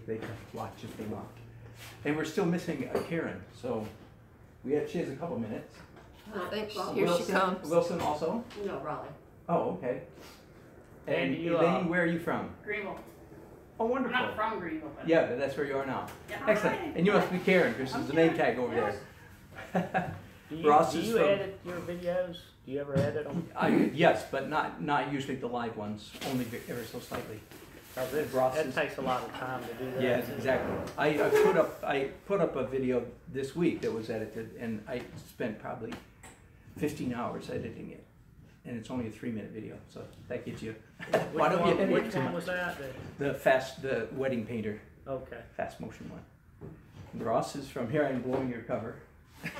they can watch if they want. And we're still missing Karen, so she has a couple minutes. I think here she comes. Wilson also? No, Raleigh. Oh, okay. And you, Elaine, where are you from? Greenville. Oh, wonderful. I'm not from Greenville, but Yeah, but that's where you are now. Yeah. Excellent. Hi. And you must be Karen, because there's a name tag over Yes. there. Do Ross you is from- edit your videos? Do you ever edit them? Yes, but not usually the live ones, only ever so slightly. Ross It is- takes a lot of time to do that. Yes, exactly. I put up a video this week that was edited, and I spent probably 15 hours editing it, and it's only a 3-minute video, so that gives you. Why don't you edit Which it too one much? was that? The wedding painter, Okay. fast motion one. And Ross is from here. I'm blowing your cover.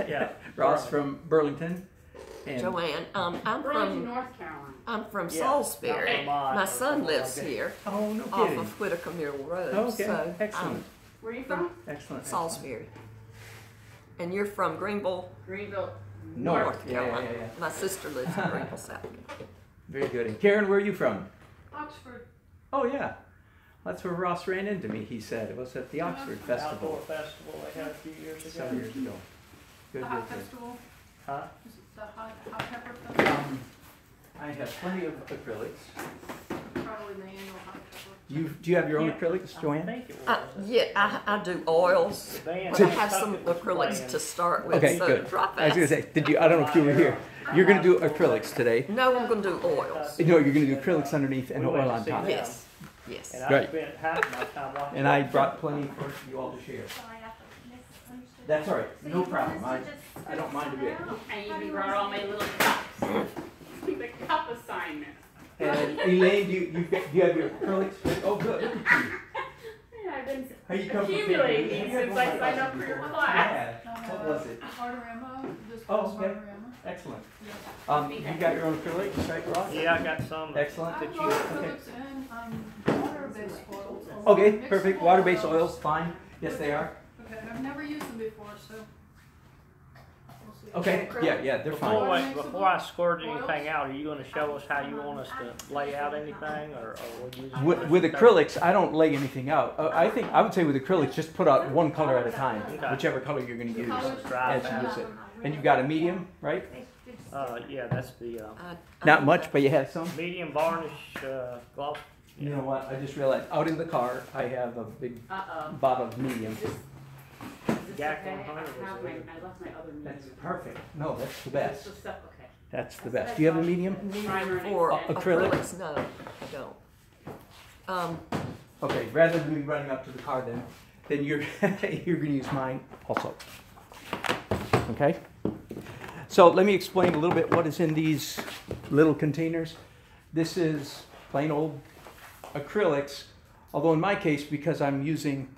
Yeah. Ross from Burlington. And Joanne, I'm Burlington, from North Carolina. I'm from Yeah. Salisbury. Vermont My or son something lives like that. here Oh, no off kidding. of Whitaker Mill Road. Okay, So excellent. Where are you from from? Excellent. Salisbury. And you're from Greenville, Greenville. North. Yeah, Carolina. yeah. My sister lives in Greenville, South Carolina. Very good. And Karen, where are you from? Oxford. Oh, yeah. That's where Ross ran into me, he said. It was at the Oxford Outdoor Festival festival they had a few years ago. some years ago. Good, The good, Hot good. Festival. Huh? Is it the Hot Pepper Festival? I have plenty of acrylics. Probably the annual Hot Pepper. Do you have your own Yeah. acrylics, I Joanne? think it was. Yeah, I do oils. The band But I have some Tucket was acrylics playing. to start with, Okay, so good. drop I was gonna fast. say, I don't know if you were here. You're gonna do acrylics today. No, I'm gonna do oils. No, you're gonna do acrylics underneath and We went oil to on see top. them. Yes, yes. And I Right. spent half my time watching. And I brought plenty for you all to share. That's all right, no problem. I don't mind a bit. I even brought all my little cups. The cup assignment. And Elaine, do you have your acrylics? Oh, good. Look at you. Yeah, I've been How you come from accumulating Finland? since I signed up for your class. Yeah. What was it? Artorama, this Oh, was okay. Artorama. Excellent. You got your own acrylics, right, Ross? Yeah, I got some. Excellent. I That you- brought okay. acrylics and water-based oils. Okay, Mixed perfect. Water-based oils, fine. Yes, they are. Okay, I've never used them before, so. we'll see. Okay, yeah, they're Before, fine. before I squirt anything out, are you going to show us how you want us to lay out anything, or will you just With acrylics, I don't lay anything out. I would say with acrylics, just put out one color at a time, Okay. whichever color you're going to use dry as you fast? use it. And you've got a medium, right? Yeah, that's the Not much, but you have some. medium varnish gloss. You know what? I just realized out in the car, I have a big Uh-oh. bottle of medium. Is this Yak okay? 100 I was have there. I left my other medium. That's perfect. No, that's the It's best. the stuff, okay. That's the best. Do you have a medium? Primer and For extend. Acrylic? acrylics, no, I don't. Okay, rather than me running up to the car then you're you're going to use mine also. Okay? So let me explain a little bit what is in these little containers. This is plain old acrylics, although in my case, because I'm using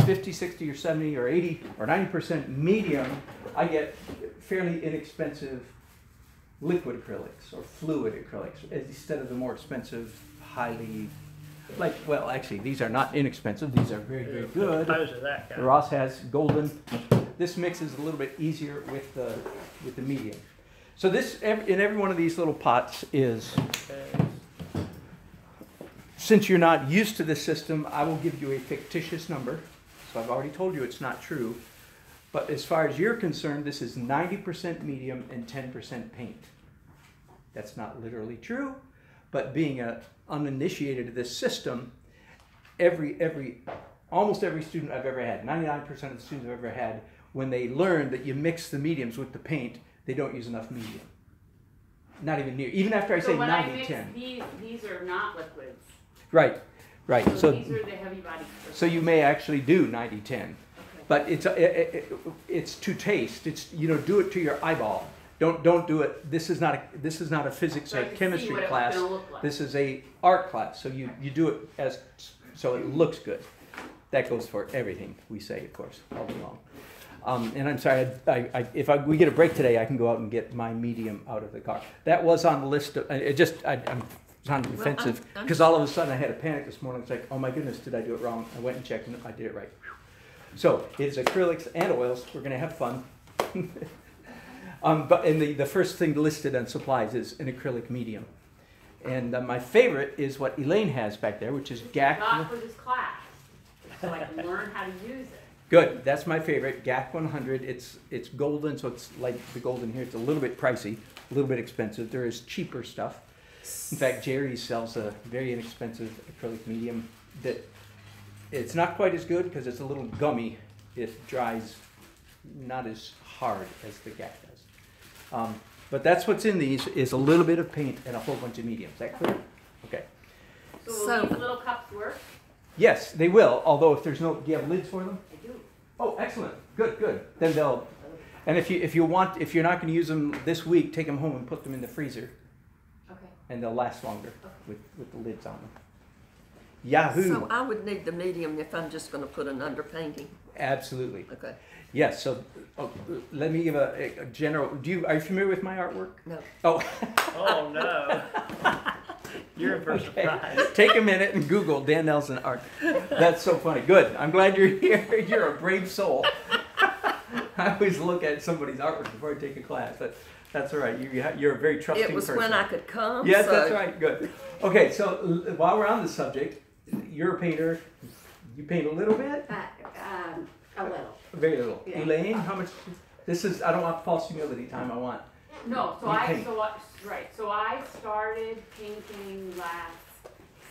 50, 60, or 70, or 80, or 90% medium, I get fairly inexpensive liquid acrylics or fluid acrylics instead of the more expensive, highly, well, actually, these are not inexpensive. These are very, very good. Those are that kind. Ross has golden. This mix is a little bit easier with the medium. So this, in every one of these little pots is, Okay. since you're not used to this system, I will give you a fictitious number. So I've already told you it's not true. But as far as you're concerned, this is 90% medium and 10% paint. That's not literally true, but being uninitiated to this system, almost every student I've ever had, 99% of the students I've ever had, when they learn that you mix the mediums with the paint, they don't use enough medium. Not even near. Even after I say So when I 90, mix 10. these are not liquids. Right. So So, these are the heavy body. so you may actually do 90-10. Okay. But it's to taste. It's, do it to your eyeball. Don't do it. This is not a physics So I or can see chemistry what it's class. gonna look like. This is a art class. So you do it so it looks good. That goes for everything we say, of course, all day long. And I'm sorry, if we get a break today, I can go out and get my medium out of the car. That was on the list of. I'm sounding defensive because all of a sudden I had a panic this morning. It's like, oh my goodness, did I do it wrong? I went and checked and I did it right. So it's acrylics and oils. We're going to have fun. But the first thing listed on supplies is an acrylic medium. And my favorite is what Elaine has back there, which is GAC. Not for this class, so I can learn how to use it. Good, that's my favorite, GAC 100. It's golden, so it's like the golden here. It's a little bit pricey, a little bit expensive. There is cheaper stuff. In fact, Jerry sells a very inexpensive acrylic medium that it's not quite as good because it's a little gummy. It dries not as hard as the GAC does. But that's what's in these is a little bit of paint and a whole bunch of mediums. Is that clear? Okay. So will So- these little cups work? Yes, they will. Although if there's no, do you have lids for them? I do. Oh, excellent. Good, good. Then they'll. And if you're not going to use them this week, take them home and put them in the freezer, Okay. and they'll last longer with the lids on them. Yahoo! So I would need the medium if I'm just gonna put an underpainting. Absolutely. Okay, Yes. So let me give a general. Are you familiar with my artwork? no. Oh. Oh, no. You're in for a Okay. surprise. Take a minute and Google Dan Nelson art. That's so funny. Good. I'm glad you're here. You're a brave soul. I always look at somebody's artwork before I take a class. That's all right. You're a very trusting It was person. when I could come, Yes, so. that's right. Good. Okay, so while we're on the subject, you're a painter. You paint a little bit? A little. Very little. Yeah. Elaine, how much? This is, I don't want false humility time. I want. No, You paint. So I started painting last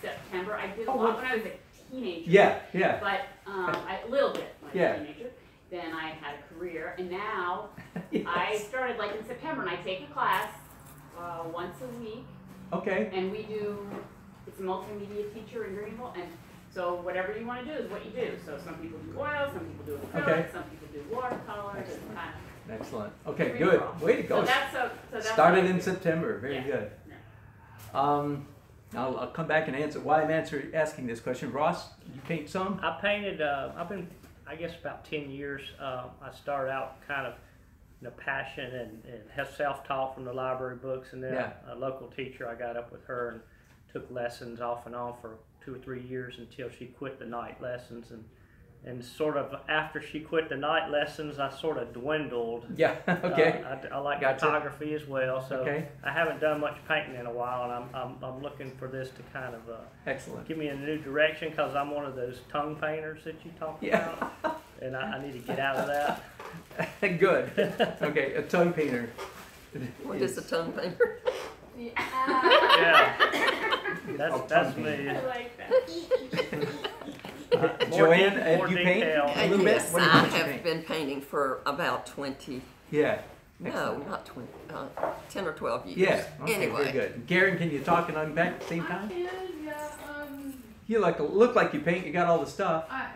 September. I did a Oh, lot well- when I was a teenager. Yeah, yeah. But a little bit when I was Yeah. a teenager. Then I had a career, and now Yes. I started like in September, and I take a class once a week, Okay. and we do. It's a multimedia teacher in Greenville, and so whatever you want to do is what you do. So some people do oil, some people do acrylic, Okay. some people do watercolors, and kind Excellent. Okay, Free good. for all. Way to go. So that's Started what I in do. September. Very Yeah. good. Yeah. I'll come back and answer why I'm asking this question. Ross, you paint some? I painted, I've been, I guess about 10 years. I started out kind of, passion and have self-taught from the library books, and then Yeah. a local teacher, I got up with her and took lessons off and on for 2 or 3 years until she quit the night lessons, and sort of after she quit the night lessons, I sort of dwindled. Yeah. Okay. I like Gotcha. photography as well, so Okay. I haven't done much painting in a while, and I'm looking for this to kind of Excellent. give me a new direction, because I'm one of those tongue painters that you talk Yeah. about, and I need to get out of that. Good. Okay, a tongue painter. What is a tongue painter? Yeah, Oh, that's tongue me. painter. I like that. More Joanne, more do you paint? detail. A little bit? Yes, What do you I think you have paint? been painting for about 20, Yeah. no, Excellent. not 20, 10 or 12 years. Yeah. Okay, very Anyway, good. Garen, can you talk and I'm back at the same I time? can, yeah, You look like you paint. You got all the stuff. I have.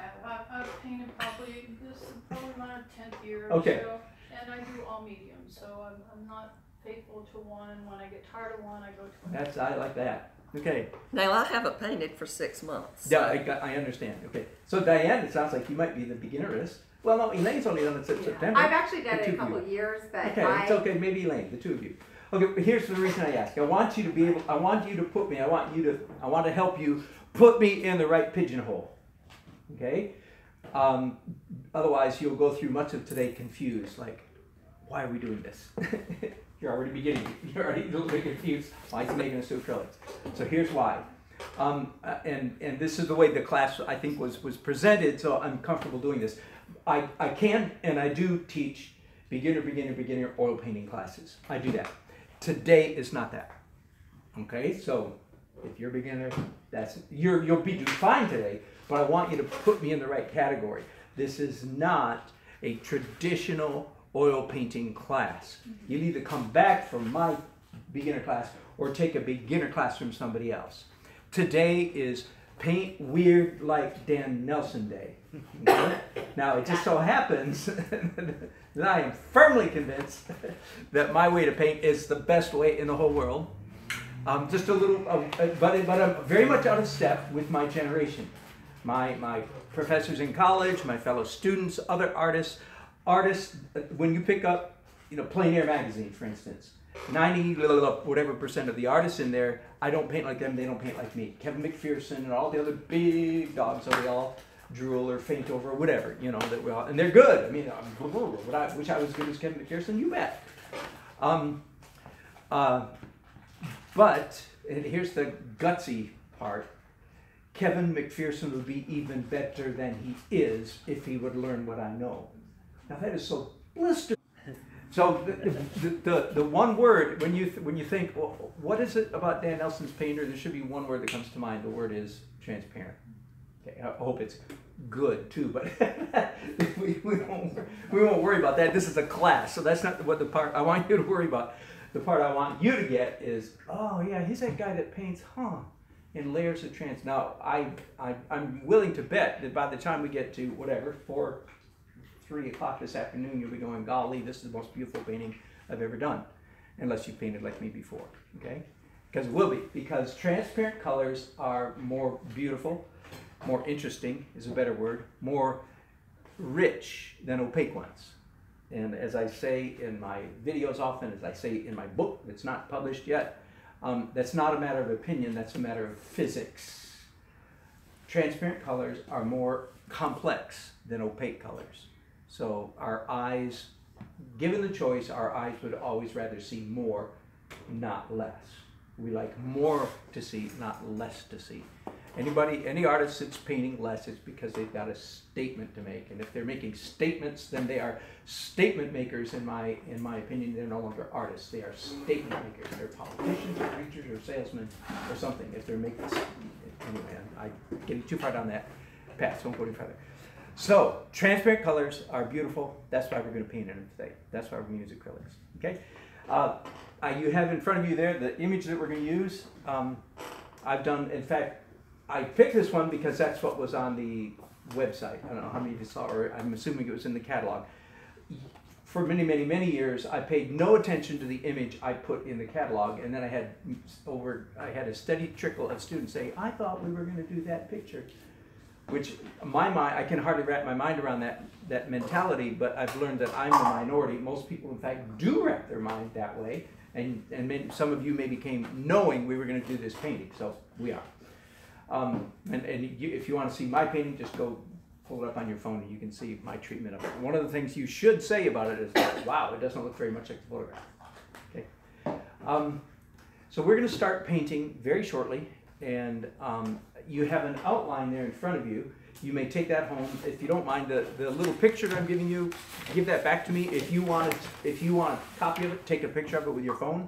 I've painted probably, this is probably my 10th year Okay. or so. And I do all mediums, so I'm not faithful to one. When I get tired of one, I go to another. I like that. Okay. now I haven't painted for 6 months. Yeah, I understand. Okay. So Diane, it sounds like you might be the beginnerist. Well, no, Elaine's only done it since September. I've actually done The it two a of couple you. of years, but Okay, it's okay. Maybe Elaine, the two of you. Okay, but here's the reason I ask. I want you to help you put me in the right pigeonhole. Okay? Otherwise, you'll go through much of today confused, like, why are we doing this? You're already a little bit confused. Why is he making us do acrylics? So here's why. And this is the way the class, I think, was presented, so I'm comfortable doing this. I can and I do teach beginner oil painting classes. I do that. Today is not that. Okay, so if you're a beginner, you'll be doing fine today, but I want you to put me in the right category. This is not a traditional oil painting class. You'll either come back from my beginner class or take a beginner class from somebody else. Today is Paint Weird Like Dan Nelson Day. Okay? Now, it just so happens that I am firmly convinced that my way to paint is the best way in the whole world. Just a little, but I'm very much out of step with my generation. My professors in college, my fellow students, other artists, when you pick up, Plein Air magazine, for instance, 90% of the artists in there, I don't paint like them, they don't paint like me. Kevin McPherson and all the other big dogs that we all drool or faint over or whatever, that we all, and they're good. I mean, would I wish I was as good as Kevin McPherson? You bet. But and here's the gutsy part, Kevin McPherson would be even better than he is if he would learn what I know. Now that is so blister. So the one word, when you think, well, what is it about Dan Nelson's painter? There should be one word that comes to mind. The word is transparent. Okay, I hope it's good too, but we won't worry about that. This is a class, so that's not what the part I want you to worry about. The part I want you to get is, oh yeah, he's that guy that paints, in layers of trans. Now I'm willing to bet that by the time we get to whatever 3 o'clock this afternoon, you'll be going, golly, this is the most beautiful painting I've ever done, unless you painted like me before, okay? Because it will be, because transparent colors are more beautiful, more interesting is a better word, more rich than opaque ones. And as I say in my videos often, as I say in my book that's not published yet, that's not a matter of opinion, that's a matter of physics. Transparent colors are more complex than opaque colors. So our eyes, given the choice, our eyes would always rather see more, not less. We like more to see, not less to see. Any artist that's painting less is because they've got a statement to make. And if they're making statements, then they are statement makers, in my opinion. They're no longer artists. They are statement makers. They're politicians or preachers or salesmen or something. If they're making, anyway, I'm getting too far down that path, so I won't go any further. So, transparent colors are beautiful. That's why we're going to paint in them today. That's why we're going to use acrylics. Okay? You have in front of you there the image that we're going to use. I've done, in fact, I picked this one because that's what was on the website. I don't know how many of you saw, or I'm assuming it was in the catalog. For many, many, many years, I paid no attention to the image I put in the catalog, and then I had a steady trickle of students say, I thought we were going to do that picture. Which, my mind, I can hardly wrap my mind around that mentality, but I've learned that I'm the minority. Most people, in fact, do wrap their mind that way, and some of you maybe came knowing we were going to do this painting, so we are. If you want to see my painting, just go pull it up on your phone and you can see my treatment of it. One of the things you should say about it is that, wow, it doesn't look very much like the photograph. Okay. So we're going to start painting very shortly, and you have an outline there in front of you. You may take that home. If you don't mind, the little picture that I'm giving you, give that back to me. If you want a copy of it, take a picture of it with your phone.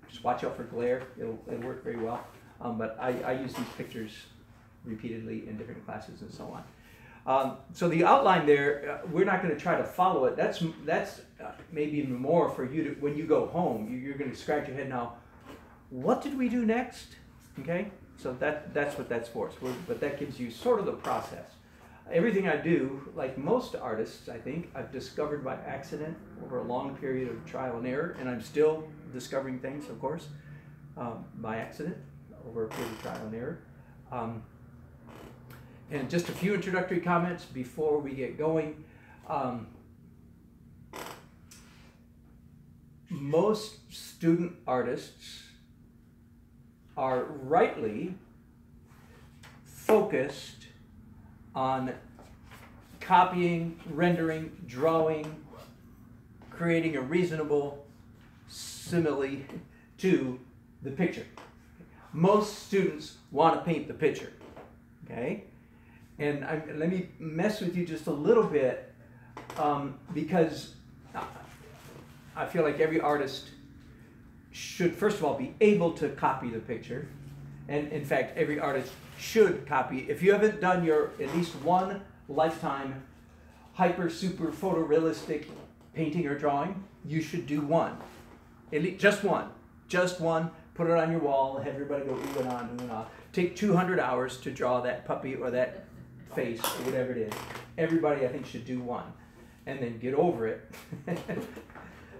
Just watch out for glare. It'll work very well. But I use these pictures repeatedly in different classes and so on. So the outline there, we're not going to try to follow it. That's maybe even more for you to, when you go home, you're going to scratch your head now. What did we do next? Okay, so that's what that's for. But that gives you sort of the process. Everything I do, like most artists, I think, I've discovered by accident over a long period of trial and error, and I'm still discovering things, of course, by accident over a period of trial and error. And just a few introductory comments before we get going. Most student artists are rightly focused on copying, rendering, drawing, creating a reasonable simile to the picture. Most students want to paint the picture, okay? And let me mess with you just a little bit because I feel like every artist should, first of all, be able to copy the picture. And in fact, every artist should copy. If you haven't done your at least one lifetime hyper, super photorealistic painting or drawing, you should do one. At least, just one. Just one. Put it on your wall, have everybody go ooh and on, ooh and on. Take 200 hours to draw that puppy or that face or whatever it is. Everybody, I think, should do one. And then get over it.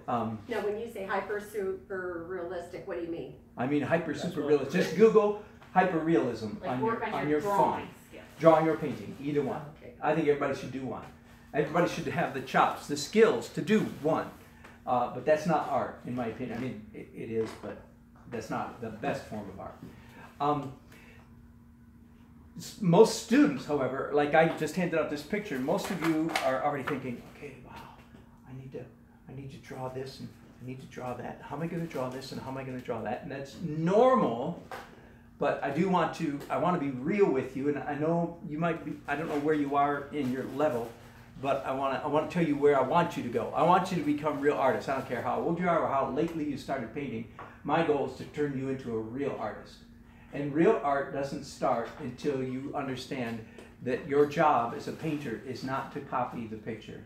Now, when you say hyper super realistic, what do you mean? I mean hyper super realistic. Just Google hyper realism Like on your phone. drawing skills. Drawing or painting, either one. Okay. I think everybody should do one. Everybody should have the chops, the skills to do one. But that's not art, in my opinion. I mean, it is, but that's not the best form of art. Most students, however, like I just handed out this picture, most of you are already thinking, okay, wow, I need to draw this and need to draw that. How am I going to draw this and how am I going to draw that? And that's normal, but I want to be real with you, and I know you might be, I don't know where you are in your level, but I want to tell you where I want you to go. I want you to become real artists. I don't care how old you are or how lately you started painting. My goal is to turn you into a real artist. And real art doesn't start until you understand that your job as a painter is not to copy the picture,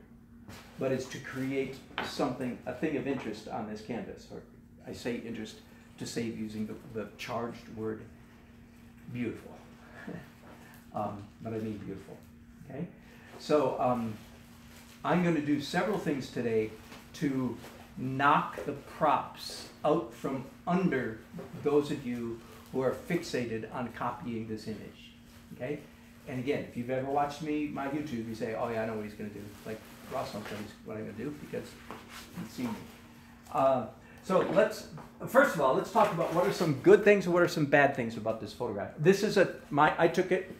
but it's to create something, a thing of interest on this canvas. Or I say interest to save using the charged word beautiful. But I mean beautiful. Okay? So I'm going to do several things today to knock the props out from under those of you who are fixated on copying this image. Okay? And again, if you've ever watched my YouTube, you say, oh yeah, I know what he's going to do. Like Ross knows what I'm going to do because he's seen me. So first of all, let's talk about what are some good things and what are some bad things about this photograph. This is I took it,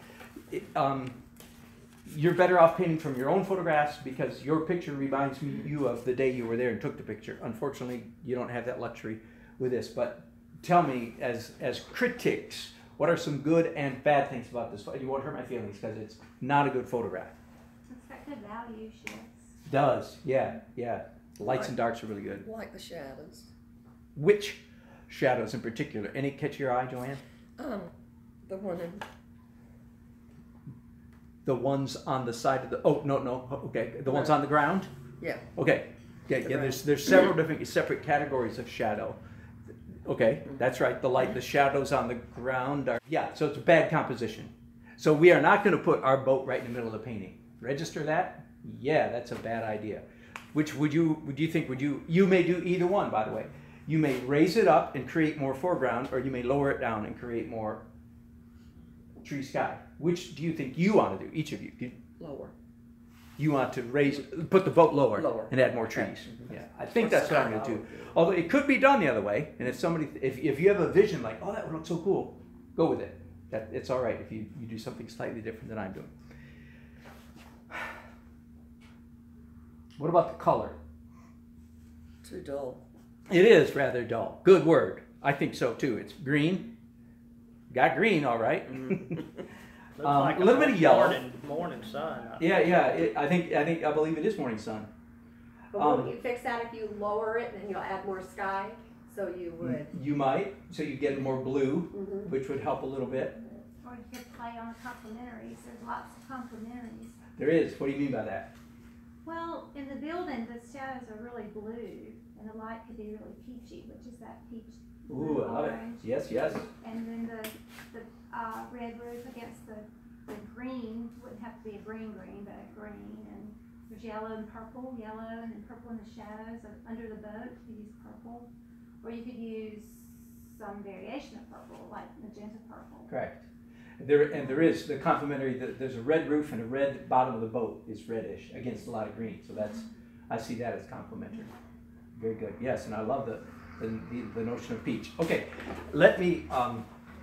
you're better off painting from your own photographs because your picture reminds you of the day you were there and took the picture. Unfortunately, you don't have that luxury with this, but tell me, as critics, what are some good and bad things about this? You won't hurt my feelings because it's not a good photograph. It's got good value shifts. Does, yeah. The lights and darks are really good. Like the shadows. Which shadows in particular? Any catch your eye, Joanne? The one in, The ones on the side of the, oh, no, okay. The ones on the ground? yeah. Okay. Yeah, there's several different separate categories of shadow. Okay, that's right. The shadows on the ground are, yeah, so it's a bad composition. So we are not going to put our boat right in the middle of the painting. Register that? Yeah, that's a bad idea. Which would you think, you may do either one, by the way. You may raise it up and create more foreground, or you may lower it down and create more tree sky. Which do you think you want to do, each of you? Lower. You want to put the boat lower, and add more trees. Okay. Yeah, I think that's what I'm going to do. Although it could be done the other way, and if you have a vision like, oh, that would look so cool, go with it. It's all right if you do something slightly different than I'm doing. What about the color? Too dull. It is rather dull. Good word. I think so too. It's green. Got green, all right. Looks like a little bit of yellow. Morning sun. Yeah. I believe it is morning sun. But won't you fix that if you lower it and then you'll add more sky? So you would. You might. So you get more blue, which would help a little bit. Or you could play on complementaries. There's lots of complementaries. There is. What do you mean by that? Well, in the building, the shadows are really blue, and the light could be really peachy, which is that peach. Ooh, I love it. orange. Yes. And then the red roof against the green wouldn't have to be a green, but a green. And there's yellow and then purple in the shadows under the boat. You could use purple, or you could use some variation of purple, like magenta purple. Correct. There is the complementary. There's a red roof and a red bottom of the boat is reddish against a lot of green. So I see that as complementary. Very good. Yes, and I love the notion of peach. Okay, let me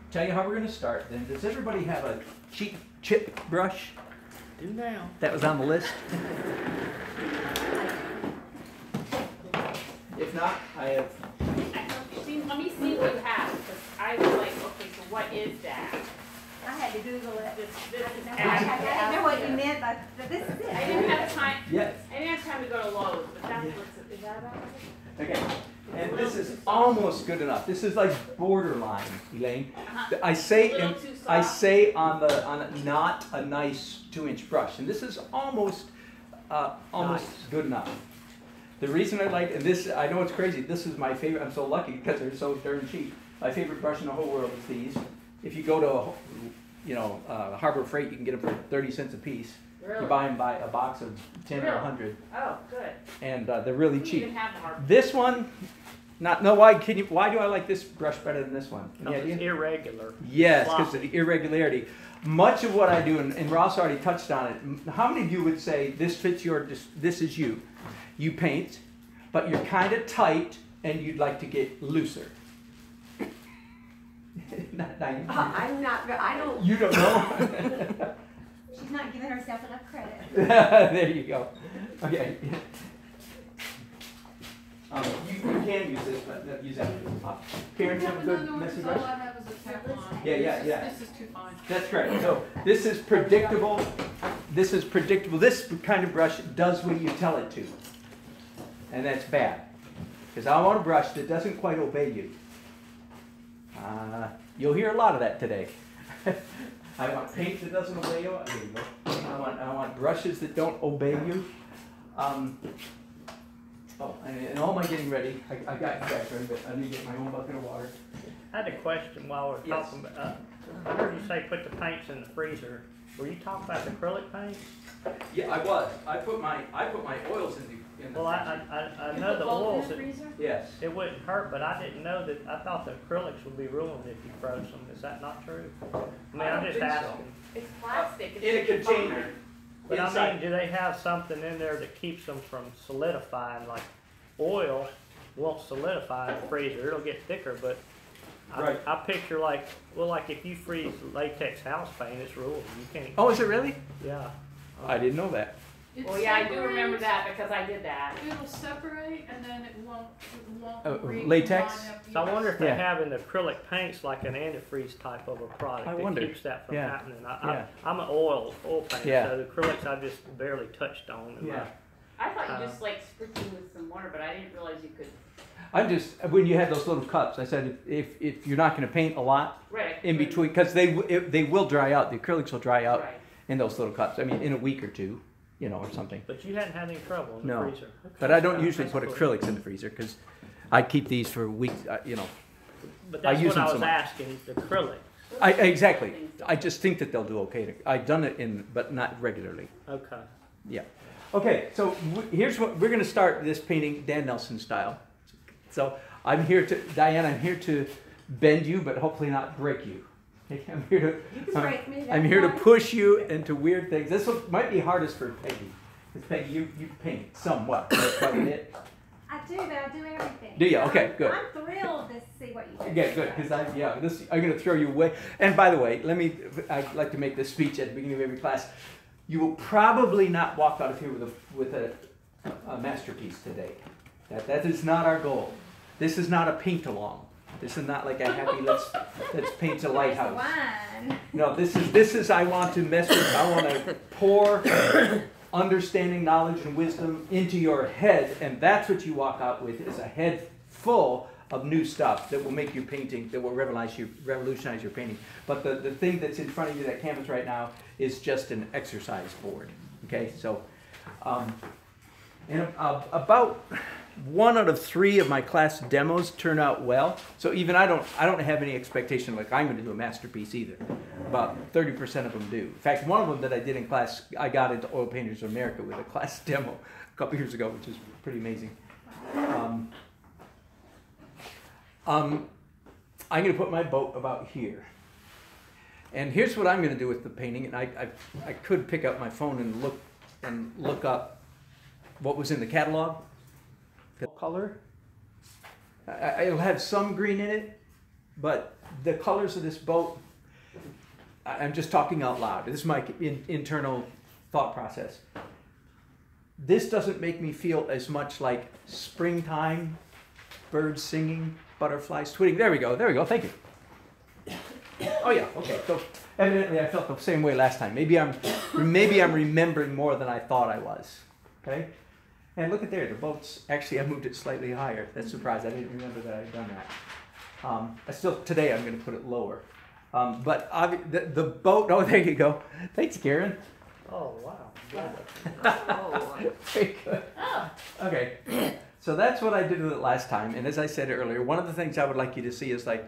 tell you how we're going to start. Then, does everybody have a cheap chip brush? Do now. That was on the list. If not, I have. Let me see what you have, because I was like, okay, so what is that? I had to Google it. This is I didn't know what you meant, but this is it. I didn't have time. Yes. I didn't have time to go to Lowe's, but that's what's. Is that about it? Okay. And this is almost good enough. This is like borderline, Elaine. I say on the not a nice 2-inch brush, and this is almost nice. Good enough. The reason I like, and this, I know it's crazy, this is my favorite. I'm so lucky because they're so darn cheap. My favorite brush in the whole world is these. If you go to Harbor Freight, you can get them for 30 cents a piece. Really? You buy them by a box of 10 or Really? 100, Oh, good. and they're really We cheap. even have the hard. This one, why do I like this brush better than this one? Any It's idea? irregular. Yes, because of Sloppy. the irregularity. Much of what I do, and Ross already touched on it, how many of you would say this fits this is you? You paint, but you're kind of tight and you'd like to get looser. I'm not, I don't. You don't know? She's not giving herself enough credit. There you go. Okay. You can use this, but use that. Karen, you have a good messy brush? All I have is a Teflon. Yeah. This is too fine. That's great. So this is predictable. This is predictable. This kind of brush does what you tell it to. And that's bad. Because I want a brush that doesn't quite obey you. You'll hear a lot of that today. I want paint that doesn't obey you. There you go. I want brushes that don't obey you. And all my getting ready, I got you guys ready, but I need to get my own bucket of water. I had a question while we're Yes. talking about, I heard you say put the paints in the freezer. Were you talking about the acrylic paint? Yeah, I was. I put my oils in the Well, I know the oils, Yes. it wouldn't hurt, but I didn't know that, I thought the acrylics would be ruined if you froze them. Is that not true? I mean, I'm just asking. It's plastic. It's In a just fine. container. But I Inside. mean, do they have something in there that keeps them from solidifying? Like oil won't solidify in the freezer, it'll get thicker, but Right. I picture like if you freeze latex house paint, it's ruined. You can't. Oh, is it really? Yeah. I didn't know that. It Well, yeah, I do remember separates, that because I did that. It'll separate and then it won't Latex? recombine up. So I wonder if they Yeah. have in the acrylic paints like an antifreeze type of a product I that wonder. keeps that from Yeah. happening. Yeah. I'm an oil painter, Yeah. so the acrylics I just barely touched on. And Yeah. I thought you just like sprinkled with some water, but I didn't realize you could. I'm just, when you had those little cups, I said if you're not going to paint a lot Right. in between, because they will dry out, the acrylics will dry out Right. in those little cups. I mean, in a week or two, or something. But you hadn't had any trouble in the No. freezer. Okay. But I don't usually That's put cool. acrylics in the freezer because I keep these for weeks, But I that's use what them I so was much. asking, the acrylic. Exactly. I just think that they'll do okay. I've done it but not regularly. Okay. Yeah. Okay, so here's what we're going to start this painting Dan Nelson style. So I'm here to bend you, but hopefully not break you. Okay, I'm here to You can break me, I'm that's here to fine. push you into weird things. This might be hardest for Peggy. Because Peggy, you paint somewhat, right? Quite a bit. I do, but I do everything. Do you? So Okay, good. I'm thrilled to see what you do. Yeah, good. Because I'm going to throw you away. And by the way, I'd like to make this speech at the beginning of every class. You will probably not walk out of here with a masterpiece today. That is not our goal. This is not a paint along. This is not like a happy let's paint a lighthouse. Wine. No, this is I want to pour understanding, knowledge, and wisdom into your head, and that's what you walk out with is a head full of new stuff that will make your painting, that will revolutionize your painting. But the thing that's in front of you, that canvas right now, is just an exercise board. Okay, so about 1 out of 3 of my class demos turn out well. So even I don't have any expectation like I'm going to do a masterpiece either. About 30% of them do. In fact, one of them that I did in class, I got into Oil Painters of America with a class demo a couple years ago, which is pretty amazing. I'm going to put my boat about here. And here's what I'm going to do with the painting. And I could pick up my phone and look up what was in the catalog. Color. It'll have some green in it, but the colors of this boat, I'm just talking out loud. This is my internal thought process. This doesn't make me feel as much like springtime, birds singing, butterflies tweeting. There we go, thank you. Oh yeah, okay, so evidently I felt the same way last time. Maybe I'm remembering more than I thought I was, okay? And look at there, the boat's, actually I moved it slightly higher. That's surprised, I didn't remember that I'd done that. Today I'm going to put it lower. But the boat, oh there you go. Thanks Karen. Oh, wow. Good. Oh, Very good. Okay, so that's what I did with it last time. And as I said earlier, one of the things I would like you to see is like,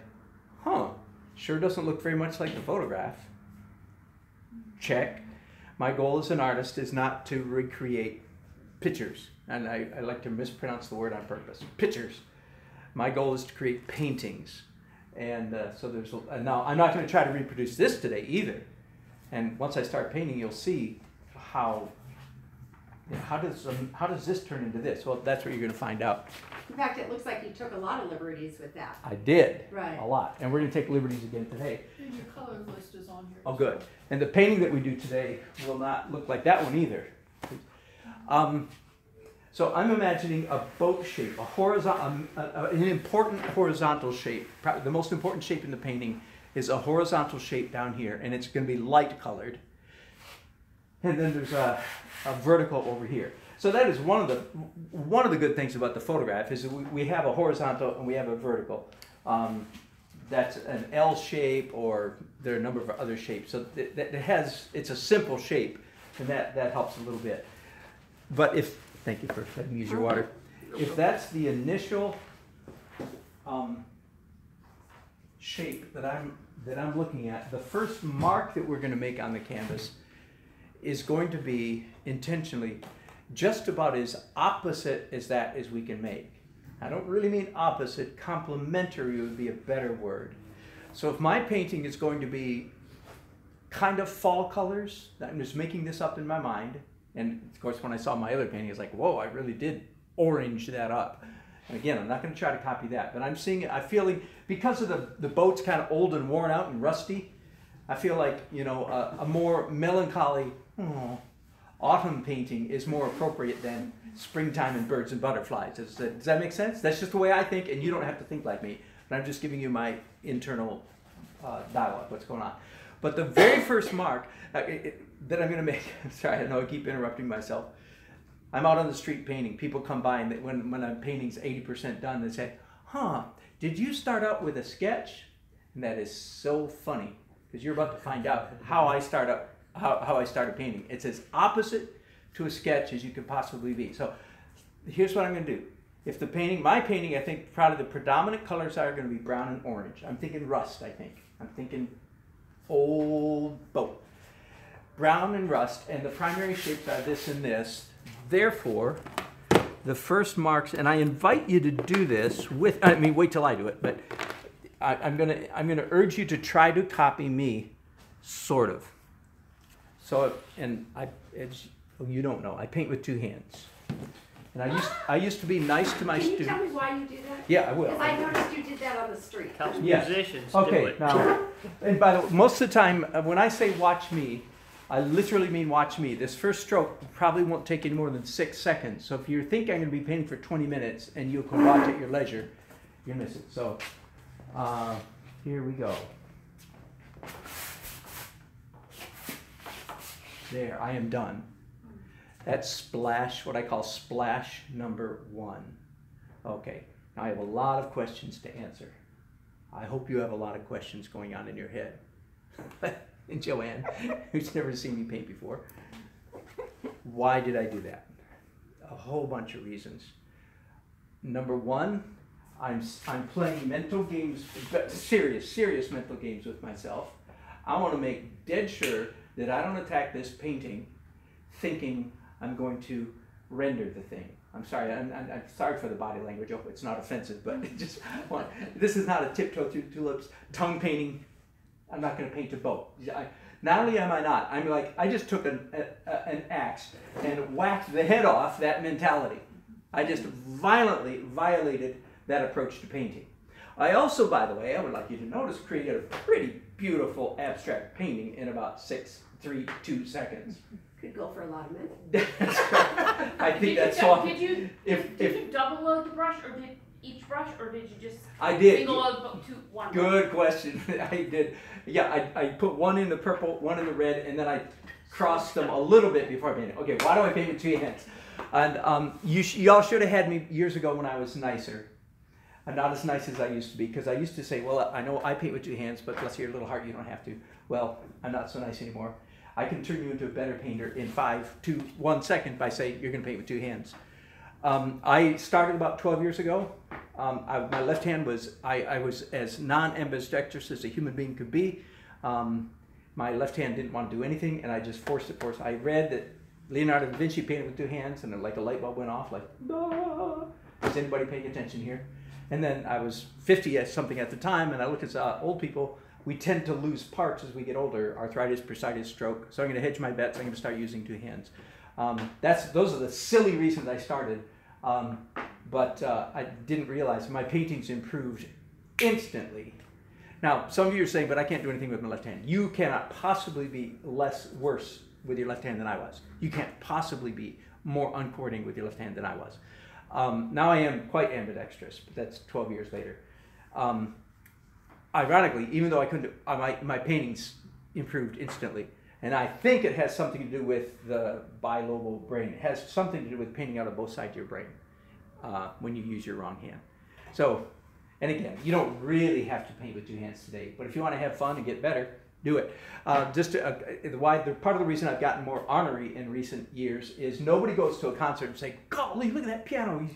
sure doesn't look very much like the photograph. Check. My goal as an artist is not to recreate pictures. And I like to mispronounce the word on purpose. Pictures. My goal is to create paintings. And so now I'm not going to try to reproduce this today either. And once I start painting, you'll see how does this turn into this? Well, that's what you're going to find out. In fact, it looks like you took a lot of liberties with that. I did. Right. A lot. And we're going to take liberties again today. And your color list is on here. Oh, good. And the painting that we do today will not look like that one either. So I'm imagining a boat shape, a horizontal, an important horizontal shape. Probably the most important shape in the painting is a horizontal shape down here, and it's going to be light colored. And then there's a vertical over here. So that is one of the good things about the photograph is that we have a horizontal and we have a vertical. That's an L shape, or there are a number of other shapes. So it's a simple shape, and that helps a little bit. But thank you for letting me use your water. If that's the initial shape that I'm looking at, the first mark that we're going to make on the canvas is going to be intentionally just about as opposite as that as we can make. I don't really mean opposite, complementary would be a better word. So if my painting is going to be kind of fall colors, I'm just making this up in my mind, and of course when I saw my other painting, I was like, whoa, I really did orange that up. And again, I'm not going to try to copy that, but I'm feeling, because of the boat's kind of old and worn out and rusty, I feel like, you know, a more melancholy autumn painting is more appropriate than springtime and birds and butterflies. Does that make sense? That's just the way I think, and you don't have to think like me, but I'm just giving you my internal dialogue, what's going on. But the very first mark that I'm going to make, sorry, I know I keep interrupting myself. I'm out on the street painting. People come by, and when a painting's 80% done, they say, huh, did you start out with a sketch? And that is so funny, because you're about to find out how I started painting. It's as opposite to a sketch as you could possibly be. So here's what I'm going to do. If my painting, I think probably the predominant colors are going to be brown and orange. I'm thinking rust, I think. I'm thinking old boat. Brown and rust, and the primary shapes are this and this. Therefore, the first marks, and I invite you to do this wait till I do it, but I'm gonna urge you to try to copy me, sort of. So, and you don't know, I paint with two hands. And I used to be nice to my students. Can you tell me why you do that? Yeah, I will. Because I noticed you did that on the street. Yes. Musicians do Okay, it. now, and by the way, most of the time when I say watch me, I literally mean watch me. This first stroke probably won't take any more than 6 seconds. So if you think I'm going to be painting for 20 minutes and you can watch at your leisure, you miss it. So here we go. There, I am done. That's splash, what I call splash number 1. Okay, now I have a lot of questions to answer. I hope you have a lot of questions going on in your head. And Joanne, who's never seen me paint before, why did I do that? A whole bunch of reasons. Number 1, I'm playing mental games, serious mental games with myself. I want to make dead sure that I don't attack this painting thinking I'm going to render the thing. I'm sorry, I'm sorry for the body language. I hope it's not offensive, but this is not a tiptoe through tulips tongue painting. I'm not going to paint a boat. Not only am I not, I'm like, I just took an axe and whacked the head off that mentality. I just violently violated that approach to painting. I also, by the way, I would like you to notice, created a pretty beautiful abstract painting in about 2 seconds. Could go for a lot of minutes. I think that's all. Did you double load the brush, or did each brush, or did you just single load one? Good question. I did. Yeah, I put one in the purple, one in the red, and then I crossed them a little bit before I painted. Okay, why do I paint with 2 hands? And y'all should have had me years ago when I was nicer. I'm not as nice as I used to be, because I used to say, well, I know I paint with 2 hands, but bless your little heart, you don't have to. Well, I'm not so nice anymore. I can turn you into a better painter in 1 second by saying you're going to paint with 2 hands. I started about 12 years ago. My left hand was, I was as non-ambidextrous as a human being could be. My left hand didn't want to do anything, and I just forced it. I read that Leonardo da Vinci painted with 2 hands, and like a light bulb went off, like, bah! Is anybody paying attention here? And then I was 50-something at the time, and I look at old people. We tend to lose parts as we get older, arthritis, bursitis, stroke. So I'm going to hedge my bets. I'm going to start using 2 hands. Those are the silly reasons I started. But I didn't realize my paintings improved instantly. Now, some of you are saying, but I can't do anything with my left hand. You cannot possibly be worse with your left hand than I was. You can't possibly be more uncoordinated with your left hand than I was. Now I am quite ambidextrous, but that's 12 years later. Ironically, even though I couldn't, my paintings improved instantly. And I think it has something to do with the bilobal brain. It has something to do with painting out of both sides of your brain when you use your wrong hand. So, and again, you don't really have to paint with two hands today, but if you want to have fun and get better, do it. Part of the reason I've gotten more ornery in recent years is nobody goes to a concert and say, golly, look at that piano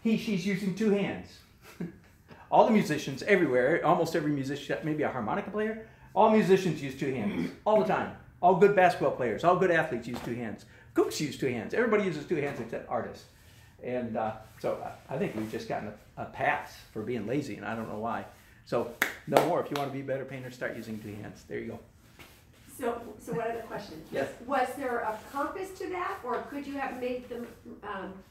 she's using two hands. All the musicians everywhere, almost every musician, maybe a harmonica player, all musicians use two hands all the time. All good basketball players, all good athletes use two hands. Cooks use two hands. Everybody uses two hands except artists. And so I think we've just gotten a pass for being lazy, and I don't know why. So no more. If you want to be a better painter, start using two hands. There you go. So one other question. Yes. Was there a purpose to that, or could you have made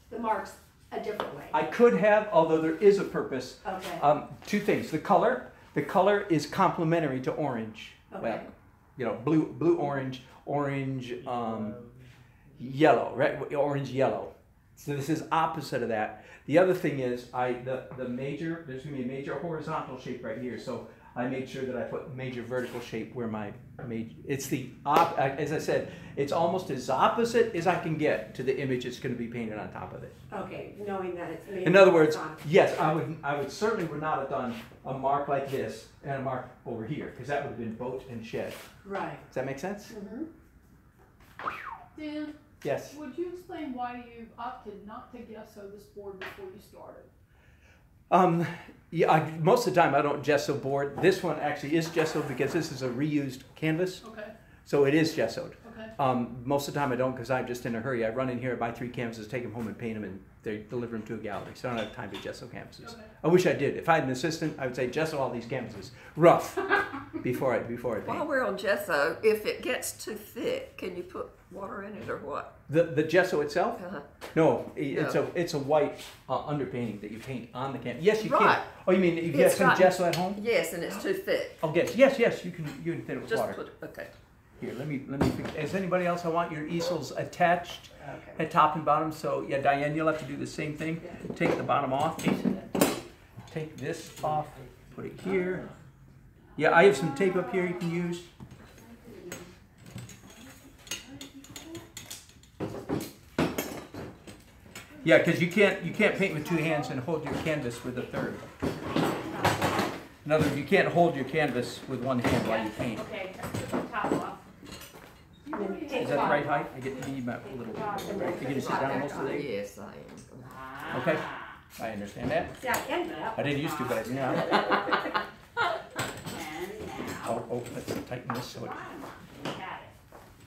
the marks a different way? I could have, although there is a purpose. Okay. Two things. The color is complementary to orange. Okay. Well, you know, blue, orange, yellow, right? Orange, yellow. So this is opposite of that. The other thing is there's going to be a major horizontal shape right here. So I made sure that I put major vertical shape where my major, it's as I said, it's almost as opposite as I can get to the image that's going to be painted on top of it. Okay, knowing that it's made. In other words, yes, I would certainly would not have done a mark like this and a mark over here, because that would have been boat and shed. Right. Does that make sense? Mm-hmm. Dan, Yes. would you explain why you opted not to gesso this board before you started? Yeah, most of the time I don't gesso board. This one actually is gessoed because this is a reused canvas, Okay, so it is gessoed. okay. Most of the time I don't because I'm just in a hurry. I run in here, I buy 3 canvases, take them home and paint them, and they deliver them to a gallery. So I don't have time to gesso canvases. Okay. I wish I did. If I had an assistant, I would say gesso all these canvases, rough, before I paint. While we're on gesso, if it gets too thick, can you put water in it or what? The gesso itself? Uh-huh. No, it's a white underpainting that you paint on the canvas. Yes, you Right. can. Oh, you mean you have It's some got- gesso at home? Yes, and it's too thick. Oh, yes, you can thin it with Just water. put, okay. Here, let me. Is anybody else? I want your easels attached Okay. at top and bottom. So yeah, Diane, you'll have to do the same thing. Take the bottom off. Take this off. Put it here. Yeah, I have some tape up here you can use. Yeah, because you can't paint with two hands and hold your canvas with a third. In other words, you can't hold your canvas with one hand while you paint. Okay, took the top off. Is that the right height? I get to be a little. You're gonna sit down most of the day. Yes, I am. Okay. I understand that. See, I ended up. I didn't used to, but I do now. And now. Oh, let's tighten this so it. Got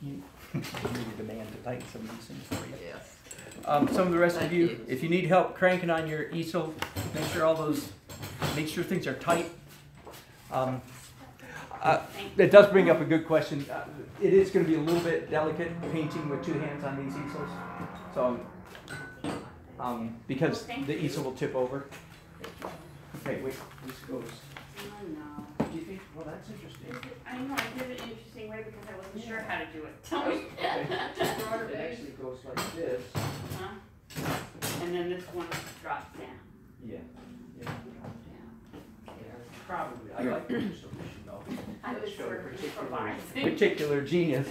You really demand to tighten some of these things for you. Yes. Some of the rest of Thank you, you. if you need help cranking on your easel, make sure things are tight. It does bring up a good question. It is going to be a little bit delicate painting with two hands on these easels, so because the easel will tip over. Okay, wait. This goes. Oh no. Do you think? Well, that's interesting. I know, I did it an interesting way because I wasn't sure how to do it. Tell me. It actually goes like this. Huh? And then this one drops down. Yeah. Down. Probably. I like your solution though. I was Show sort of particular improvising. particular genius.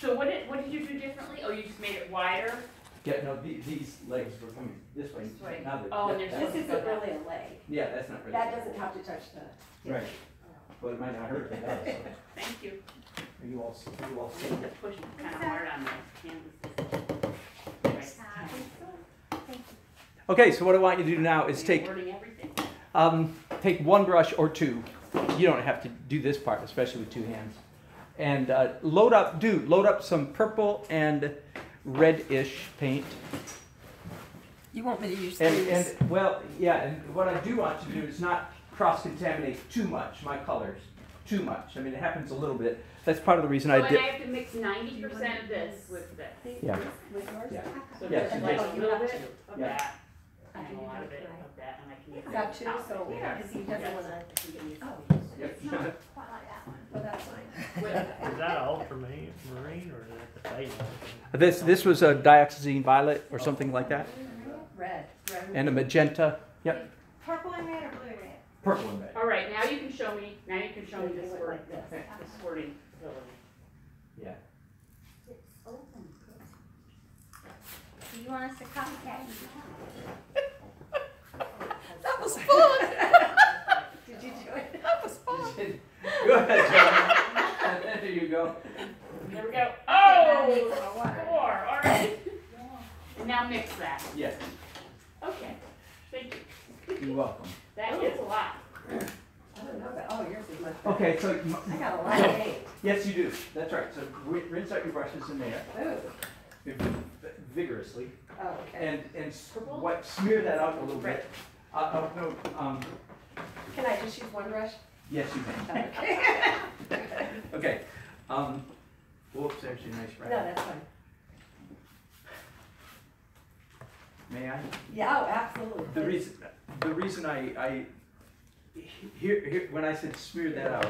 So what did you do differently? Oh, you just made it wider? Yeah, no, these legs were coming this way. This way. Now they're- Oh, and that- there's This isn't really a leg. Yeah, that's not really. That doesn't have to touch the. Right. Well, it might not hurt if it does. So. Thank you. Are you all see? I need to push kind of hard on the canvas. Okay, so what I want you to do now is take Wording everything. take one brush or two. You don't have to do this part, especially with two hands. And load up some purple and reddish paint. You want me to use And these? well, yeah. And what I do want you to do is not cross-contaminate too much my colors. Too much. I mean, it happens a little bit. That's part of the reason So I and did. I have to mix 90% of this with this. Yeah. With yours? Yeah. So Yes, just you like just- a little bit of Yeah. that, and a lot of it of that, and I can use Got two, top. so, Yeah. because he doesn't wanna. I can use Oh. these. Yep. It's not quite like that one. Oh, that's fine. Wait, Is that an ultramarine or is that the Phalan? This was a dioxazine violet or something like that, Red. and a magenta. Yep. Purple and red or blue red? Purple and red. all right, now you can show me, this word, Like this. this wording ability. Yeah. Do you want us to copycat you? That was fun. Did you do it? That was fun. Go ahead, John. There you go. There we go. Now mix Oh, our water. 4, all right. And now mix that. Yes. Okay, thank you. You're welcome. That is a lot. I don't know, but, oh, yours is much better. Okay, so I got a lot of paint. yes, you do. That's right. So rinse out your brushes in there Ooh, vigorously, oh, okay. and smear that out a little bit. No, Can I just use one brush? yes, you may. Okay. Okay. Whoops, actually, nice No, right. that's fine. May I? Yeah, oh, absolutely. The reason I here when I said smear that out,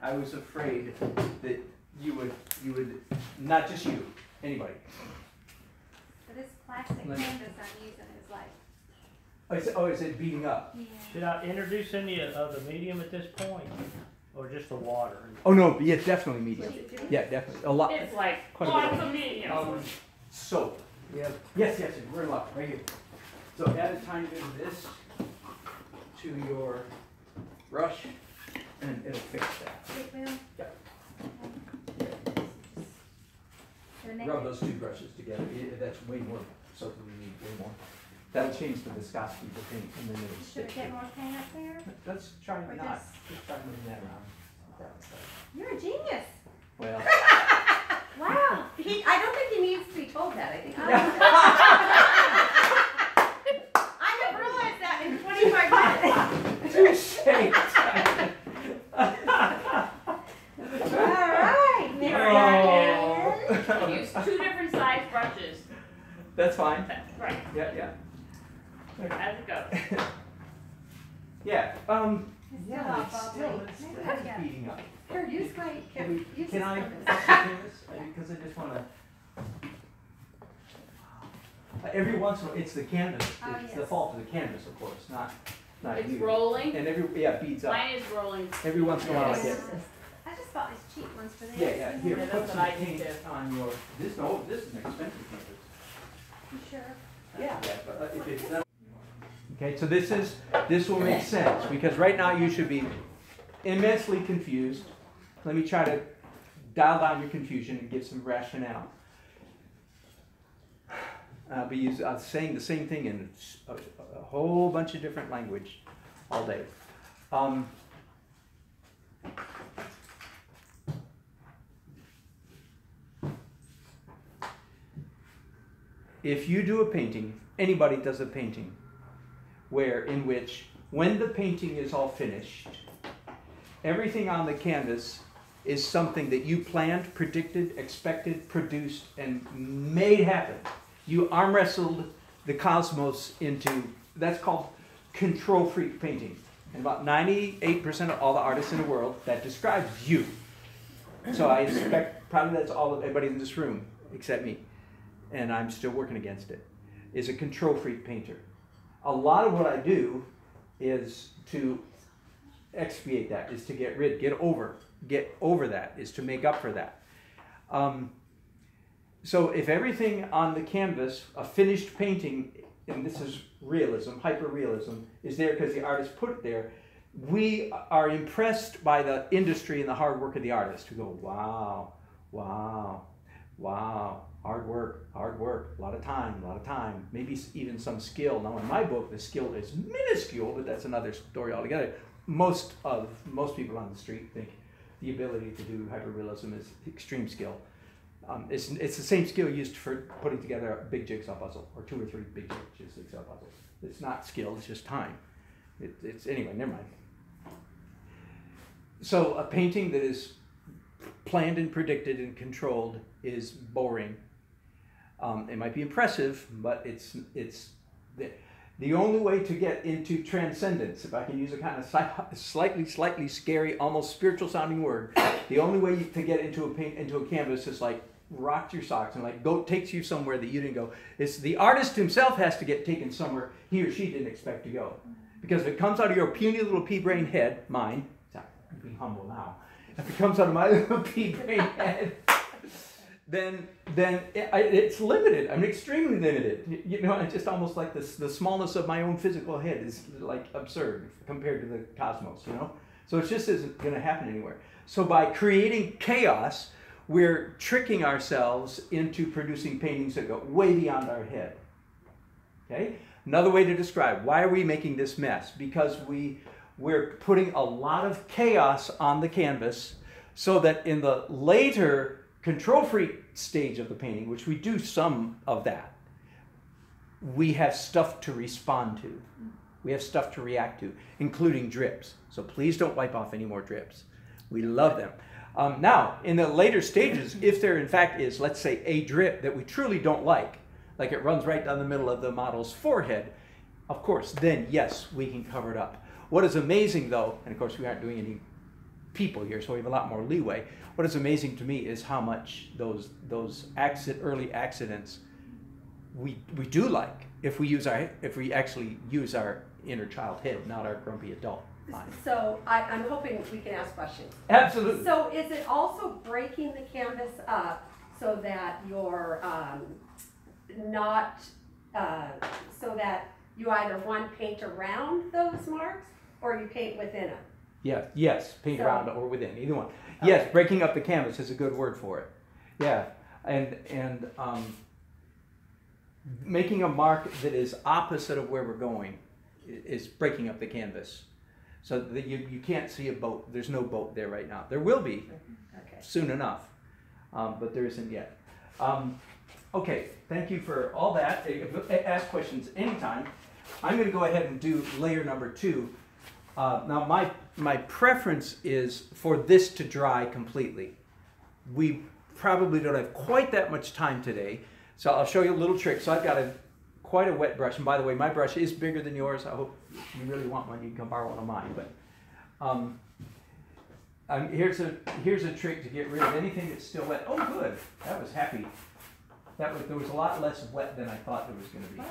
I was afraid that you would not just you, anybody. So this plastic Let canvas me- I'm using is like, Is it beating up? yeah. Should I introduce any of the medium at this point, or just the water? Oh no, yeah, definitely medium. Yeah, definitely a lot. It's like Quite a bit. lots of medium. Soap. Yeah. Yes, we're in luck, right here. So add a tiny bit of this to your brush, and it'll fix that. It will. Yep. So next- Rub those two brushes together. That's way more soap than you need. Way more. That'll change the viscosity of the paint, and then it'll Should stick. we get more paint up there? Let's try Or not. just- Let's try moving that around. That one's better. You're a genius. Well. Wow. I don't think he needs to be told that, I think. I have realized that in 25 minutes. All right, Oh. Use 2 different size brushes. That's fine. Right, Yeah. as it goes. Yeah. It's still Yeah, all it's bubbly. still Maybe I got- beating up. Here, use my, use Can I? this one. Because I just want to. Every once in a while, it's the canvas. Oh, It's the yes. fault of the canvas, of course, not It's you. rolling. And it beats up. Mine is rolling. Every once in a while, I get. I just bought these cheap ones for this. Yeah. Here, Yeah, put that's some what I do paint too. on your. This is an expensive canvas. You sure? Yeah. But if it's not. Okay, so this will make sense because right now you should be immensely confused. Let me try to dial down your confusion and give some rationale. I'll be saying the same thing in a whole bunch of different language all day. If you do a painting, anybody does a painting, in which when the painting is all finished, everything on the canvas is something that you planned, predicted, expected, produced, and made happen. You arm wrestled the cosmos into, that's called control freak painting. And about 98% of all the artists in the world, that describes you. So I expect, probably that's all of everybody in this room, except me, and I'm still working against it, is a control freak painter. A lot of what I do is to expiate that, is to get over that, is to make up for that. So if everything on the canvas, a finished painting, and this is realism, hyper-realism, is there because the artist put it there, we are impressed by the industry and the hard work of the artist. We go, wow, hard work, a lot of time, maybe even some skill. Now in my book, the skill is minuscule, but that's another story altogether. Most people on the street think the ability to do hyperrealism is extreme skill. It's the same skill used for putting together a big jigsaw puzzle, or 2 or 3 big jigsaw puzzles. It's not skill, it's just time. Anyway, never mind. So a painting that is planned and predicted and controlled is boring. It might be impressive, but The only way to get into transcendence, if I can use a kind of slightly scary, almost spiritual sounding word, the only way to get into a canvas is like rock your socks and like takes you somewhere that you didn't go. It's the artist himself has to get taken somewhere he or she didn't expect to go. Because if it comes out of your puny little pea-brain head, mine, I'm being humble now, if it comes out of my little pea-brain head, then it's limited. I'm extremely limited. You know, it's just almost like the smallness of my own physical head is like absurd compared to the cosmos, you know? So it just isn't going to happen anywhere. So by creating chaos, we're tricking ourselves into producing paintings that go way beyond our head. Okay? Another way to describe, why are we making this mess? Because we're putting a lot of chaos on the canvas so that in the later control freak stage of the painting, which we do some of that, we have stuff to respond to. We have stuff to react to, including drips. So please don't wipe off any more drips. We love them. Now, in the later stages, if there in fact is, let's say, a drip that we truly don't like it runs right down the middle of the model's forehead, of course, then yes, we can cover it up. What is amazing though, and of course we aren't doing any people here, so we have a lot more leeway. What is amazing to me is how much those early accidents we do like if we actually use our inner child head, not our grumpy adult mind. So I'm hoping we can ask questions. Absolutely. So is it also breaking the canvas up so that you're so that you either paint around those marks or you paint within them? Yeah, yes, paint around or within, either one. Okay. Yes, breaking up the canvas is a good word for it. Yeah, and making a mark that is opposite of where we're going is breaking up the canvas. So that you can't see a boat. There's no boat there right now. There will be soon enough, but there isn't yet. Okay, thank you for all that. Ask questions anytime. I'm going to go ahead and do layer number 2. Now my preference is for this to dry completely. We probably don't have quite that much time today, so I'll show you a little trick. So I've got quite a wet brush, and by the way, my brush is bigger than yours. I hope if you really want one, you can come borrow one of mine. But here's a trick to get rid of anything that's still wet. Oh, good. That was happy. There was a lot less wet than I thought there was going to be.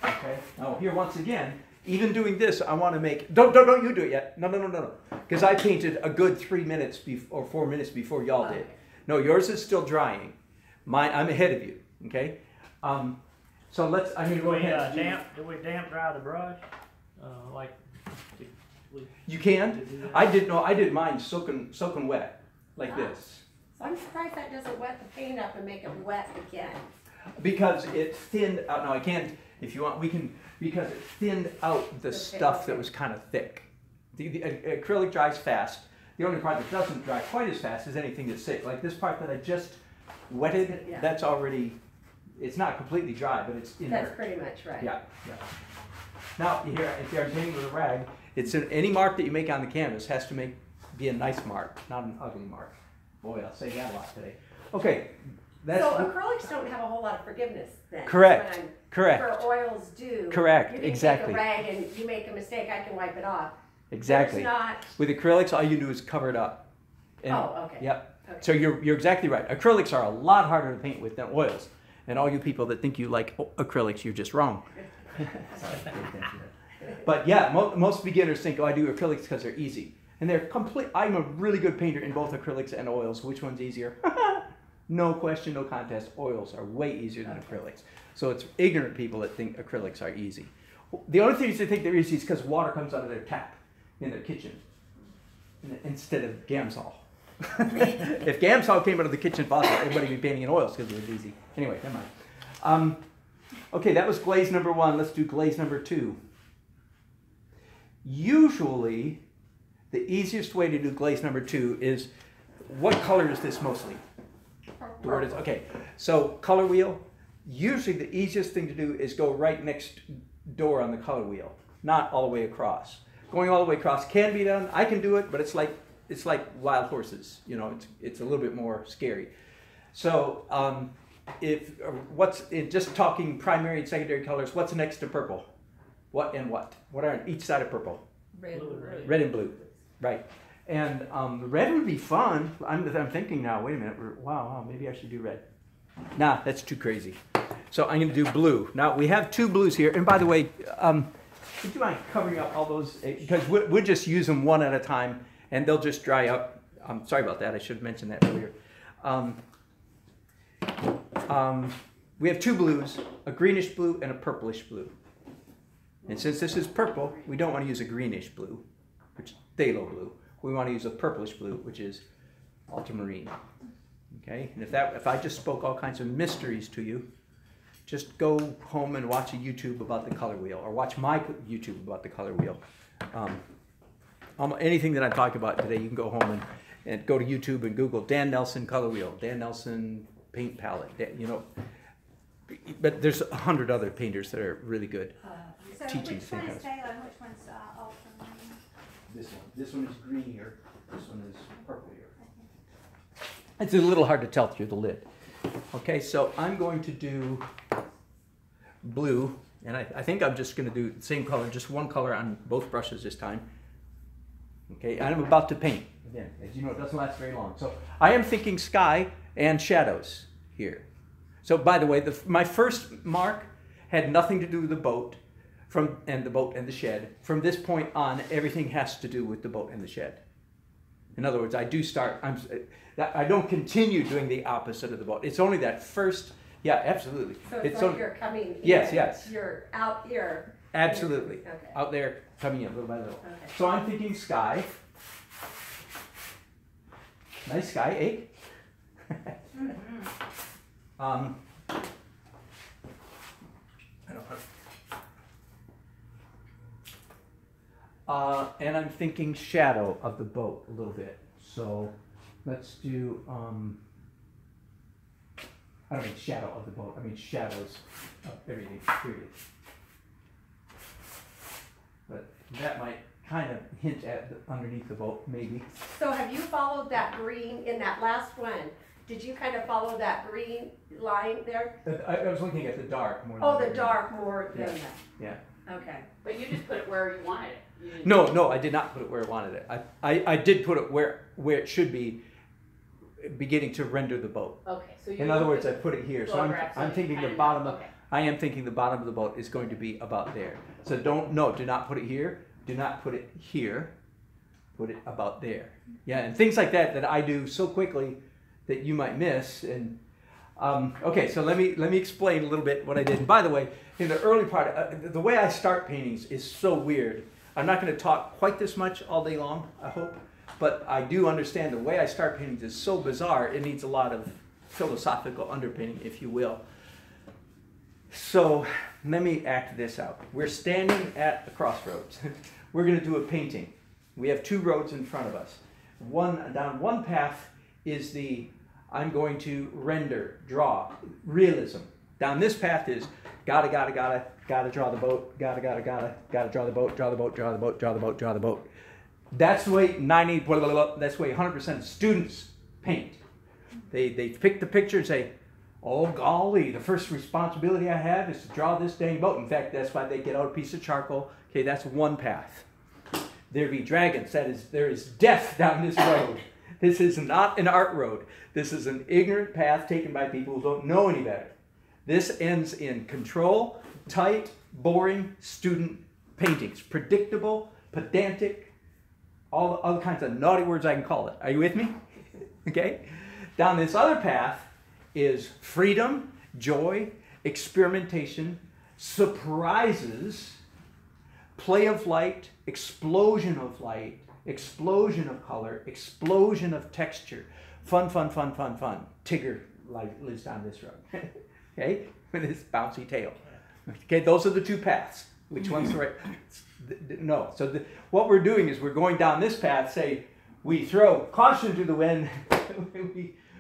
Okay. Now here once again, even doing this, I want to make. Don't you do it yet. No. Because I painted a good 3 minutes or 4 minutes before y'all did. No, yours is still drying. Mine, I'm ahead of you. Okay. So let's. I'm going to go ahead. Do we damp dry the brush? You can. I didn't know. I did mine soaking wet like this. So I'm surprised that doesn't wet the paint up and make it wet again. Because it thinned out. Now I can't. If you want, we can. Because it thinned out the stuff that was kind of thick. The acrylic dries fast. The only part that doesn't dry quite as fast is anything that's thick. Like this part that I just wetted. Yeah. That's already. It's not completely dry, but it's in there. That's pretty much right. Yeah. Now here, if you're painting with a rag, any mark that you make on the canvas has to be a nice mark, not an ugly mark. Boy, I'll say that a lot today. Okay. So acrylics don't have a whole lot of forgiveness then. Correct. Correct. For oils do. Correct. You can Exactly. take a rag and you make a mistake, I can wipe it off. Exactly. There's not. With acrylics, all you do is cover it up. Okay. Yep. Okay. So you're exactly right. Acrylics are a lot harder to paint with than oils. And all you people that think you like acrylics, you're just wrong. But yeah, most beginners think, oh, I do acrylics because they're easy. And they're complete. I'm a really good painter in both acrylics and oils. Which one's easier? No question, no contest. Oils are way easier than acrylics. So it's ignorant people that think acrylics are easy. The only thing they think they're easy is because water comes out of their tap in their kitchen instead of Gamsol. If Gamsol came out of the kitchen faucet, everybody would be painting in oils because it was easy. Anyway, never mind. Okay, that was glaze number 1. Let's do glaze number 2. Usually, the easiest way to do glaze number 2 is, what color is this mostly? The word is, okay, so color wheel. Usually the easiest thing to do is go right next door on the color wheel, not all the way across. Going all the way across can be done. I can do it, but it's like wild horses. You know, it's a little bit more scary. So just talking primary and secondary colors, what's next to purple? What and what? What are on each side of purple? Red and blue. Red and blue, right? And red would be fun. I'm thinking now. Wait a minute. Wow, maybe I should do red. Nah, that's too crazy. So I'm going to do blue. Now we have two blues here. And by the way, would you mind covering up all those? Because we'll just use them one at a time, and they'll just dry up. Sorry about that. I should have mentioned that earlier. We have two blues, a greenish blue and a purplish blue. And since this is purple, we don't want to use a greenish blue, which is phthalo blue. We want to use a purplish blue, which is ultramarine. Okay? And if I just spoke all kinds of mysteries to you, just go home and watch a YouTube about the color wheel, or watch my YouTube about the color wheel. Anything that I'm talking about today, you can go home and go to YouTube and Google Dan Nelson color wheel, Dan Nelson paint palette, you know. But there's 100 other painters that are really good. So Teaching which one's things. phthalo and which one's ultramarine? This one is green here. This one is purple here. It's a little hard to tell through the lid. Okay, so I'm going to do blue, and I think I'm just going to do the same color, just one color on both brushes this time. Okay, and I'm about to paint. Again, as you know, it doesn't last very long. So I am thinking sky and shadows here. So by the way, my first mark had nothing to do with the boat, and the boat and the shed. From this point on, everything has to do with the boat and the shed. In other words, I don't continue doing the opposite of the boat. It's only that first, yeah, absolutely. So it's like only, you're coming in. Yes, yes. You're out here. absolutely. Okay. Out there, coming in little by little. Okay. So I'm thinking sky. Nice sky, eh? I don't know. And I'm thinking shadow of the boat a little bit. So let's do, I don't mean shadow of the boat, I mean shadows of everything, period. But that might kind of hint at underneath the boat, maybe. So have you followed that green in that last one? Did you kind of follow that green line there? I was looking at the dark more than Oh, the green. dark more than Yeah. that. Yeah. Okay. But you just put it where you wanted it. You didn't- No, I did not put it where I wanted it. I did put it where it should be, beginning to render the boat. Okay, so you. In other words, I put it here. So photograph, I'm you thinking the kinda bottom know. of, Okay. I am thinking the bottom of the boat is going to be about there. So do not put it here. Do not put it here. Put it about there. Yeah, and things like that I do so quickly that you might miss. And okay, so let me explain a little bit what I did. And by the way, in the early part, the way I start paintings is so weird. I'm not going to talk quite this much all day long, I hope, but I do understand the way I start paintings is so bizarre. It needs a lot of philosophical underpinning, if you will. So let me act this out. We're standing at a crossroads. We're going to do a painting. We have two roads in front of us. Down one path is I'm going to render, draw, realism. Down this path is gotta draw the boat, gotta draw the boat, draw the boat, draw the boat, draw the boat, draw the boat. That's the way 100% of students paint. They pick the picture and say, oh golly, the first responsibility I have is to draw this dang boat. In fact, that's why they get out a piece of charcoal. Okay, that's one path. There be dragons. There is death down this road. This is not an art road. This is an ignorant path taken by people who don't know any better. This ends in control, tight, boring student paintings. Predictable, pedantic, all the other kinds of naughty words I can call it. Are you with me? Okay? Down this other path is freedom, joy, experimentation, surprises, play of light, explosion of color, explosion of texture. Fun. Tigger lives down this road. Okay? With his bouncy tail. Okay, those are the two paths. Which one's the right? No. So what we're doing is we're going down this path, say, we throw caution to the wind.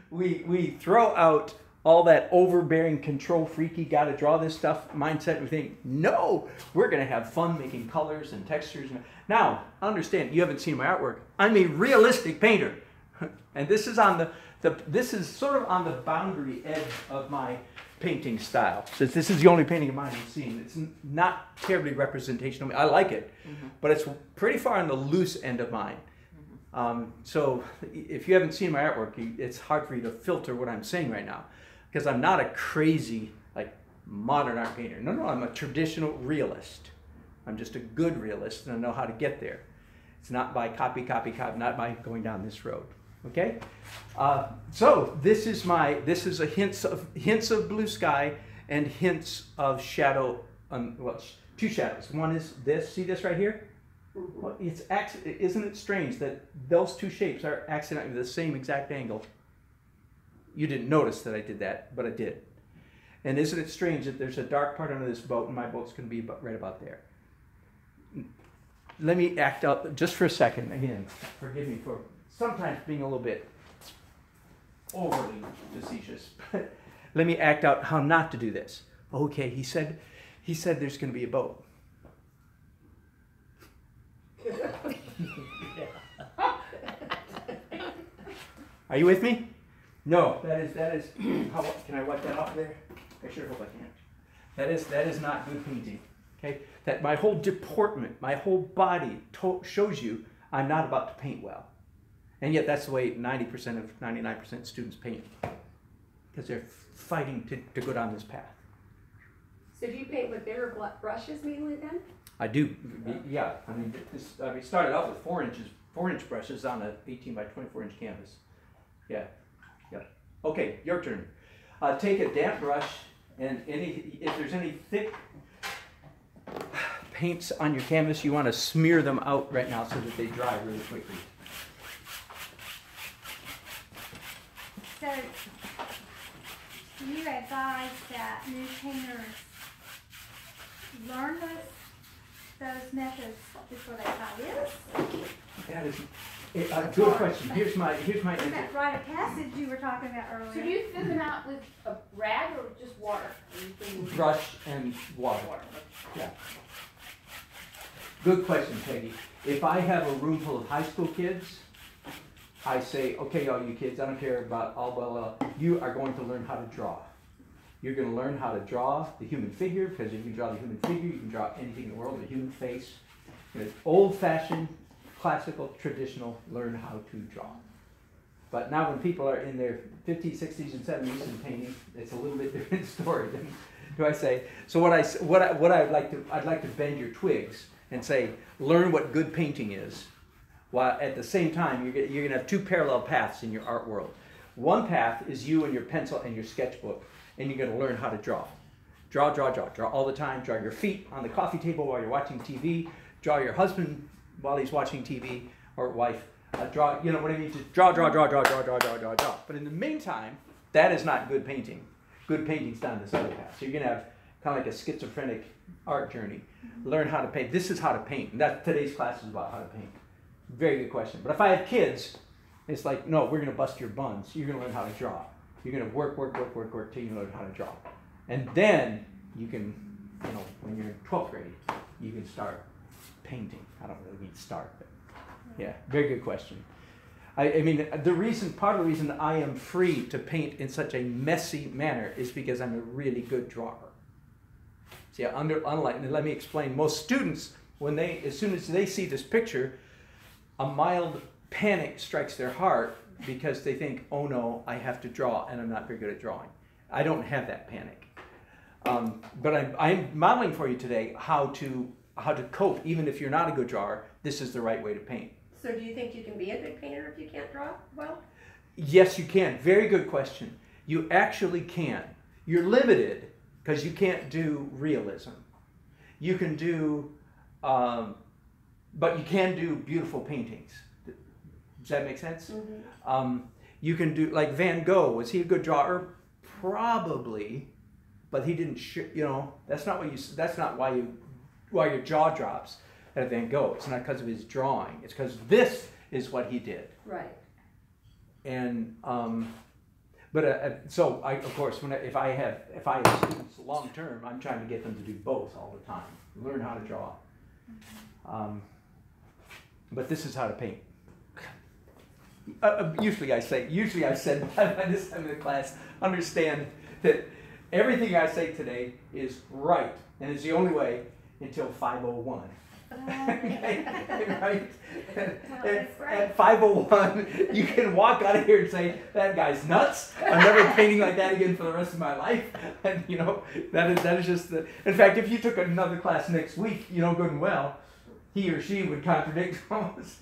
we throw out all that overbearing, control freaky, gotta draw this stuff mindset. We think, no, we're gonna have fun making colors and textures. Now, understand, you haven't seen my artwork. I'm a realistic painter. And this is on this is sort of on the boundary edge of my painting style. Since this is the only painting of mine you've seen, it's not terribly representational. I like it, but it's pretty far on the loose end of mine. So if you haven't seen my artwork, it's hard for you to filter what I'm saying right now, because I'm not a crazy, like, modern art painter. No, I'm a traditional realist. I'm just a good realist, and I know how to get there. It's not by copy, not by going down this road. Okay, so this is a hints of blue sky and hints of shadow. Well, two shadows. One is this. See this right here? Well, isn't it strange that those two shapes are accidentally the same exact angle? You didn't notice that I did that, but I did. And isn't it strange that there's a dark part under this boat, and my boat's going to be right about there? Let me act out just for a second. Again, forgive me for sometimes being a little bit overly facetious. Let me act out how not to do this. Okay, he said there's going to be a boat. Are you with me? No, that is. How can I wipe that off there? I sure hope I can. That is not good painting. Okay, that my whole deportment, my whole body shows you I'm not about to paint well. And yet that's the way 90% of 99% of students paint, because they're fighting to go down this path. So do you paint with bigger brushes mainly then? I do, yeah. I mean, we started out with 4-inch brushes on an 18 by 24-inch canvas. Yeah. Okay, your turn. Take a damp brush, and if there's any thick paints on your canvas, you want to smear them out right now so that they dry really quickly. So, do you advise that new painters learn those methods before they try this? That is a good question. Here's my And answer. that rite of passage you were talking about earlier. So do you thin them out with a rag or just water? Or you thin them- Brush and water. Yeah. Good question, Peggy. If I have a room full of high school kids, I say, okay, all you kids, I don't care about all blah, blah, you are going to learn how to draw. You're going to learn how to draw the human figure, because if you draw the human figure, you can draw anything in the world, the human face. It's old-fashioned, classical, traditional, learn how to draw. But now when people are in their 50s, 60s, and 70s and painting, it's a little bit different story. Do I say? So I'd like to bend your twigs and say, learn what good painting is, while at the same time you're going to have two parallel paths in your art world. One path is you and your pencil and your sketchbook, and you're going to learn how to draw. Draw all the time. Draw your feet on the coffee table while you're watching TV. Draw your husband while he's watching TV, or wife. Draw, you know what I mean? Just draw. But in the meantime, that is not good painting. Good painting's down this other path. So you're going to have kind of like a schizophrenic art journey. Learn how to paint. This is how to paint. And today's class is about how to paint. Very good question. But if I have kids, it's like, no, we're going to bust your buns. You're going to learn how to draw. You're going to work till you learn how to draw. And then you can, when you're in 12th grade, you can start painting. I don't really mean start, but yeah, very good question. I mean, part of the reason I am free to paint in such a messy manner is because I'm a really good drawer. See, unlike, let me explain, most students, as soon as they see this picture, a mild panic strikes their heart because they think, oh no, I have to draw and I'm not very good at drawing. I don't have that panic. But I'm modeling for you today how to cope. Even if you're not a good drawer, this is the right way to paint. So do you think you can be a good painter if you can't draw well? Yes, you can. Very good question. You actually can. You're limited because you can't do realism. You can do, but you can do beautiful paintings. Does that make sense? Mm-hmm. You can do, like Van Gogh. Was he a good drawer? Probably, but he didn't. That's not why your jaw drops at Van Gogh. It's not because of his drawing. It's because this is what he did. Right. And so of course, if I have students long term, I'm trying to get them to do both all the time. Learn how to draw. But this is how to paint. Usually I said by this time in the class, understand that everything I say today is right, and it's the only way until 5:01. Right? At 5:01, you can walk out of here and say, that guy's nuts. I'm never painting like that again for the rest of my life. And you know, that is just the, in fact, if you took another class next week, you know good and well, he or she would contradict almost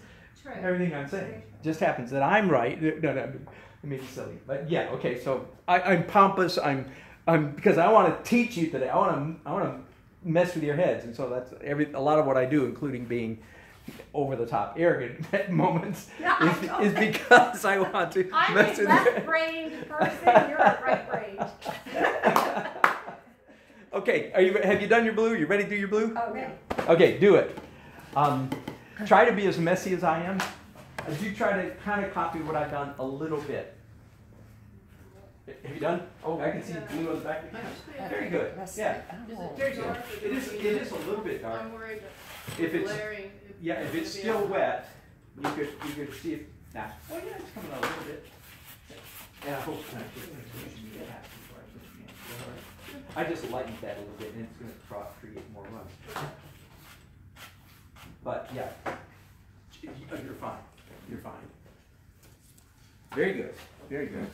everything I'm saying. It just happens that I'm right. No, it may be silly. But yeah, okay, so I'm pompous, I'm because I want to teach you today. I want to mess with your heads, and so that's a lot of what I do, including being over the top arrogant at moments, is because I want to I'm mess a with your left-brained person, you're a right-brained. Okay, have you done your blue? You ready to do your blue? Okay. Okay, do it. Try to be as messy as I am. Do try to kind of copy what I've done a little bit. Have you done? Oh, I can see blue on the back. Very good. Yeah. Is it Very good. dark? It is a little bit dark. I'm worried If that it's glaring. if it's still wet, you could see it. Nah. Oh yeah, it's coming out a little bit. Yeah, I hope it's not. I just lightened that a little bit, and it's going to create more run. But yeah, you're fine. You're fine. Very good. Very good.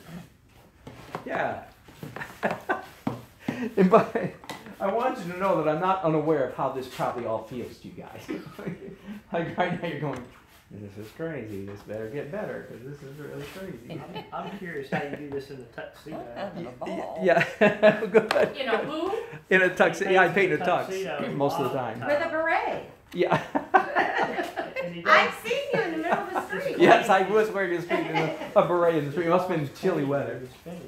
Yeah. And I want you to know that I'm not unaware of how this probably all feels to you guys. Like right now you're going, this is crazy. This better get better because this is really crazy. I'm curious how you do this in a tuxedo. Yeah. Good. You know who? In a tuxedo. Yeah, I paint a tux Tuxedo most of the all the time. time. With a beret. Yeah. And he I've does- seen you in the middle of the street. Yes, I was wearing a beret in the street. It must have been chilly weather. It's finished.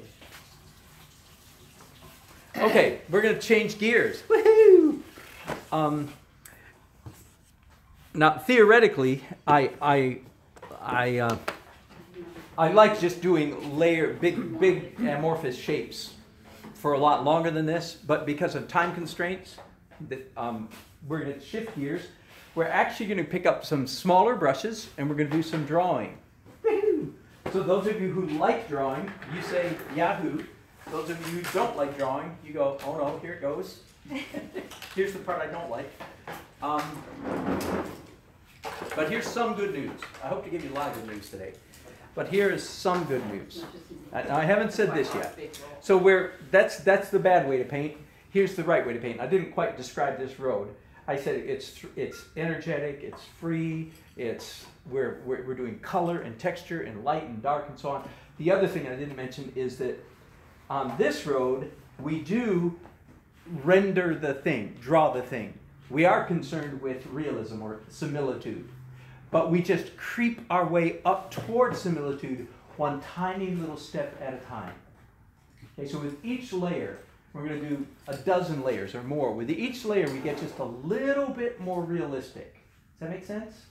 Okay, we're gonna change gears. Woohoo! Now theoretically, I like just doing big amorphous shapes for a lot longer than this, but because of time constraints, we're gonna shift gears. We're actually gonna pick up some smaller brushes and we're gonna do some drawing. Woohoo! So those of you who like drawing, you say Yahoo! Those of you who don't like drawing, you go, oh no, here it goes. Here's the part I don't like. But here's some good news. I hope to give you a lot of good news today. But here is some good news. Now, I haven't said this yet. So that's the bad way to paint. Here's the right way to paint. I didn't quite describe this road. I said it's energetic, it's free, we're doing color and texture and light and dark and so on. The other thing I didn't mention is that on this road, we do render the thing, draw the thing. We are concerned with realism or similitude, but we just creep our way up toward similitude one tiny little step at a time. Okay, so with each layer, we're going to do a dozen layers or more. With each layer, we get just a little bit more realistic. Does that make sense?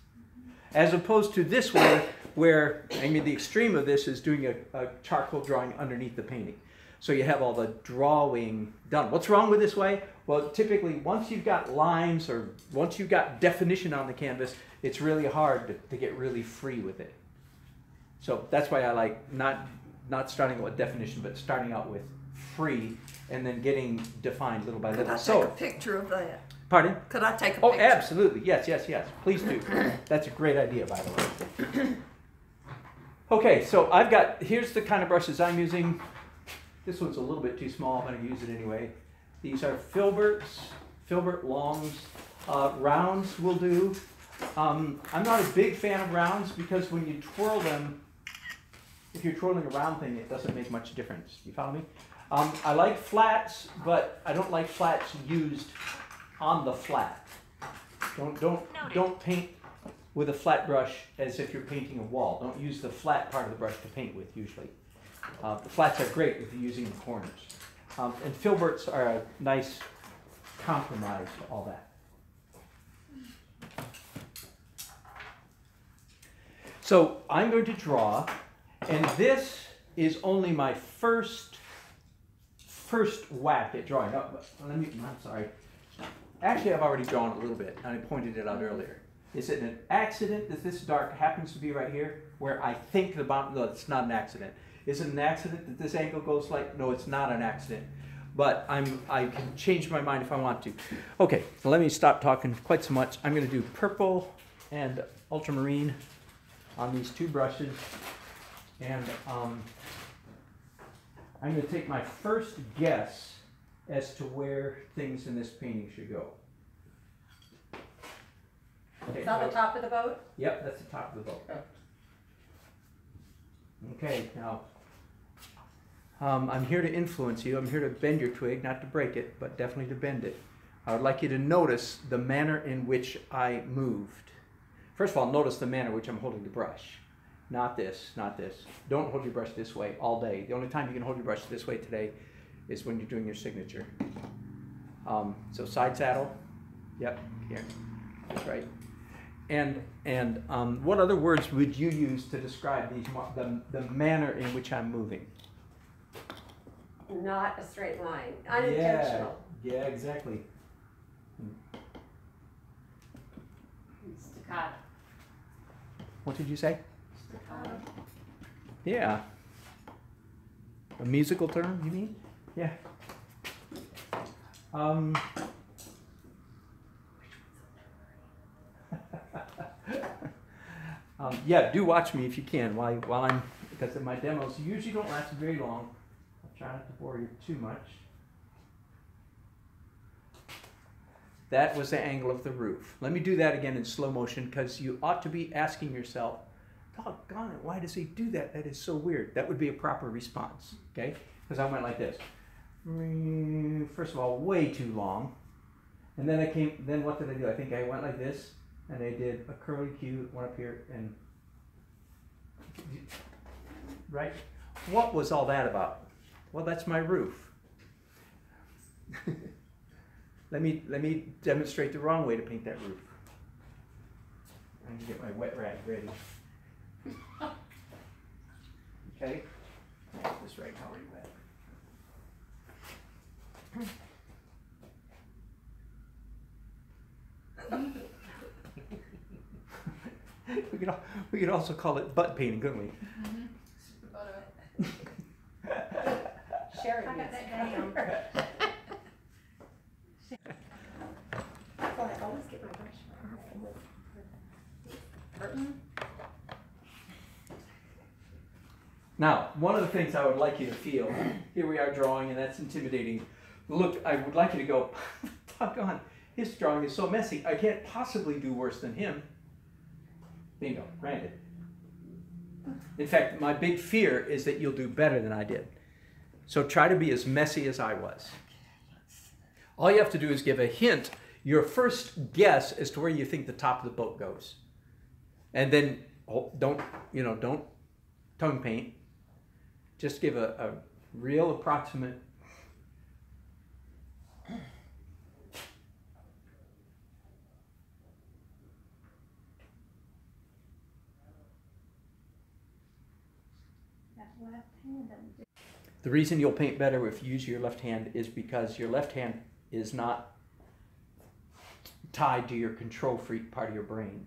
As opposed to this way, where, I mean, the extreme of this is doing a charcoal drawing underneath the painting. So you have all the drawing done. What's wrong with this way? Well, typically, once you've got lines or once you've got definition on the canvas, it's really hard to get really free with it. So that's why I like not starting out with definition, but starting out with free and then getting defined little by Could little. I take So, a picture of that? pardon? Could I take a Oh, picture? absolutely. Yes, yes, yes. Please do. That's a great idea, by the way. Okay, so here's the kind of brushes I'm using. This one's a little bit too small. I'm going to use it anyway. These are Filbert Longs. Rounds will do. I'm not a big fan of rounds because when you twirl them, if you're twirling a round thing, it doesn't make much difference. You follow me? I like flats, but I don't like flats used on the flat. Don't paint with a flat brush as if you're painting a wall. Don't use the flat part of the brush to paint with usually. The flats are great if you're using the corners. And Filberts are a nice compromise to all that. So I'm going to draw, and this is only my first whack at drawing. Oh, I'm sorry. Actually, I've already drawn a little bit, and I pointed it out earlier. Is it an accident that this dark happens to be right here, where I think the bottom? No, it's not an accident. Is it an accident that this angle goes like? No, it's not an accident. But I can change my mind if I want to. Okay, so let me stop talking quite so much. I'm going to do purple and ultramarine on these two brushes, and I'm going to take my first guess as to where things in this painting should go. Okay, It's on the top of the boat? Yep, that's the top of the boat. Okay, now, I'm here to influence you. I'm here to bend your twig, not to break it, but definitely to bend it. I would like you to notice the manner in which I moved. First of all, notice the manner in which I'm holding the brush. Not this, not this. Don't hold your brush this way all day. The only time you can hold your brush this way today is when you're doing your signature. So side saddle, yep, here, that's right. And what other words would you use to describe these the manner in which I'm moving? Not a straight line, unintentional. Yeah, exactly. Staccato. What did you say? Staccato. Yeah. A musical term, you mean? Yeah. Yeah, do watch me if you can while I'm, because my demos usually don't last very long. I'll try not to bore you too much. That was the angle of the roof. Let me do that again in slow motion, because you ought to be asking yourself, doggone it, why does he do that? That is so weird. That would be a proper response, okay? Because I went like this. First of all, way too long. And then then what did I do? I think I went like this, and I did a curly Q, one up here, and, right? What was all that about? Well, that's my roof. Let me demonstrate the wrong way to paint that roof. I can get my wet rag ready. Okay, this rag already wet. We could also call it butt painting, couldn't we? Sharon I got needs that to down. So I always get my brush. Now, one of the things I would like you to feel, here we are drawing, and that's intimidating. Look, I would like you to go, doggone, his drawing is so messy, I can't possibly do worse than him. Bingo, granted. In fact, my big fear is that you'll do better than I did. So try to be as messy as I was. All you have to do is give a hint, your first guess as to where you think the top of the boat goes. And then don't tongue paint. Just give a real approximate. That left hand doesn't do. The reason you'll paint better if you use your left hand is because your left hand is not tied to your control freak part of your brain.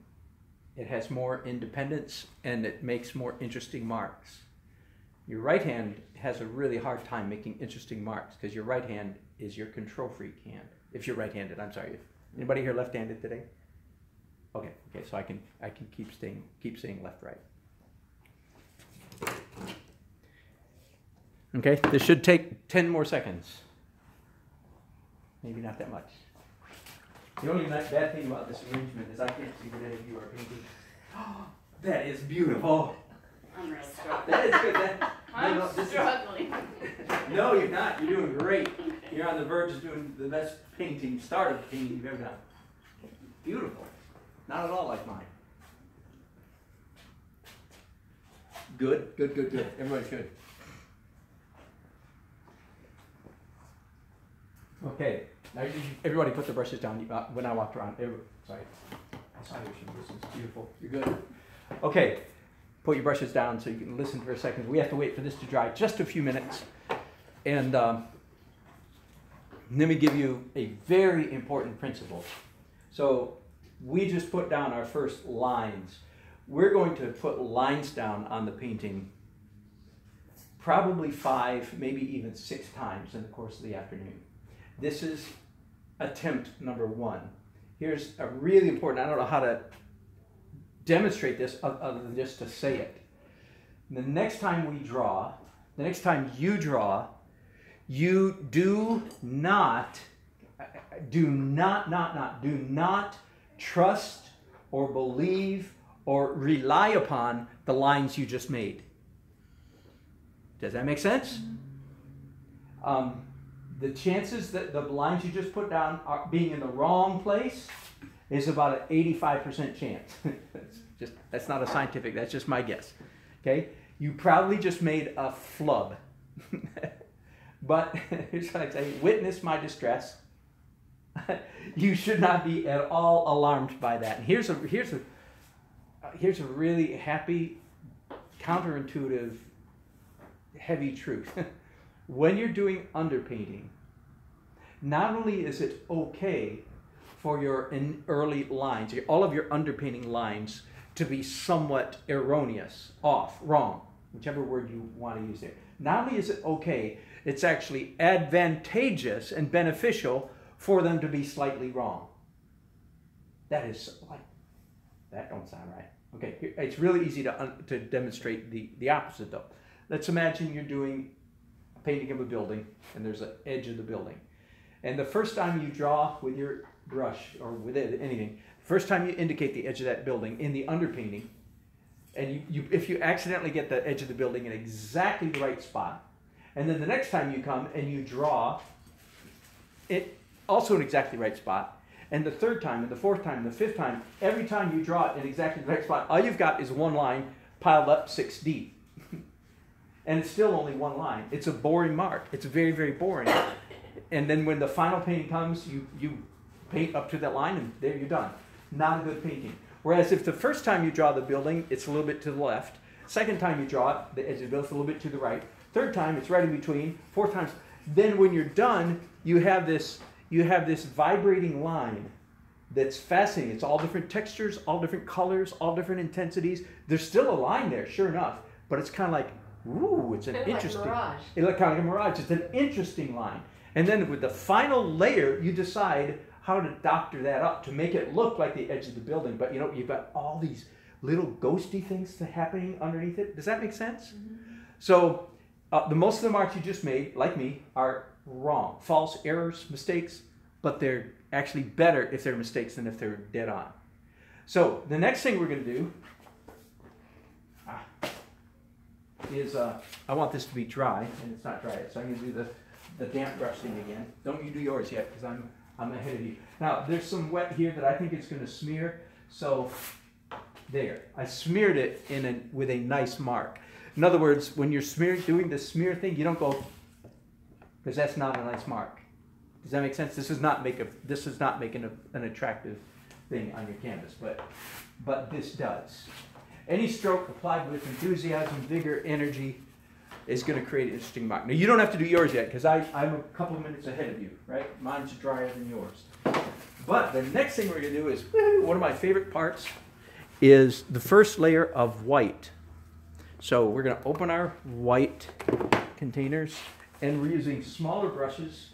It has more independence and it makes more interesting marks. Your right hand has a really hard time making interesting marks because your right hand is your control freak hand. If you're right-handed, I'm sorry. Anybody here left-handed today? Okay, so I can keep saying left, right. Okay, this should take 10 more seconds. Maybe not that much. The only bad thing about this arrangement is I can't see what any of you are painting. That is beautiful. I'm really struggling. That is good. I'm this is- struggling. no, you're not. You're doing great. You're on the verge of doing the best start of painting you've ever done. Beautiful. Not at all like mine. Good. Everybody's good. Okay. Now everybody put the brushes down. When I walked around, sorry. I saw your shoulders. It's beautiful. You're good. Okay. Put your brushes down so you can listen for a second. We have to wait for this to dry just a few minutes. And let me give you a very important principle. So we just put down our first lines. We're going to put lines down on the painting probably 5, maybe even 6 times in the course of the afternoon. This is attempt number 1. Here's a really important, I don't know how to demonstrate this other than just to say it. The next time we draw, the next time you draw, you do not trust or believe or rely upon the lines you just made. Does that make sense? The chances that the lines you just put down are being in the wrong place is about an 85% chance. That's not a scientific, that's just my guess. Okay? You probably just made a flub. But here's what I say, witness my distress. You should not be at all alarmed by that. And here's a really happy, counterintuitive, heavy truth. When you're doing underpainting, not only is it okay for your early lines, all of your underpainting lines, to be somewhat erroneous, off, wrong, whichever word you want to use there. Not only is it okay, it's actually advantageous and beneficial for them to be slightly wrong. That is like, that don't sound right. Okay, it's really easy to demonstrate the opposite though. Let's imagine you're doing a painting of a building and there's an edge of the building. And the first time you draw with your brush or with anything, first time you indicate the edge of that building in the underpainting, and if you accidentally get the edge of the building in exactly the right spot, and then the next time you come and you draw it also in exactly the right spot, and the third time, and the fourth time, and the fifth time, every time you draw it in exactly the right spot, all you've got is one line piled up 6 deep. And it's still only one line. It's a boring mark. It's very, very boring. And then when the final painting comes, you paint up to that line, and there you're done. Not a good painting. Whereas if the first time you draw the building, it's a little bit to the left. Second time you draw it, the edge of the building, it's a little bit to the right. Third time, it's right in between. Fourth time, then when you're done, you have this vibrating line that's fascinating. It's all different textures, all different colors, all different intensities. There's still a line there, sure enough, but it's kind of like, ooh, it's an interesting. Like a mirage. It looks kind of like a mirage. It's an interesting line. And then with the final layer, you decide how to doctor that up to make it look like the edge of the building. But you've got all these little ghosty things happening underneath it. Does that make sense? Mm-hmm. So the most of the marks you just made, like me, are wrong, false, errors, mistakes, but they're actually better if they're mistakes than if they're dead on. So the next thing we're going to do is, I want this to be dry, and it's not dry yet, so I'm going to do the damp brush thing again. Don't you do yours yet, because I'm ahead of you. Now, there's some wet here that I think it's going to smear, so there. I smeared it with a nice mark. In other words, when you're doing the smear thing, you don't go, because that's not a nice mark. Does that make sense? This is not making an attractive thing on your canvas, but this does. Any stroke applied with enthusiasm, vigor, energy is going to create an interesting mark. Now, you don't have to do yours yet, because I'm a couple of minutes ahead of you, right? Mine's drier than yours. But the next thing we're going to do is, one of my favorite parts is the first layer of white. So we're going to open our white containers, and we're using smaller brushes.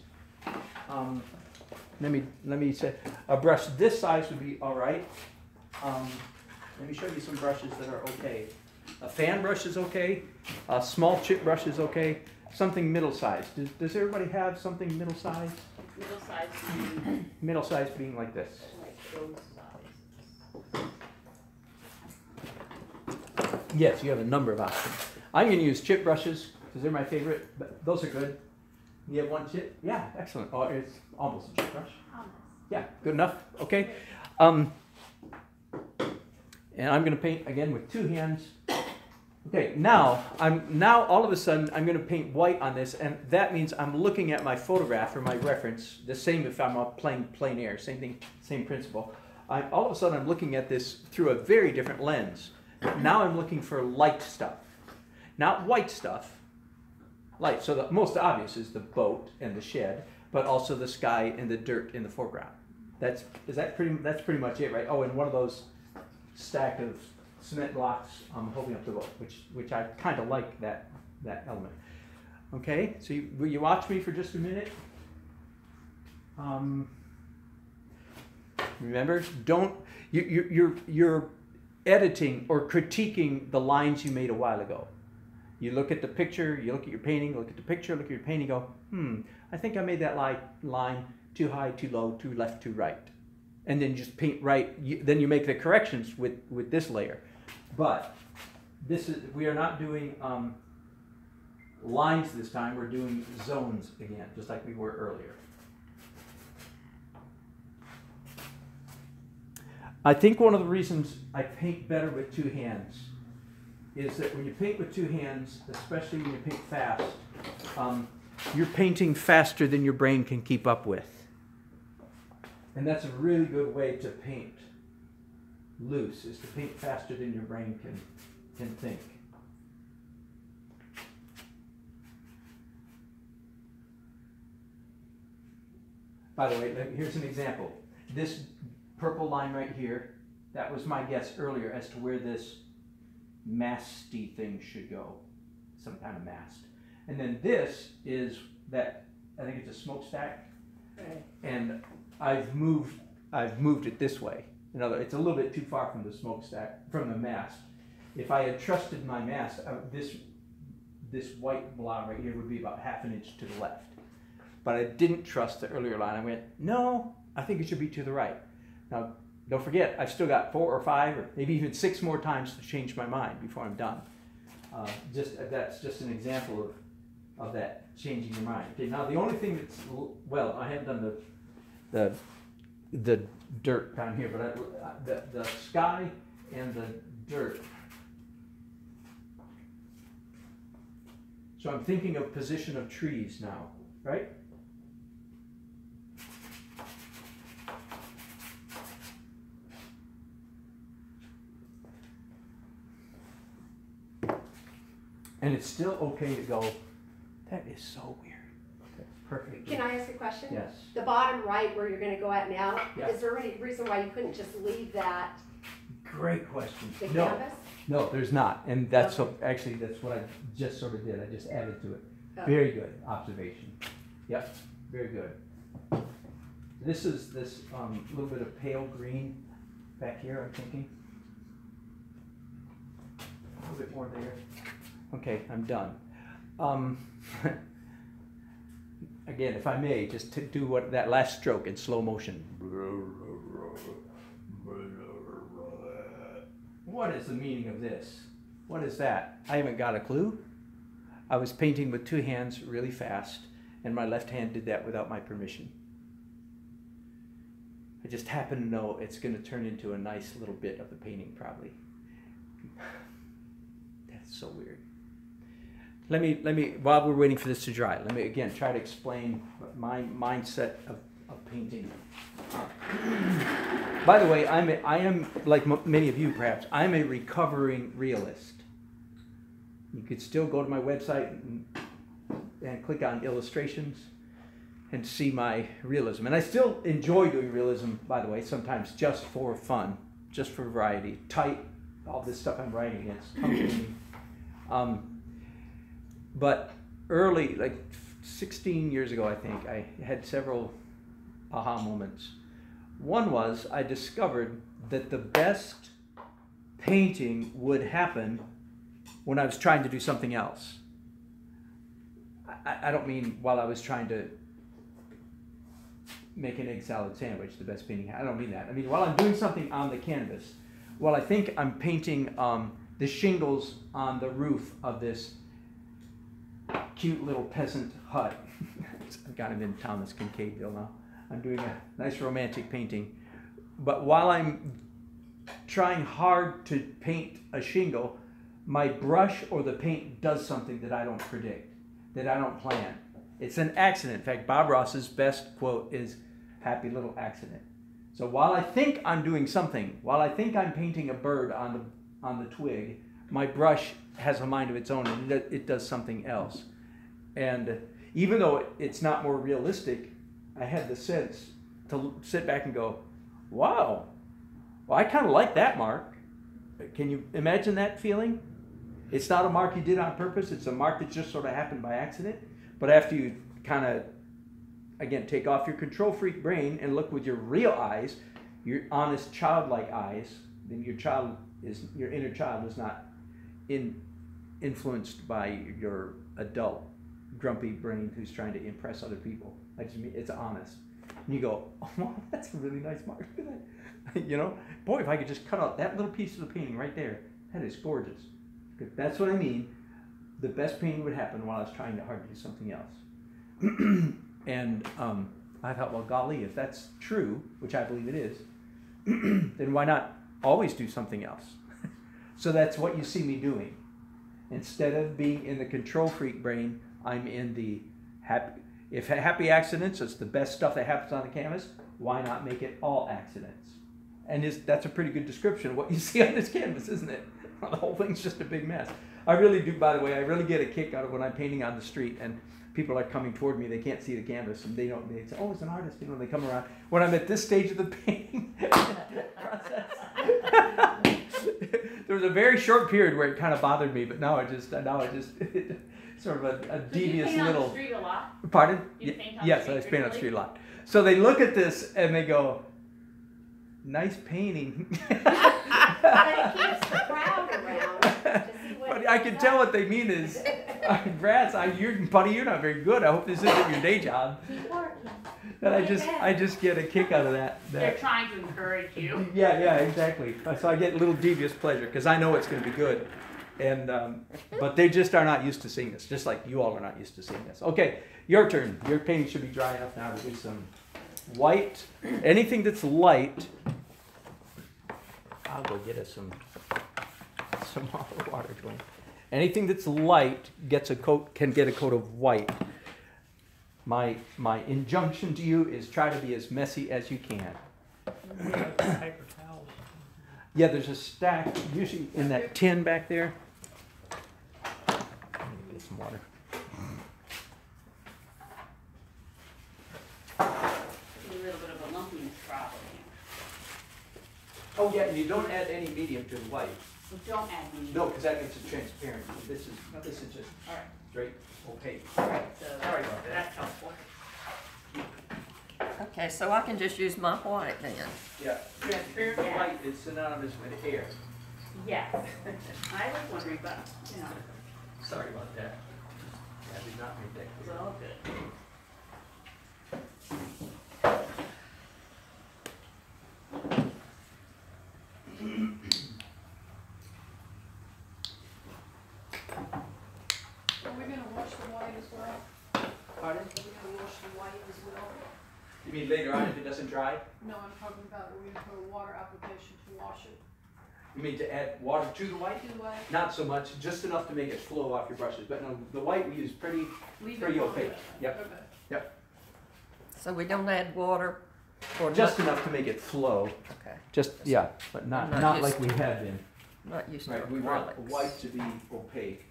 Let me say, a brush this size would be all right. Let me show you some brushes that are okay. A fan brush is okay. A small chip brush is okay. Something middle size. Does everybody have something middle size? Middle size. Middle size being like this. Like those size. Yes, you have a number of options. I'm going to use chip brushes because they're my favorite. But those are good. You have one chip? Yeah, excellent. Oh, it's almost a chip brush. Almost. Yeah, good enough. Okay. And I'm going to paint again with 2 hands. Okay, now all of a sudden I'm going to paint white on this, and that means I'm looking at my photograph or my reference. The same if I'm playing plein air. Same thing, same principle. All of a sudden I'm looking at this through a very different lens. Now I'm looking for light stuff, not white stuff. Light. So the most obvious is the boat and the shed, but also the sky and the dirt in the foreground. That's pretty much it, right? Oh, and one of those stack of cement blocks holding up the rope, which I kind of like that element. Okay, so will you watch me for just a minute? Remember, you're editing or critiquing the lines you made a while ago. You look at the picture, you look at your painting, look at the picture, look at your painting, go, I think I made that line too high, too low, too left, too right. And then just paint right, then you make the corrections with this layer. But we are not doing lines this time, we're doing zones again, just like we were earlier. I think one of the reasons I paint better with two hands is that when you paint with two hands, especially when you paint fast, you're painting faster than your brain can keep up with. And that's a really good way to paint loose, is to paint faster than your brain can think. By the way, here's an example. This purple line right here, that was my guess earlier as to where this masty thing should go, some kind of mast. And then this is that, I think it's a smokestack, and I've moved it this way. It's a little bit too far from the smokestack, from the mast. If I had trusted my mast, this white blob right here would be about ½ an inch to the left. But I didn't trust the earlier line. I went, no, I think it should be to the right. Now, don't forget, I've still got 4 or 5 or maybe even 6 more times to change my mind before I'm done. That's just an example of that changing your mind. Okay, now the only thing that's, well, I haven't done the dirt down here, but the sky and the dirt. So I'm thinking of position of trees now, right? And it's still okay to go, that is so weird. Okay, perfect. Can I ask a question? Yes. The bottom right where you're going to go at now, Yeah. is there any reason why you couldn't just leave that, Great question. the No, canvas? no, there's not. And that's Okay. actually, that's what I just sort of did. I just added to it. Oh. Very good observation. Yep, very good. This is this little bit of pale green back here, I'm thinking. A little bit more there. Okay, I'm done. Again, if I may, just to do that last stroke in slow motion. What is the meaning of this? What is that? I haven't got a clue. I was painting with two hands really fast, and my left hand did that without my permission. I just happen to know it's going to turn into a nice little bit of the painting, probably. That's so weird. Let me, while we're waiting for this to dry, let me again try to explain my mindset of painting. By the way, I am, like many of you perhaps, I'm a recovering realist. You could still go to my website and click on illustrations and see my realism. And I still enjoy doing realism, by the way, sometimes just for fun, just for variety. Tight, all this stuff I'm writing against comes to me. But early, like 16 years ago, I think, I had several aha moments. One was I discovered that the best painting would happen when I was trying to do something else. I don't mean while I was trying to make an egg salad sandwich, the best painting. I don't mean that. I mean while I'm doing something on the canvas, while I think I'm painting the shingles on the roof of this cute little peasant hut. I've got him in Thomas Kincaidville now. I'm doing a nice romantic painting. But while I'm trying hard to paint a shingle, my brush or the paint does something that I don't predict, that I don't plan. It's an accident. In fact, Bob Ross's best quote is, "Happy little accident." So while I think I'm doing something, while I think I'm painting a bird on the twig, my brush has a mind of its own and it does something else. And even though it's not more realistic, I had the sense to sit back and go, wow, well, I kind of like that mark. Can you imagine that feeling? It's not a mark you did on purpose. It's a mark that just sort of happened by accident. But after you kind of, again, take off your control freak brain and look with your real eyes, your honest childlike eyes, then your inner child is not influenced by your adult grumpy brain who's trying to impress other people. I just mean it's honest. And you go, oh, wow, that's a really nice mark. Look at that. You know, boy, if I could just cut out that little piece of the painting right there, that is gorgeous. That's what I mean. The best painting would happen while I was trying to hard do something else. And I thought, well, golly, if that's true, which I believe it is, then why not always do something else? So that's what you see me doing. Instead of being in the control freak brain, I'm in the happy accidents, it's the best stuff that happens on the canvas, why not make it all accidents? And that's a pretty good description of what you see on this canvas, isn't it? The whole thing's just a big mess. I really do, by the way, I really get a kick out of when I'm painting on the street and people are coming toward me, they can't see the canvas, and they say, oh, it's an artist, you know, they come around. When I'm at this stage of the painting process, there was a very short period where it kind of bothered me, but now I just sort of a devious you paint little. on the street a lot? Pardon? You paint on Yes, the I street paint on the regularly? street a lot. So they look at this and they go, nice painting. But it keeps the crowd around to see what. But I can tell what they mean is, Brad, buddy, you're not very good. I hope this isn't your day job. Keep working. And I just get a kick out of that. They're trying to encourage you. Yeah, exactly. So I get a little devious pleasure because I know it's going to be good. And but they just are not used to seeing this, just like you all are not used to seeing this. Okay, your turn. Your painting should be dry enough now to do some white. Anything that's light. I'll go get us some water going. Anything that's light can get a coat of white. My injunction to you is try to be as messy as you can. Paper towels. Yeah, there's a stack usually in that tin back there. Let me get some water. A little bit of a lumpiness problem here. Oh yeah, you don't add any medium to the white. So don't add any. No, because that makes it transparent. This is just All right. straight opaque. All right. So Sorry about that. that's helpful. Okay, so I can just use my white then. Yeah, transparent Yeah. white is synonymous with air. Yes. I was wondering, but you know, Sorry about that. I did not make that it's clear. all good. Are we gonna wash the white as well? Pardon? Are we gonna wash the white as well? You mean later on if it doesn't dry? No, I'm talking about, are we gonna put a water application to wash it? You mean to add water to the white? Do I Not so much, just enough to make it flow off your brushes. But no, the white we use pretty. leave Pretty it on opaque. that? Yep. Okay. So we don't add water or Just not- enough to make it flow. Okay, Just, yeah, but not I'm not like used we have been. not used to Right, we want acrylics. white to be opaque.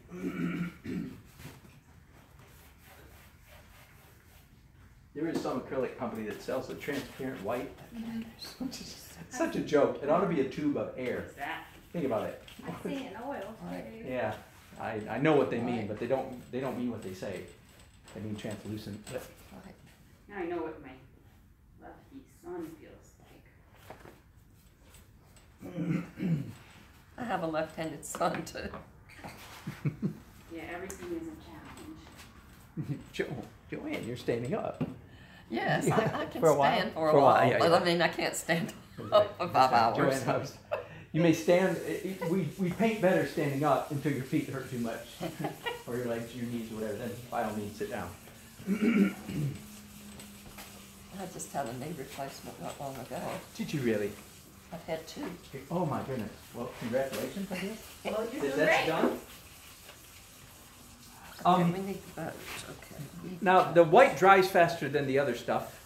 There is some acrylic company that sells a transparent white, which is such a joke. It ought to be a tube of air. What's that? Think about it. I've seen it in oils Right. too. Yeah, I know what they mean, but they don't mean what they say. They mean translucent. But Right. Now I know what my lefty son feels like. I have a left-handed son too. Yeah, everything is a challenge. Joanne, you're standing up. Yes, Yeah, I can for a while. stand for For a a while, while, yeah, but yeah. I mean, I can't stand up for 5 hours. Joanne Hubs. You may stand. We paint better standing up until your feet hurt too much, or your legs, your knees, or whatever. Then by all means, sit down. I just had a knee replacement not long ago. Did you really? I've had 2. Oh my goodness. Well, congratulations, I guess. Well, you're doing That's great. done. Okay, we need the boat. Okay. Now the white dries faster than the other stuff,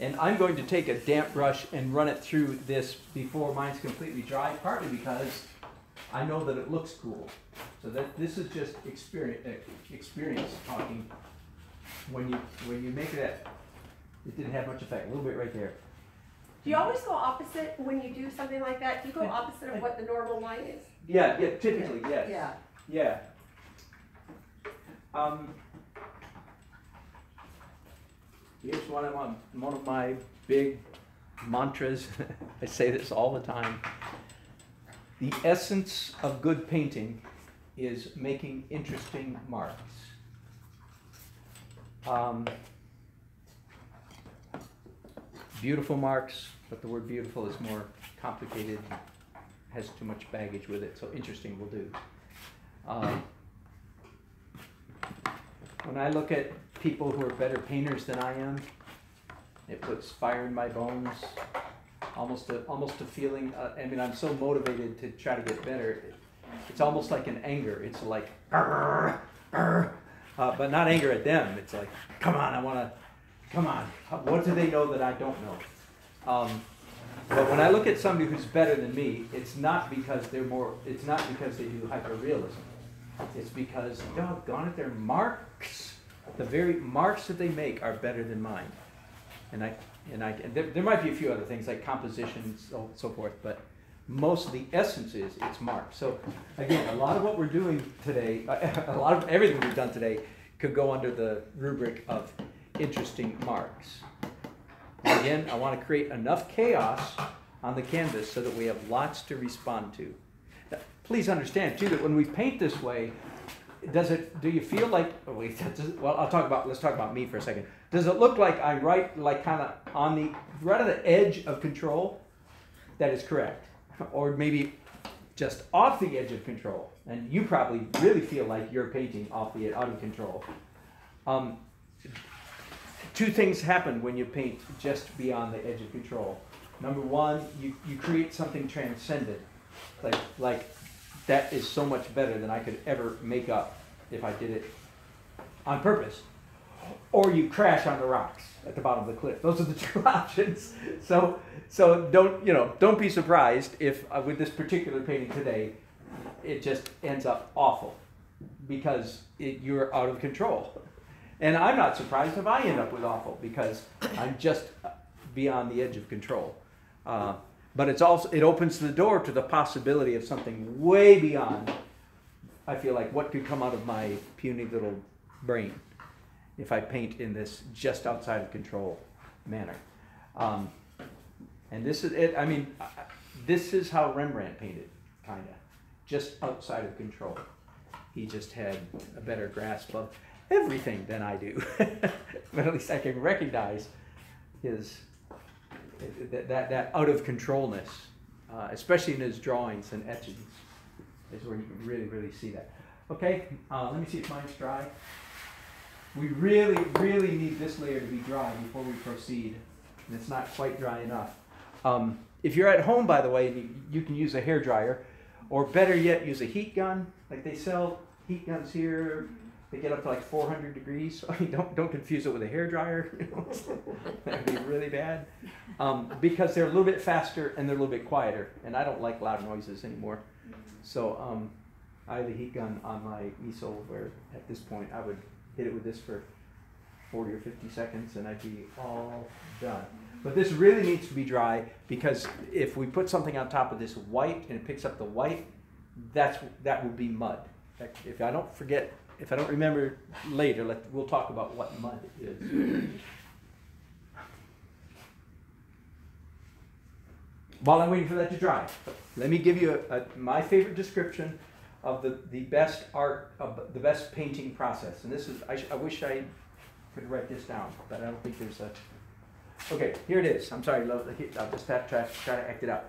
and I'm going to take a damp brush and run it through this before mine's completely dry. Partly because I know that it looks cool. So that this is just experience talking. When you make that It didn't have much effect, a little bit right there. Do you always go opposite when you do something like that? Do you go opposite of what the normal line is? Yeah, typically, yes. Yeah. Yeah. Here's one of my big mantras. I say this all the time. The essence of good painting is making interesting marks. Beautiful marks, but the word beautiful is more complicated, has too much baggage with it, so interesting will do. When I look at people who are better painters than I am, it puts fire in my bones, almost a feeling, I mean, I'm so motivated to try to get better. It's almost like an anger. It's like, but not anger at them. It's like, come on, come on. What do they know that I don't know? But when I look at somebody who's better than me, it's not because they do hyperrealism. It's because, doggone it, their marks, the very marks that they make are better than mine. And there might be a few other things like composition and so forth, but most of the essence is it's marks. So again, a lot of what we're doing today, a lot of everything we've done today could go under the rubric of interesting marks. Again, I want to create enough chaos on the canvas so that we have lots to respond to. Now, please understand too that when we paint this way, do you feel like, let's talk about me for a second. Does it look like I'm right on the edge of control? That is correct. Or maybe just off the edge of control. And you probably really feel like you're painting out of control. Two things happen when you paint just beyond the edge of control. Number one, you create something transcendent. Like that is so much better than I could ever make up if I did it on purpose. Or you crash on the rocks at the bottom of the cliff. Those are the two options. So don't be surprised if with this particular painting today, it just ends up awful because you're out of control. And I'm not surprised if I end up with awful because I'm just beyond the edge of control. But it opens the door to the possibility of something way beyond, I feel like, what could come out of my puny little brain if I paint in this just outside of control manner. And this is it. I mean, this is how Rembrandt painted, kind of, just outside of control. He just had a better grasp of everything than I do. But at least I can recognize that out of controlness, especially in his drawings and etchings, is where you can really, really see that. Okay, let me see if mine's dry. We really, really need this layer to be dry before we proceed, and it's not quite dry enough. If you're at home, by the way, you can use a hairdryer, or better yet, use a heat gun. Like they sell heat guns here. They get up to like 400 degrees. I mean, don't confuse it with a hairdryer. That would be really bad. Because they're a little bit faster and they're a little bit quieter. And I don't like loud noises anymore. So I have a heat gun on my easel where at this point I would hit it with this for 40 or 50 seconds and I'd be all done. But this really needs to be dry because if we put something on top of this white and it picks up the white, that would be mud. If I don't remember later, we'll talk about what mud is. While I'm waiting for that to dry, let me give you my favorite description of the best art, of the best painting process. And this is, I wish I could write this down, but I don't think there's a... Okay, here it is. I'm sorry, I'll just have to try to act it out.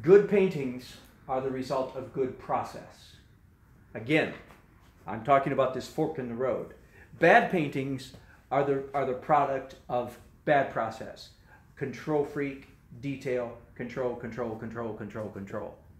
Good paintings are the result of good process. Again, I'm talking about this fork in the road. Bad paintings are the product of bad process. Control freak, detail, control,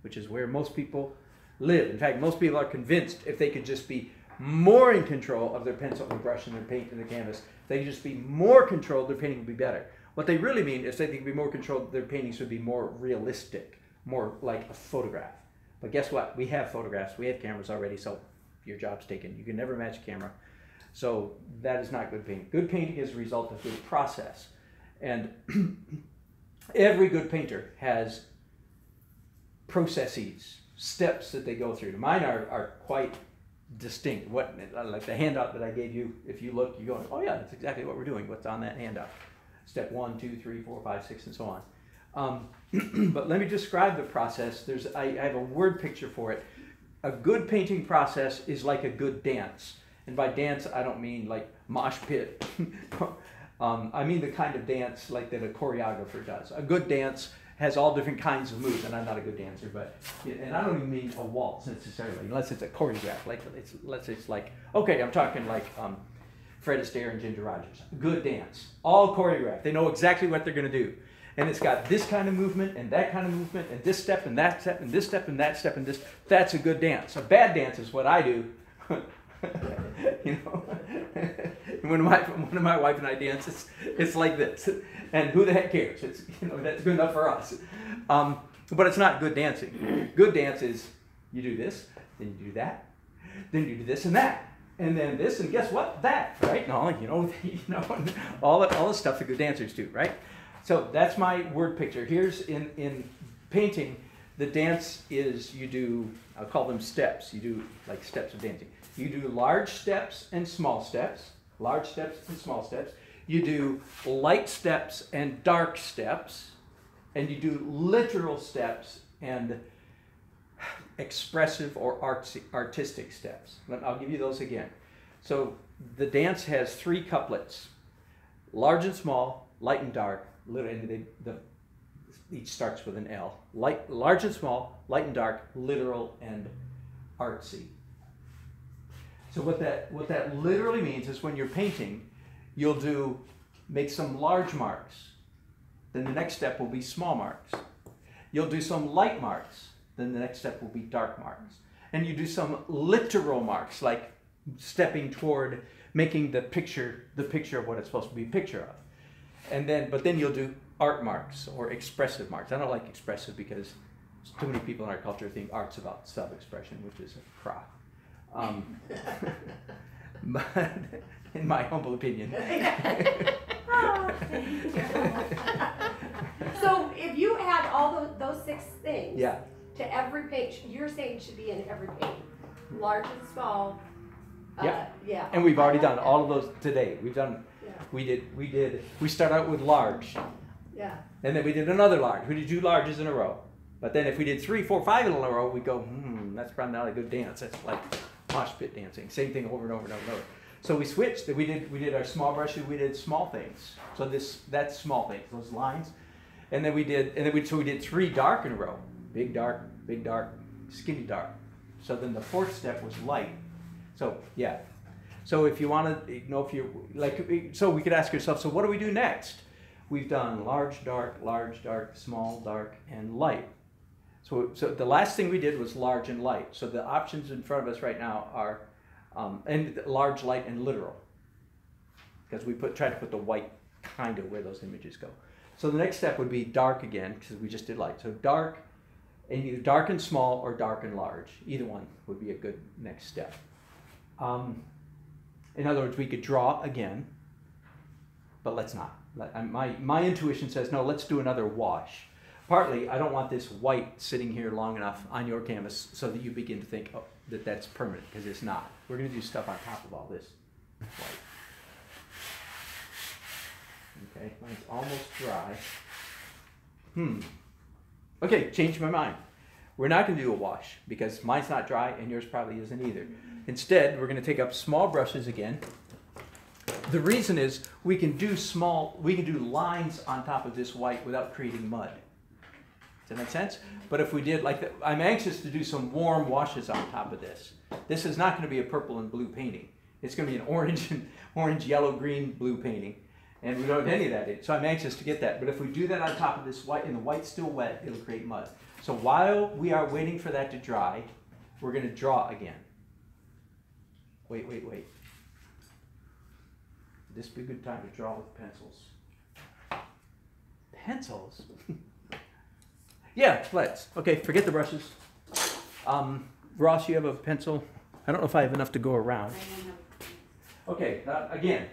which is where most people live. In fact, most people are convinced if they could just be more in control of their pencil and their brush and their paint and their canvas, if they could just be more controlled, their painting would be better. What they really mean is they could be more controlled, their paintings would be more realistic, more like a photograph. But guess what? We have photographs, we have cameras already, so your job's taken. You can never match a camera. So that is not good painting. Good painting is a result of good process. And every good painter has processes, steps that they go through. Mine are quite distinct. What, like the handout that I gave you, if you look, you're going, oh yeah, that's exactly what we're doing. What's on that handout? Step 1, 2, 3, 4, 5, 6, and so on. But let me describe the process. I have a word picture for it. A good painting process is like a good dance. And by dance, I don't mean like mosh pit. I mean the kind of dance like that a choreographer does. A good dance has all different kinds of moves, and I'm not a good dancer, but, and I don't even mean a waltz necessarily, unless it's a choreograph. Like, let's say it's like, okay, I'm talking like Fred Astaire and Ginger Rogers. Good dance, all choreographed. They know exactly what they're going to do. And it's got this kind of movement and that kind of movement and this step and that step and this step and that step and this. That's a good dance. A bad dance is what I do. You know, when my wife and I dance, it's like this. And who the heck cares? It's, you know, that's good enough for us. But it's not good dancing. Good dance is you do this, then you do that, then you do this and that. And then this, and guess what? That, right? No, you know, all the stuff that good dancers do, right? So that's my word picture. Here's in painting, the dance is you do, I'll call them steps. You do like steps of dancing. You do large steps and small steps, large steps and small steps. You do light steps and dark steps, and you do literal steps and expressive or artistic steps. I'll give you those again. So the dance has 3 couplets: large and small, light and dark. And each starts with an L. Large and small, light and dark, literal and artsy. So what that literally means is when you're painting, you'll make some large marks. Then the next step will be small marks. You'll do some light marks. Then the next step will be dark marks. And you do some literal marks, like stepping toward making the picture of what it's supposed to be a picture of. But then you'll do art marks or expressive marks. I don't like expressive because too many people in our culture think art's about self-expression, which is a crock. But in my humble opinion. So if you add all those 6 things Yeah. to every page, you're saying it should be in every page, large and small. Yeah. Yeah. And we've I already like done that. all of those today. We've done. Yeah. We start out with large. Yeah. And then we did another large. We did 2 larges in a row. But then if we did 3, 4, 5 in a row, we go, that's probably not a good dance. That's like mosh pit dancing. Same thing over and over and over and over. So we switched. We did our small brushes. We did small things. So that's small things. Those lines. And then we did 3 dark in a row. Big dark, skinny dark. So then the 4th step was light. So yeah. So if you want to know, if you like, so we could ask yourself, so what do we do next? We've done large, dark, small, dark, and light. So the last thing we did was large and light. So the options in front of us right now are, and large, light, and literal. Because we try to put the white kind of where those images go. So the next step would be dark again, because we just did light. So dark, and either dark and small or dark and large. Either one would be a good next step. In other words, we could draw again, but let's not. My intuition says, no, let's do another wash. Partly, I don't want this white sitting here long enough on your canvas so that you begin to think that that's permanent, because it's not. We're going to do stuff on top of all this white. Okay, mine's almost dry. Okay, changed my mind. We're not going to do a wash because mine's not dry and yours probably isn't either. Instead, we're going to take up small brushes again. The reason is we can do lines on top of this white without creating mud. Does that make sense? But if we did I'm anxious to do some warm washes on top of this. This is not going to be a purple and blue painting. It's going to be an orange, yellow, green, blue painting. And we don't have any of that in. So I'm anxious to get that. But if we do that on top of this white and the white's still wet, it'll create mud. So while we are waiting for that to dry, we're going to draw again. Wait. Would this be a good time to draw with pencils? Pencils? Yeah, let's. Okay, forget the brushes. Ross, you have a pencil? I don't know if I have enough to go around. Okay, now, again,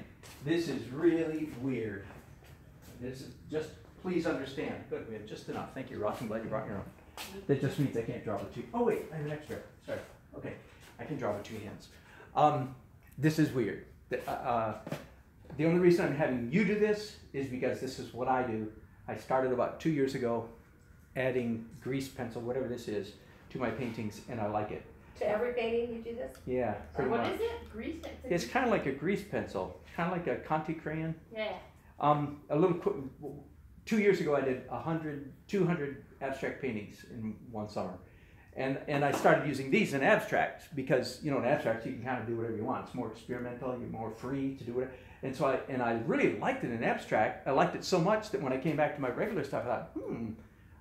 this is really weird. This is just, please understand. Good, we have just enough. Thank you, Ross. I'm glad you brought your own. That just means I can't draw with two. Oh wait, I have an extra. Sorry. Okay, I can draw with two hands. This is weird. The only reason I'm having you do this is because this is what I do. I started about 2 years ago adding grease pencil, whatever this is, to my paintings, and I like it. To every painting you do this? Yeah, pretty What much. is it? Grease pencil? It's kind of like a grease pencil, kind of like a Conte crayon. Yeah. A little. 2 years ago, I did 200 abstract paintings in one summer, and I started using these in abstracts because in abstracts you can kind of do whatever you want. It's more experimental. You're more free to do whatever. And so I really liked it in abstract. I liked it so much that when I came back to my regular stuff, I thought,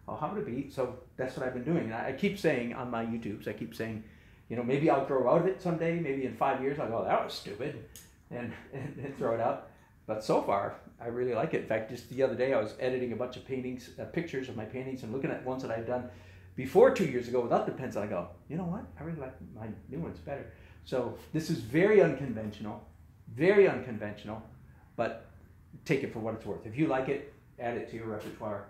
oh, how would it be? So that's what I've been doing. And I keep saying on my YouTubes, I keep saying, maybe I'll grow out of it someday. Maybe in 5 years I'll go, that was stupid, and throw it out. But so far, I really like it. In fact, just the other day, I was editing a bunch of paintings, pictures of my paintings, and looking at ones that I've done before 2 years ago without the pencil. I go, you know what? I really like my new ones better. So this is very unconventional, but take it for what it's worth. If you like it, add it to your repertoire.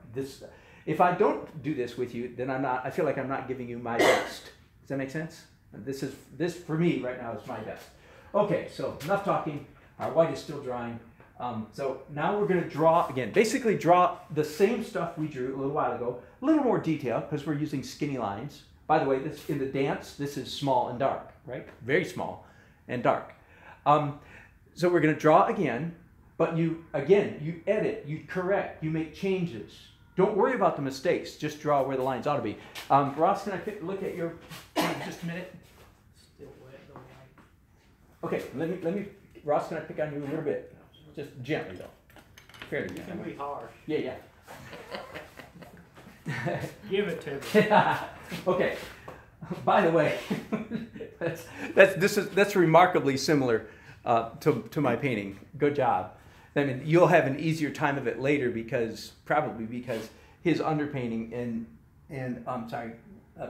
If I don't do this with you, then I feel like I'm not giving you my best. Does that make sense? This for me right now is my best. Okay, so enough talking. Our white is still drying. So now we're going to draw again. Basically draw the same stuff we drew a little while ago. A little more detail because we're using skinny lines. By the way, in the dance, this is small and dark, right? Very small and dark. So we're going to draw again, but you edit, you correct, you make changes. Don't worry about the mistakes. Just draw where the lines ought to be. Ross, can I look at your just a minute? Still wet, though, Okay, let me. Ross, can I pick on you a little bit? Just gently though. Fairly You can gently. be harsh. Yeah. Give it to me. Okay. By the way, that's remarkably similar to my painting. Good job. I mean, you'll have an easier time of it later because his underpainting and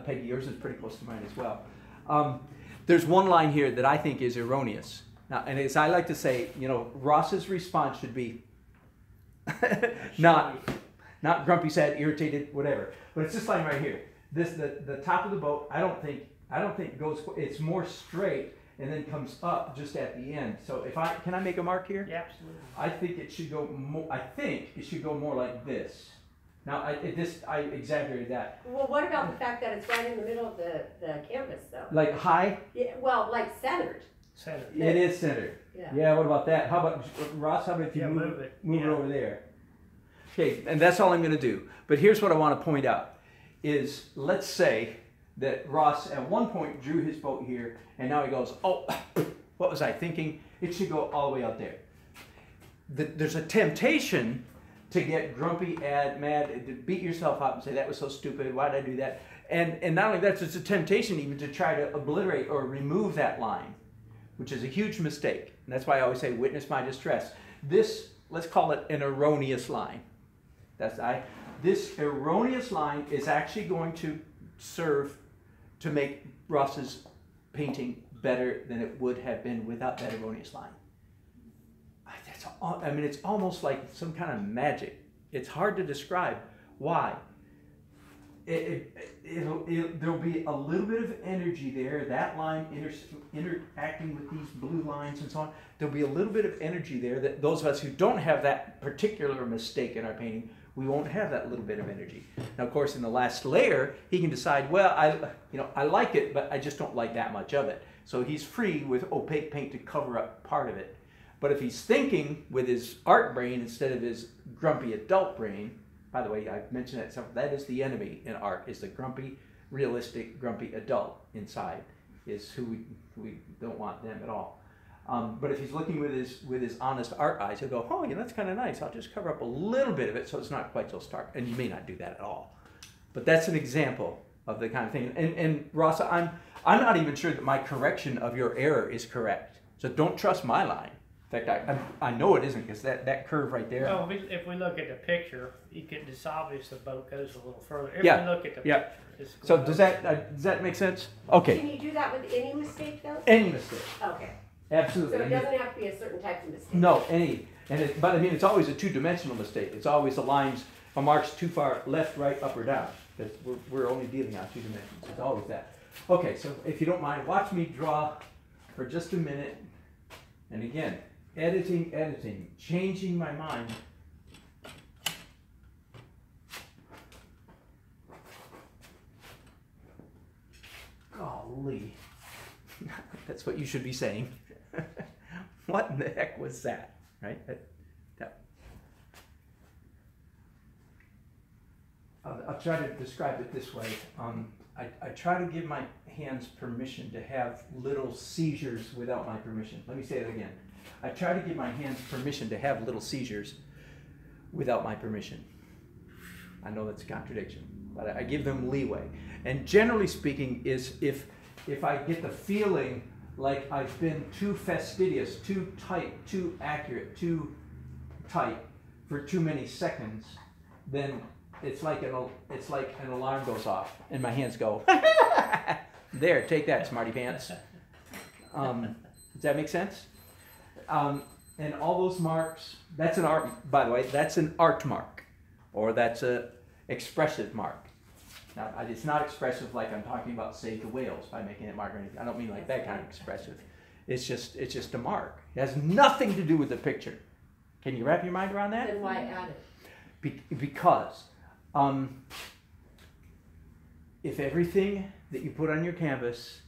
Peggy, yours is pretty close to mine as well. There's one line here that I think is erroneous. Now, and as I like to say, Ross's response should be not grumpy, sad, irritated, whatever. But it's this line right here. The top of the boat. I don't think goes. It's more straight and then comes up just at the end. So can I make a mark here? Yeah, absolutely. I think it should go more. I think it should go more like this. Now I exaggerated that. Well, what about the fact that it's right in the middle of the canvas, though? Like high. Yeah, well, like centered. Center. It is centered. Yeah. Yeah. What about that? How about Ross? How about if you move it Yeah. over there? Okay, and that's all I'm going to do. But here's what I want to point out: is let's say that Ross at one point drew his boat here, and now he goes, "Oh, what was I thinking? It should go all the way out there." There's a temptation to get grumpy, mad, to beat yourself up and say, "That was so stupid. Why did I do that?" And not only that, it's a temptation even to try to obliterate or remove that line, which is a huge mistake. And that's why I always say, witness my distress. This, let's call it an erroneous line. This erroneous line is actually going to serve to make Ross's painting better than it would have been without that erroneous line. It's almost like some kind of magic. It's hard to describe why. There'll be a little bit of energy there. That line interacting with these blue lines and so on. There'll be a little bit of energy there that those of us who don't have that particular mistake in our painting, we won't have that little bit of energy. Now, of course, in the last layer, he can decide, well, I like it, but I just don't like that much of it. So he's free with opaque paint to cover up part of it. But if he's thinking with his art brain instead of his grumpy adult brain, by the way, I mentioned that is the enemy in art, is the grumpy, realistic, grumpy adult inside, is who we don't want them at all. But if he's looking with his honest art eyes, he'll go, oh, yeah, that's kind of nice. I'll just cover up a little bit of it so it's not quite so stark. And you may not do that at all. But that's an example of the kind of thing. And Ross, I'm not even sure that my correction of your error is correct. So don't trust my line. In fact, I know it isn't, because that curve right there. Well, if we look at the picture, it's obvious the boat goes a little further. If Yeah, we look at the yeah. picture, it's So going does that make sense? Okay. Can you do that with any mistake, though? Any mistake. Okay. Absolutely. So it doesn't have to be a certain type of mistake. No, but I mean, it's always a two-dimensional mistake. It's always the lines, a mark's too far left, right, up, or down. Because we're only dealing on two dimensions. It's always that. Okay, so if you don't mind, watch me draw for just a minute. And again, editing, changing my mind. Golly. That's what you should be saying. What in the heck was that? Right? I'll try to describe it this way. I try to give my hands permission to have little seizures without my permission. Let me say it again. I try to give my hands permission to have little seizures without my permission. I know that's a contradiction, but I give them leeway. And generally speaking, is if I get the feeling like I've been too fastidious, too tight, too accurate, too tight for too many seconds, then it's like an alarm goes off and my hands go, there, take that, smarty pants. Does that make sense? And all those marks, that's an art, by the way, that's an art mark, or that's a expressive mark. Now, it's not expressive like I'm talking about Save the Whales by making it mark or anything. I don't mean like that kind of expressive. It's just a mark. It has nothing to do with the picture. Can you wrap your mind around that? Then why add it? Because if everything that you put on your canvas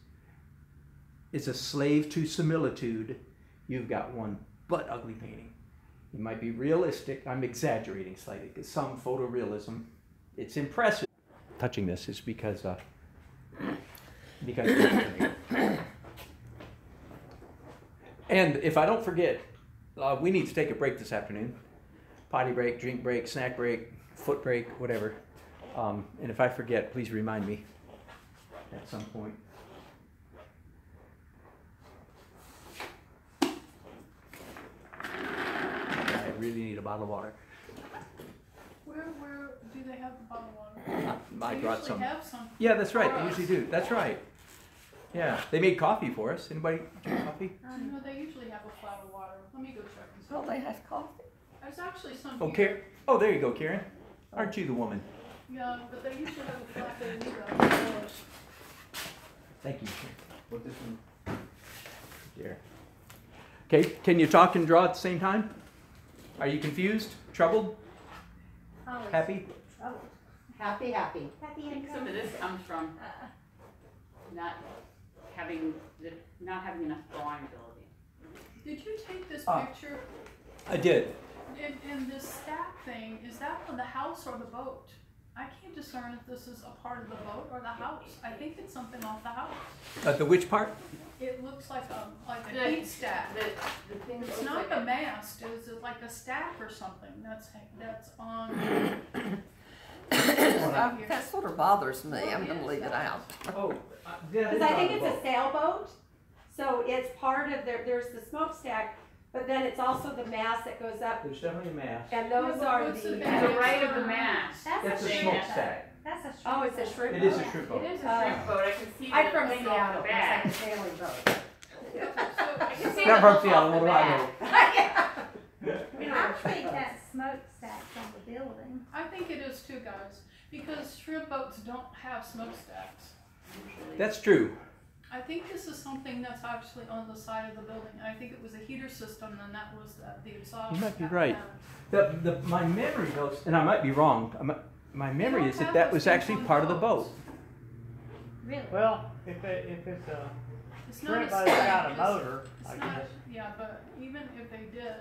is a slave to similitude, you've got one butt ugly painting. It might be realistic. I'm exaggerating slightly because some photorealism, it's impressive. Touching this is because and if I don't forget, we need to take a break this afternoon. Potty break, drink break, snack break, foot break, whatever. And if I forget, please remind me at some point. I really need a bottle of water. Where do they have the bottled water? I They brought usually some. have some. Yeah, that's right. for They us. usually do. That's right. Yeah, they made coffee for us. Anybody drink coffee? You know, they usually have a flat of water. Let me go check and see. Oh, they have coffee. There's actually some Oh, here. Oh, there you go, Karen. Aren't you the woman? Yeah, but they usually have a flat that you need. Thank you. Put this one here. Okay, can you talk and draw at the same time? Are you confused? Troubled? Always Happy? trouble. Happy. Happy I and think some of trouble. this comes from not having enough drawing ability. Did you take this Ah. picture? I did. And this stack thing, is that on the house or the boat? I can't discern if this is a part of the boat or the house. I think it's something off the house. The which part? It looks like a The- heat stack. The thing that It's looks not like the mast, is it like a stack or something that's on? That sort of bothers me. I'm gonna leave it out. Oh, Because I think it's a sailboat, so it's part of there's the smokestack, but then it's also the mast that goes up, There's definitely a mask. and those Yeah, but are what's the to the Yeah. right of the mast. That's That's a a thing shrimp. smokestack. That's a shrimp. Oh, it's a shrimp It is a boat. shrimp It boat. is a shrimp boat. I can see I'm the from thing Seattle, off the it's back. like a sailing boat. I can see Not the from hook Seattle, off the what do I know? back. I think that smokestack's on the building. I think it is too, guys, because shrimp boats don't have smokestacks. That's true. I think this is something that's actually on the side of the building. I think it was a heater system, and that was the exhaust. You might be at right. My memory goes, and I might be wrong. My memory is that that was actually part of the boat. Really? Well, if it's a It's not a shrimp boat's got a stack, motor, I it's not, guess. yeah, but even if they did,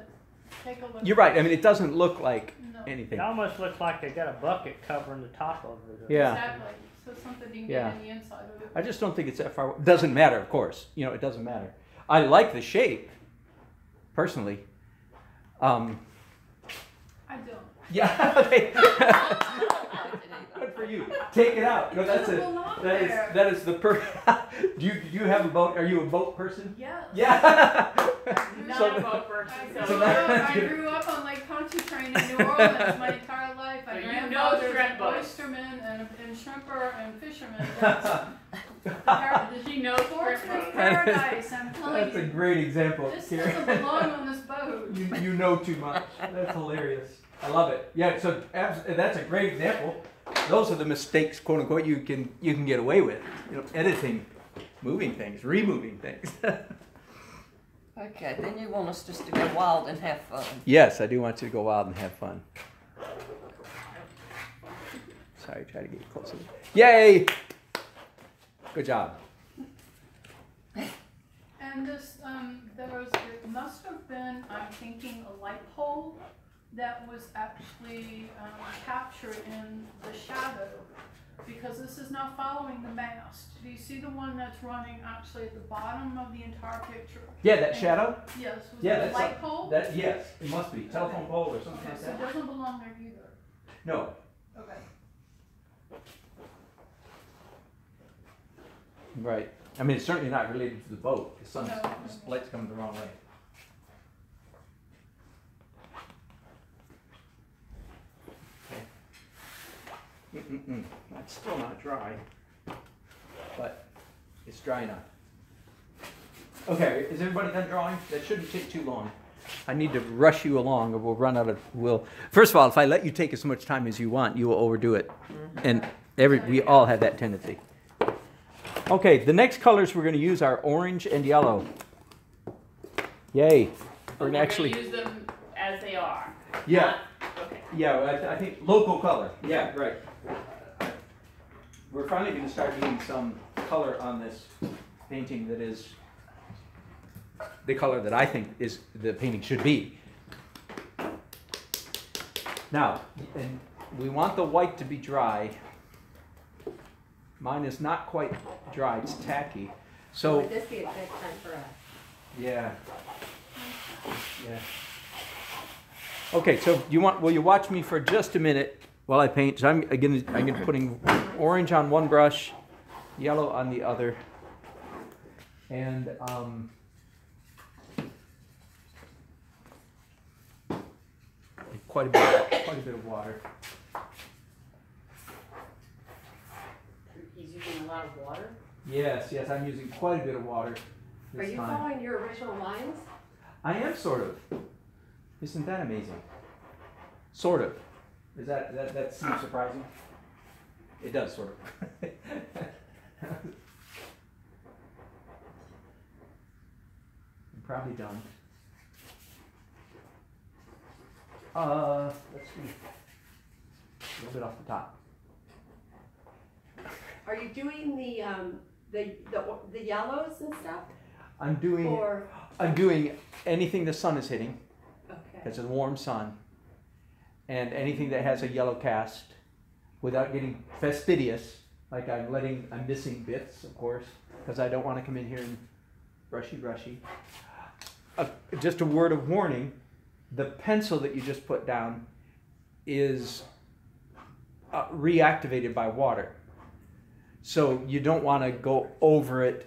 take a look. You're right. I mean, it doesn't look like No, anything. It almost looks like they got a bucket covering the top of it. Yeah. exactly, so something you can Yeah. get in the inside of it. I just don't think it's that far. Doesn't matter, of course. You know, it doesn't matter. I like the shape, personally. I don't. Yeah. Okay. Good for you. Take it out. No, that's doesn't it. belong That is there. that is the do you have a boat? Are you a boat person? Yes. Yeah. Not So- a boat person, I so grew up on Lake Pontchartrain in New Orleans my entire life. My So you know grandfather's shrimp an boats. oysterman and shrimper and fisherman. That's She knows Portsmouth railroad. Paradise, I'm telling That's a you. great example. This Karen. doesn't belong on this boat. You know too much. That's hilarious. I love it. Yeah, so that's a great example. Those are the mistakes, quote unquote, you can get away with. You know, editing, moving things, removing things. Okay, then you want us just to go wild and have fun. Yes, I do want you to go wild and have fun. Sorry, try to get closer. Yay! Good job. And this, it must have been, I'm thinking, a light pole that was actually captured in the shadow, because this is now following the mast. Do you see the one that's running actually at the bottom of the entire picture? Yeah, that shadow? Yes, was Yeah, it a that's light pole? That yes, it must be telephone pole or something Okay, like so it that. doesn't belong there either. No. Okay. Right. I mean, it's certainly not related to the boat. The sun's No. the light's coming the wrong way. Okay. That's still not dry, but it's dry enough. Okay, is everybody done drawing? That shouldn't take too long. I need to rush you along, or we'll run out of. First of all, if I let you take as much time as you want, you will overdo it, and we all have that tendency. Okay, the next colors we're going to use are orange and yellow. Yay! We're We're gonna actually. gonna use them as they are. Yeah. Not- Okay. Yeah, I think local color. Yeah, right. We're finally going to start getting some color on this painting that is the color that I think is the painting should be. Now, and we want the white to be dry. Mine is not quite dry, it's tacky. So, Would this be a good time for us? yeah. Yeah. Okay, so will you watch me for just a minute while I paint? So I'm gonna putting orange on one brush, yellow on the other, and quite a bit of water. He's using a lot of water. Yes, I'm using quite a bit of water Are this you time. following your original lines? I am sort of. Isn't that amazing? Sort of. Is that seems surprising? It does sort of. I'm probably done. Let's see. A little bit off the top. Are you doing the yellows and stuff? I'm doing Or, anything the sun is hitting. okay. It's a warm sun, and anything that has a yellow cast, without getting fastidious, like I'm missing bits, of course, because I don't want to come in here and brushy. Just a word of warning, the pencil that you just put down is reactivated by water. So you don't want to go over it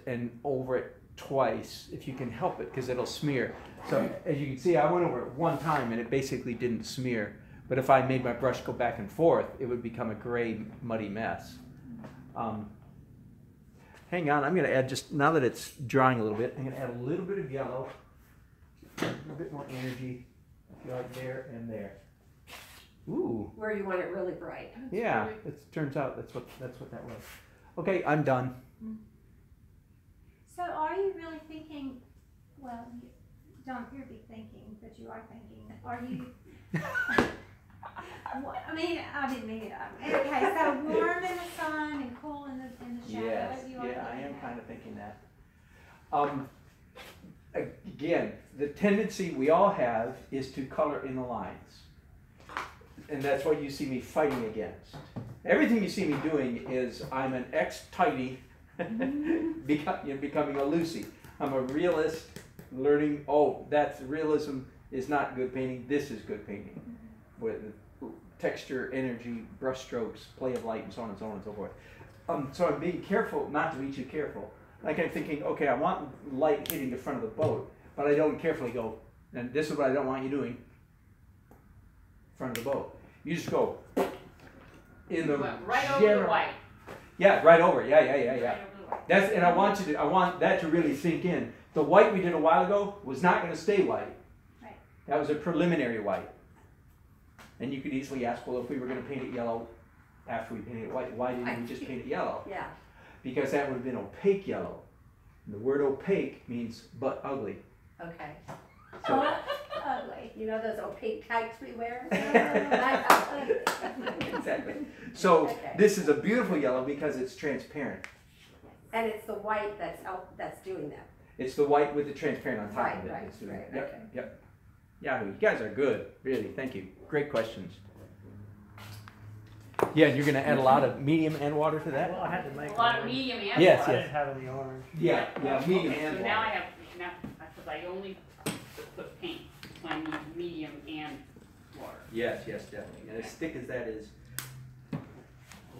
twice if you can help it, because it'll smear. So as you can see, I went over it one time and it basically didn't smear. But if I made my brush go back and forth, it would become a gray, muddy mess. Hang on, I'm going to add now that it's drying a little bit, I'm going to add a little bit of yellow, a little bit more energy, if you like, there and there. Ooh, Where you want it really bright. yeah, it turns out that's what that was. Okay, I'm done. So are you really thinking, well, you don't appear to be thinking, but you are thinking, are you? I mean, maybe not. Okay, so warm in the sun and cool in the shadow. Yes, You are yeah, I thinking am that. kind of thinking that. Again, the tendency we all have is to color in the lines. And that's what you see me fighting against. Everything you see me doing is I'm an ex-tidy becoming a Lucy. I'm a realist learning, that's realism is not good painting, this is good painting. With texture, energy, brush strokes, play of light, and so on and so on and so forth. So I'm being careful not to be too careful. Like I'm thinking, okay, I want light hitting the front of the boat, but I don't carefully go, and this is what I don't want you doing, front of the boat. You just go in the Right over general. the white. Yeah, right over. Yeah. Right over the That's, and I want that to really sink in. The white we did a while ago was not going to stay white. Right. That was a preliminary white. And you could easily ask, well, if we were going to paint it yellow after we painted it white, why didn't we just paint it yellow? Yeah. Because that would have been opaque yellow. And the word opaque means but ugly. Okay. So, Ugly. You know those opaque tights we wear? exactly. So Okay. this is a beautiful yellow because it's transparent. And it's the white that's doing that. It's the white with the transparent on top Right, of it. right, It's doing right, it. Yep, okay. yep. Yeah, you guys are good. Really, thank you. Great questions. Yeah, and you're going to add a lot of medium and water to that? Well, I had to make A lot of orange. medium and Yes, I water. didn't have any orange. Yeah, medium Okay, and so now I water. have, because I only put paint, so I need medium and water. Yes, definitely. And as thick as that is,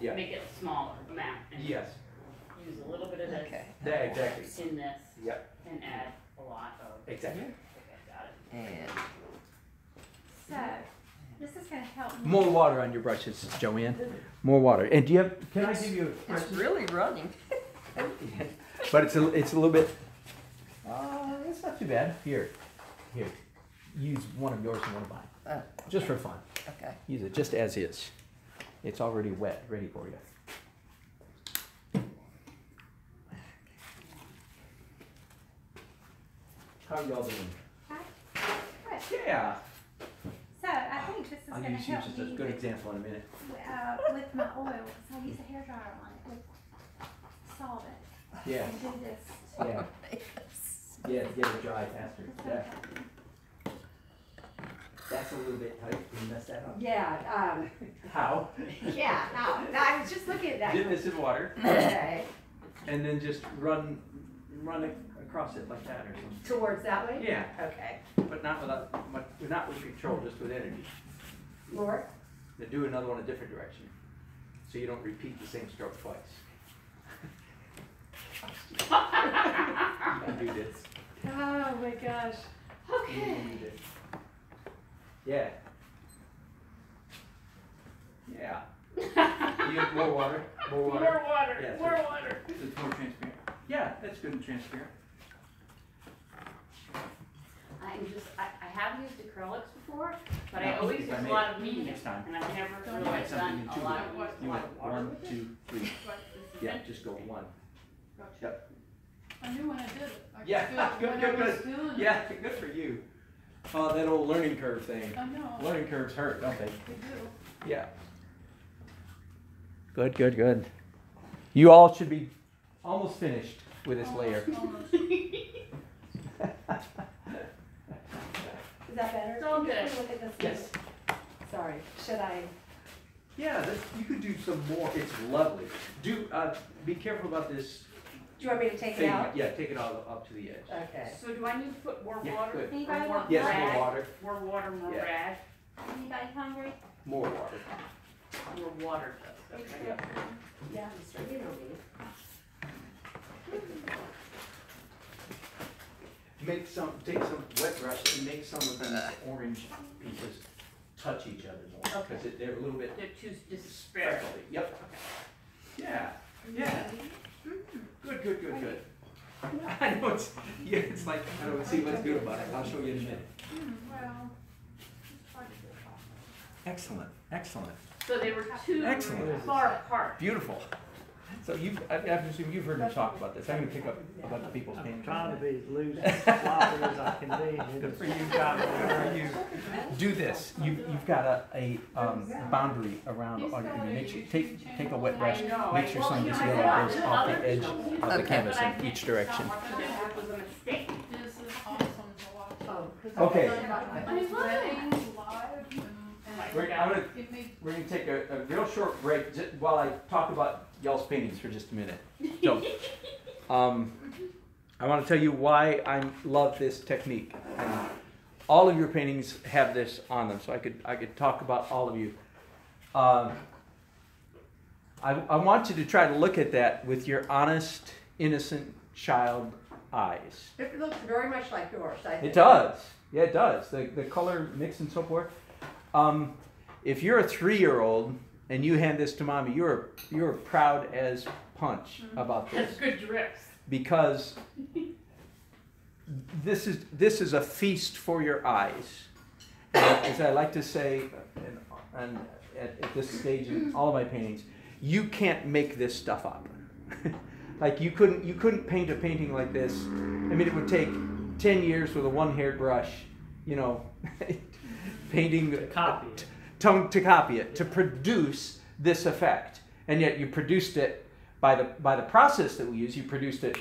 yeah. Make it a smaller amount and Yes, use a little bit of this Okay. that, exactly. in this Yep, and add a lot of. exactly. Okay, got it. And So, this is gonna help me. More water on your brushes, Joanne. More water. And do you have, can I give you a it's question? really running. But it's a little bit, it's not too bad. Here, use one of yours and one of mine. Oh, Just for fun. okay. Use it just as is. It's already wet, ready for you. How are y'all doing? Hi. Good. Yeah. So, I think this is I'll gonna use you help just as a me good with, example in a minute. with my oil, because I use a hairdryer on it with solvent. Yeah, And do this. yeah, yeah, to get it dry faster. Yeah, that's a little bit tight. Can you mess that up? Yeah, How? yeah, no, I was just looking at that. Dip this in water Okay. and then just run it across it like that or something. Towards that way? Yeah, Okay. but not not with control, just with energy. More? Then do another one a different direction, so you don't repeat the same stroke twice. You can do this. Oh my gosh. You can do this. Yeah. Yeah. You have more water. More water. More water, Yeah, more water. So it's more transparent. Yeah, that's good and transparent. I have used acrylics before, but I Now, always if use I a may, lot of medium, next time. and I've never Don't really add something done into a lot it. of, You a lot went of water 1, with it. 2, 3. But this is Yeah, it. just go 1. Gotcha. Yep. I knew when I did it. I could Yeah, do it good, when good, I was good. doing it. Yeah, good for you. Oh, that old learning curve thing. I know, Learning curves hurt, don't they? they do. Yeah. Good, good, good. You all should be almost finished with this layer. Almost. Is that better? It's all Can you good. look at this? Yes. Sorry, should I? Yeah, you could do some more. It's lovely. Be careful about this Do you want me to take it thing. out? Yeah, take it all up to the edge. Okay. So do I need to put more Yeah, water? good. Or Anybody more want Yes, rag? more water. More water, more Yeah. rag, Anybody hungry? More water. more water just, okay. Yep. Yeah, so you don't need it. Take some wet brush and make some of these orange pieces touch each other more because they're a little bit They're too disparate. speckly. Yep. Yeah. Yeah. Good, good, good, good. I know it's like, I don't see what's good about it. I'll show you in a minute. Well, it's hard to do it. Excellent, excellent. So they were too Excellent. far apart. Beautiful. So I presume you've heard me talk about this. I'm going to pick up about the people's I'm paintings. trying to be as loose and sloppy as I can be. Good for you, John. Good for you. Do this. You've got a boundary around. Make sure, take a wet brush. Make sure some of this yellow goes off the edge of the canvas in each direction. It was a mistake. This is awesome to watch. Oh, 'cause Okay. I love weddings live and We're going to take a real short break while I talk about y'all's paintings for just a minute. So, I want to tell you why I love this technique. And all of your paintings have this on them, so I could talk about all of you. I want you to try to look at that with your honest, innocent child eyes. It looks very much like yours, I think. It does. Yeah, it does. The color mix and so forth. If you're a 3-year-old and you hand this to mommy, you're proud as punch about this. That's good drips. Because this is a feast for your eyes. And as I like to say, and at this stage in all of my paintings, you can't make this stuff up. Like you couldn't paint a painting like this. I mean, it would take 10 years with a one-haired brush, you know, painting To copy it. to copy it, to produce this effect. And yet you produced it by the process that we use. You produced it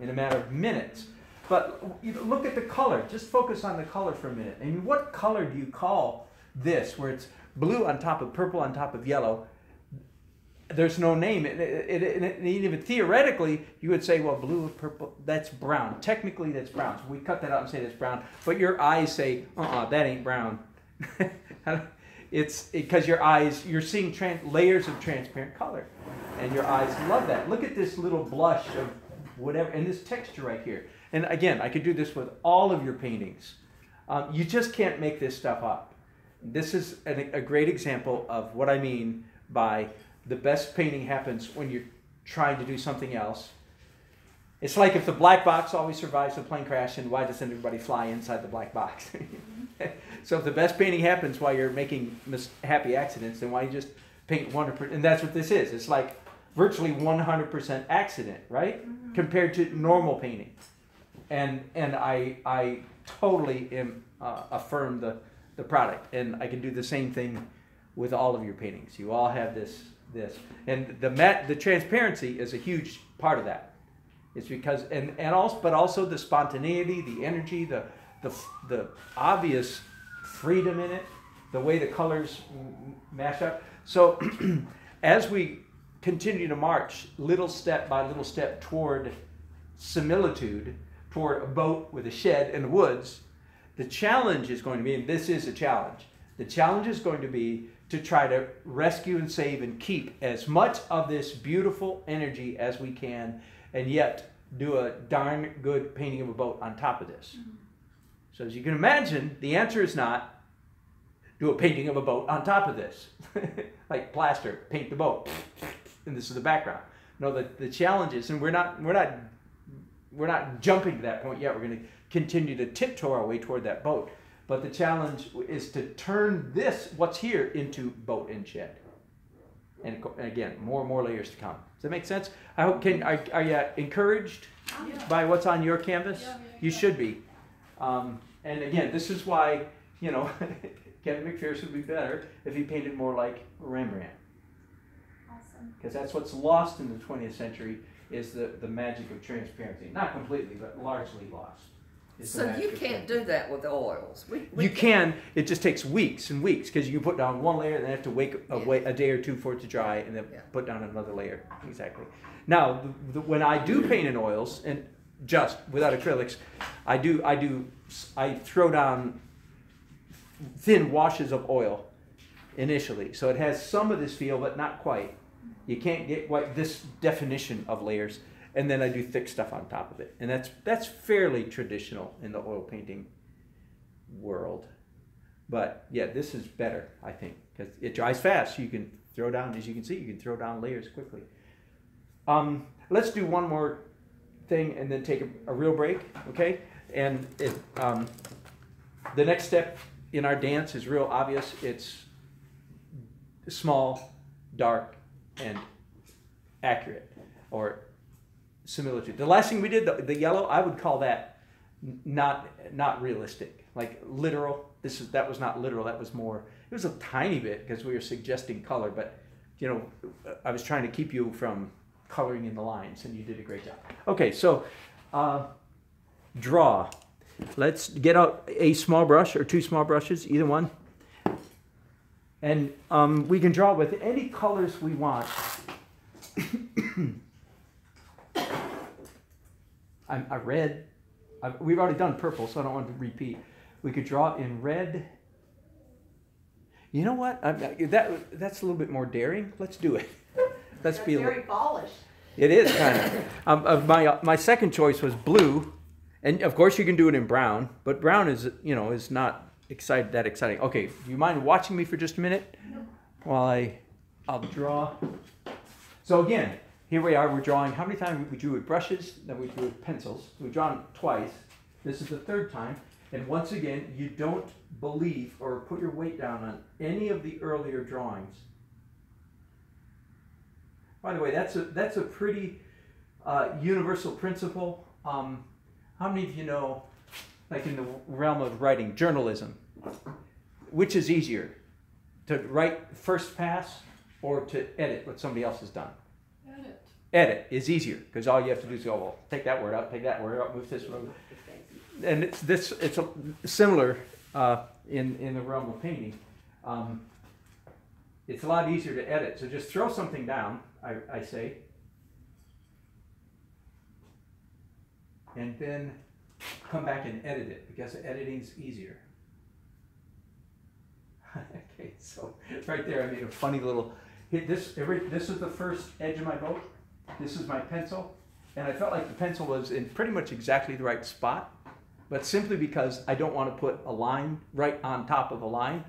in a matter of minutes. But you know, look at the color. Just focus on the color for a minute. I mean, what color do you call this, where it's blue on top of purple on top of yellow? There's no name. Even theoretically, you would say, well, blue and purple, that's brown. Technically, that's brown. So we cut that out and say that's brown. But your eyes say, that ain't brown. It's because your eyes, you're seeing layers of transparent color. And your eyes love that. Look at this little blush of whatever, and this texture right here. And again, I could do this with all of your paintings. You just can't make this stuff up. This is a great example of what I mean by the best painting happens when you're trying to do something else. It's like if the black box always survives a plane crash, and why doesn't everybody fly inside the black box? So if the best painting happens while you're making happy accidents, then why you just paint 100%? And that's what this is. It's like virtually 100% accident, right? Mm-hmm. Compared to normal painting. And I totally affirm the product. And I can do the same thing with all of your paintings. You all have this. And the transparency is a huge part of that. It's because, but also the spontaneity, the energy, the obvious freedom in it, the way the colors mash up. So as we continue to march little step by little step toward similitude, toward a boat with a shed in the woods, the challenge is going to be, and this is a challenge, the challenge is going to be to try to rescue and save and keep as much of this beautiful energy as we can, and yet do a darn good painting of a boat on top of this. Mm-hmm. So as you can imagine, the answer is not do a painting of a boat on top of this. Like plaster, paint the boat, and this is the background. No, the challenge is, and we're not jumping to that point yet. We're going to continue to tiptoe our way toward that boat. But the challenge is to turn this, what's here, into boat and shed. And again, more and more layers to come. Does that make sense? I hope. Are you encouraged by what's on your canvas? Yeah. You should be. And again, this is why, Kevin McPherson would be better if he painted more like Rembrandt. Awesome. Because that's what's lost in the 20th century is the magic of transparency. Not completely, but largely lost. So you can't do that with oils. You can. It just takes weeks and weeks because you put down one layer and then have to wait a day or two for it to dry and then put down another layer. Exactly. Now, when I do paint in oils and just without acrylics, I throw down thin washes of oil initially, so it has some of this feel, but not quite. You can't get this definition of layers. And then I do thick stuff on top of it. And that's fairly traditional in the oil painting world. But yeah, this is better, I think, because it dries fast. You can throw down, as you can see, you can throw down layers quickly. Let's do one more thing and then take a real break, okay? And the next step in our dance is real obvious. It's small, dark, and accurate, or similitude. The last thing we did, the yellow, I would call that not realistic, like literal. That was not literal. That was more. It was a tiny bit because we were suggesting color, but I was trying to keep you from coloring in the lines, and you did a great job. Okay, so draw. Let's get out a small brush or two small brushes, either one, and we can draw with any colors we want. We've already done purple, so I don't want to repeat. We could draw in red. You know what? That's a little bit more daring. Let's do it. Let's be very fallish. It is kind of. My second choice was blue, and of course you can do it in brown, but brown is not that exciting. Okay, do you mind watching me for just a minute while I'll draw? So again, here we are, we're drawing, how many times we drew with brushes, then we drew with pencils. We've drawn twice. This is the third time. And once again, you don't believe or put your weight down on any of the earlier drawings. By the way, that's a pretty universal principle. How many of you know, like in the realm of writing, journalism, which is easier, to write first pass or to edit what somebody else has done? Edit. Edit is easier because all you have to do is go, well, take that word out, take that word out, move this word. And it's similar in the realm of painting. It's a lot easier to edit. So just throw something down, I say, and then come back and edit it because editing's easier. Okay, so right there I made a funny little hit. This is the first edge of my boat. This is my pencil, and I felt like the pencil was in pretty much exactly the right spot, but simply because I don't want to put a line right on top of a line.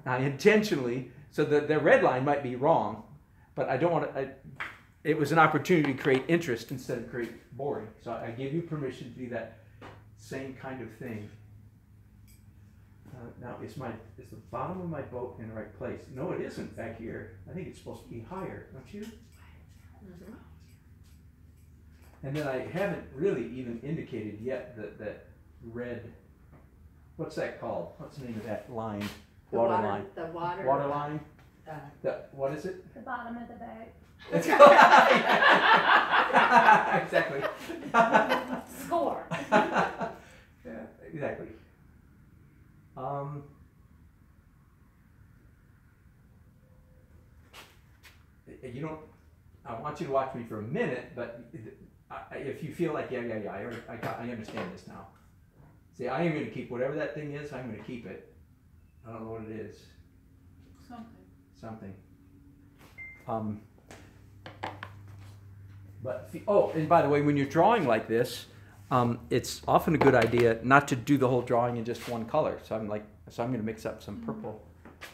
I intentionally, so the red line might be wrong, but I don't want to. It was an opportunity to create interest instead of create boring. So I give you permission to do that same kind of thing. Now, is the bottom of my boat in the right place? No, it isn't back here. I think it's supposed to be higher, don't you? Mhm. And then I haven't really even indicated yet that red, what's that called? What's the name of that line? Water line. The water. Water line? What is it? The bottom of the boat. It's exactly. Score. Yeah, exactly. You don't. I want you to watch me for a minute, but if you feel like I understand this now. See, I am going to keep whatever that thing is. I'm going to keep it. I don't know what it is. Something. But and by the way, when you're drawing like this, it's often a good idea not to do the whole drawing in just one color. So I'm going to mix up some purple,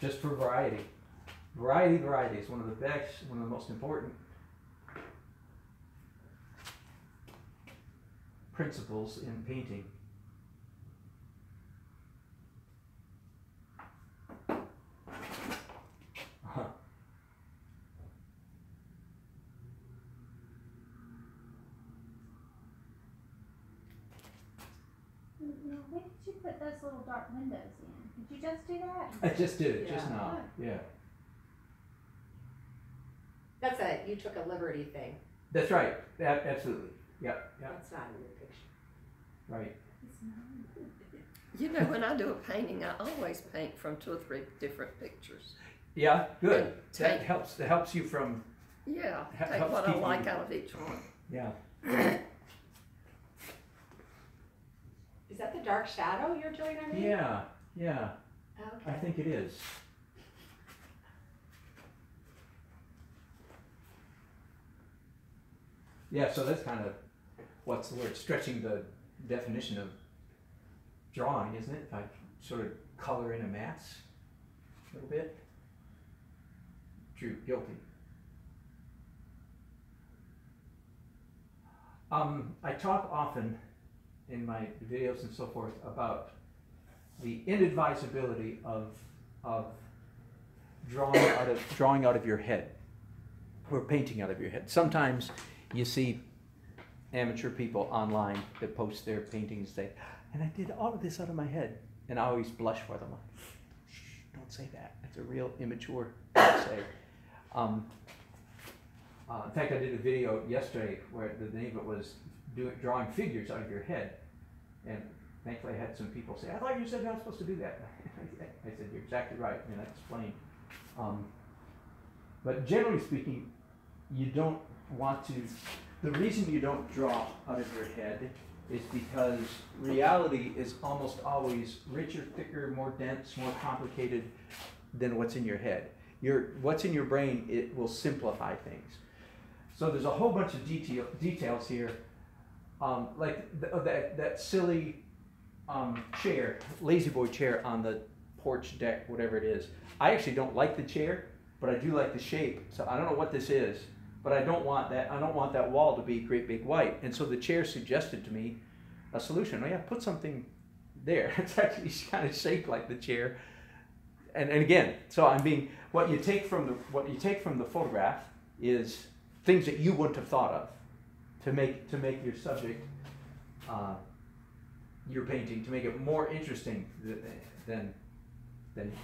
just for variety. Variety is one of the best, one of the most important principles in painting. When did you put those little dark windows in? Did you just do that? I just did it just Yeah. now. Yeah. You took a liberty thing. That's right. Absolutely. Yep. That's not in your picture. Right. You know, when I do a painting, I always paint from 2 or 3 different pictures. Yeah. Good. And That helps you from. Yeah, take Helps what I keep like you- out of each one. Yeah. Is that the dark shadow you're doing underneath? Yeah. Yeah. Okay. I think it is. Yeah, so that's kind of, what's the word, stretching the definition of drawing, isn't it? If I sort of color in a mass a little bit. True, guilty. I talk often in my videos and so forth about the inadvisability of drawing out of your head or painting out of your head. Sometimes you see amateur people online that post their paintings, say, and I did all of this out of my head, and I always blush for them. Shh, don't say that. That's a real immature thing to say. In fact, I did a video yesterday where the name of it was drawing figures out of your head, and thankfully I had some people say, I thought you said you're not supposed to do that. I said, you're exactly right, and I explained. But generally speaking, you don't want to, the reason you don't draw out of your head is because reality is almost always richer, thicker, more dense, more complicated than what's in your head. What's in your brain, it will simplify things. So there's a whole bunch of details here, like that silly chair, lazy boy chair on the porch deck, whatever it is. I actually don't like the chair, but I do like the shape. So I don't know what this is, but I don't want that. I don't want that wall to be great big white. And so the chair suggested to me a solution. Oh yeah, put something there. It's actually kind of shaped like the chair. And again, so I'm being what you take from the photograph is things that you wouldn't have thought of to make your subject, your painting, to make it more interesting than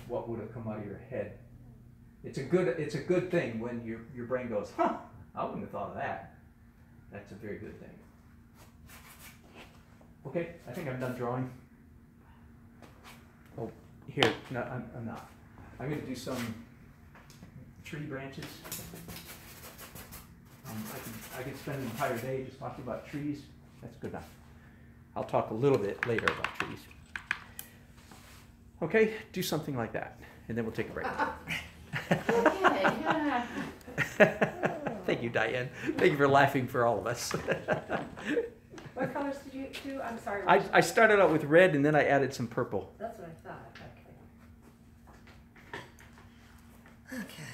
what would have come out of your head. It's a good thing when your brain goes, huh, I wouldn't have thought of that. That's a very good thing. Okay, I think I'm done drawing. Oh, here, no, I'm not. I'm going to do some tree branches. I could spend an entire day just talking about trees. That's good enough. I'll talk a little bit later about trees. Okay, do something like that, and then we'll take a break. Thank you, Diane. Thank you for laughing for all of us. What colors did you do? I'm sorry. I started out with red, and then I added some purple. That's what I thought. Okay.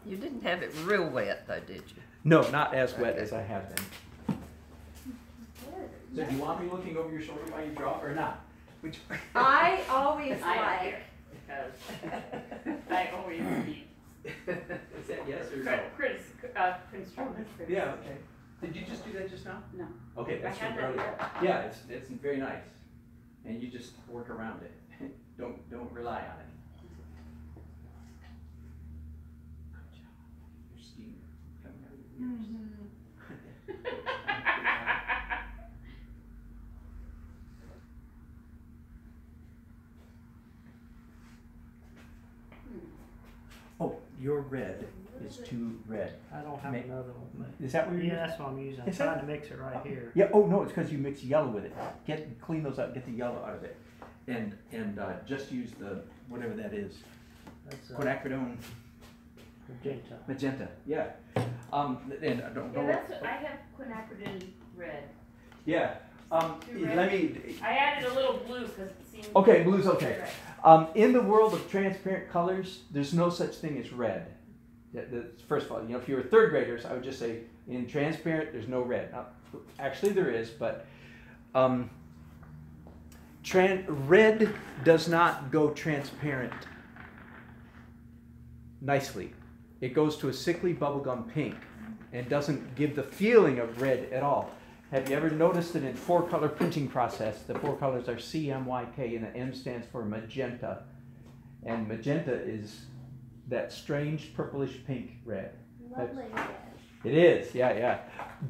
You didn't have it real wet though, did you? No, not as wet as I have been. So do you want me looking over your shoulder while you draw, or not? Which? I always I don't like. care, because I always be Is that yes or no? constructive criticism. Yeah, okay. Did you just do that just now? No. Okay, that's I had from that earlier. Yeah, it's very nice. And you just work around it. Don't rely on it. Good job. Your steam coming out of your ears. Oh, your red is too red. I don't have Make- another one. Is that what you're Yeah, that's what I'm using. I'm Is that- trying to mix it right here. Yeah, oh no, it's because you mix yellow with it. Clean those up, get the yellow out of it. And just use the, whatever that is. That's Quinacridone magenta. magenta, yeah. And don't, Yeah, that's what, I have quinacridone red. yeah. Too red. Let me, I added a little blue because it seems. okay, blue's okay. Red. In the world of transparent colors, there's no such thing as red. First of all, if you were third graders, I would just say in transparent, there's no red. Now, actually, there is, but red does not go transparent nicely. It goes to a sickly bubblegum pink and doesn't give the feeling of red at all. Have you ever noticed that in 4-color printing process, the 4 colors are CMYK and the M stands for magenta. And magenta is that strange purplish pink red. Lovely red. It is, yeah.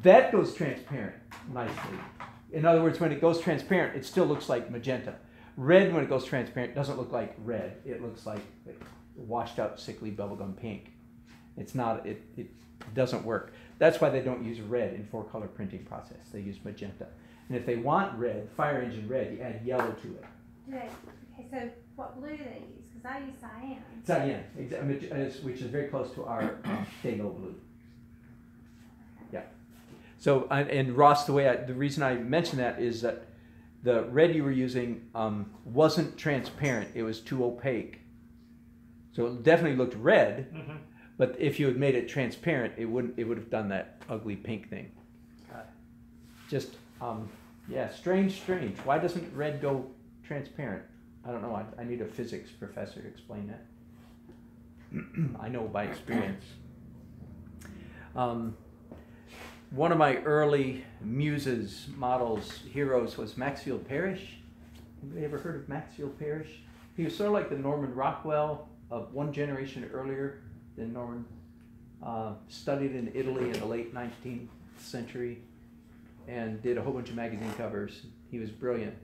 That goes transparent nicely. In other words, when it goes transparent, it still looks like magenta. Red, when it goes transparent, doesn't look like red. It looks like washed out, sickly bubblegum pink. It's not, it doesn't work. That's why they don't use red in 4-color printing process. They use magenta. And if they want red, fire engine red, you add yellow to it. Okay, so what blue do they use? Because I use cyan. Cyan, which is very close to our phthalo blue. Yeah. So, and Ross, the reason I mention that is that the red you were using wasn't transparent. It was too opaque. So it definitely looked red. Mm-hmm. But if you had made it transparent, it would have done that ugly pink thing. Just, yeah, strange. Why doesn't red go transparent? I don't know. I need a physics professor to explain that. I know by experience. One of my early muses, models, heroes was Maxfield Parrish. Anybody ever heard of Maxfield Parrish? He was sort of like the Norman Rockwell of one generation earlier than Norman. Studied in Italy in the late 19th century and did a whole bunch of magazine covers. He was brilliant.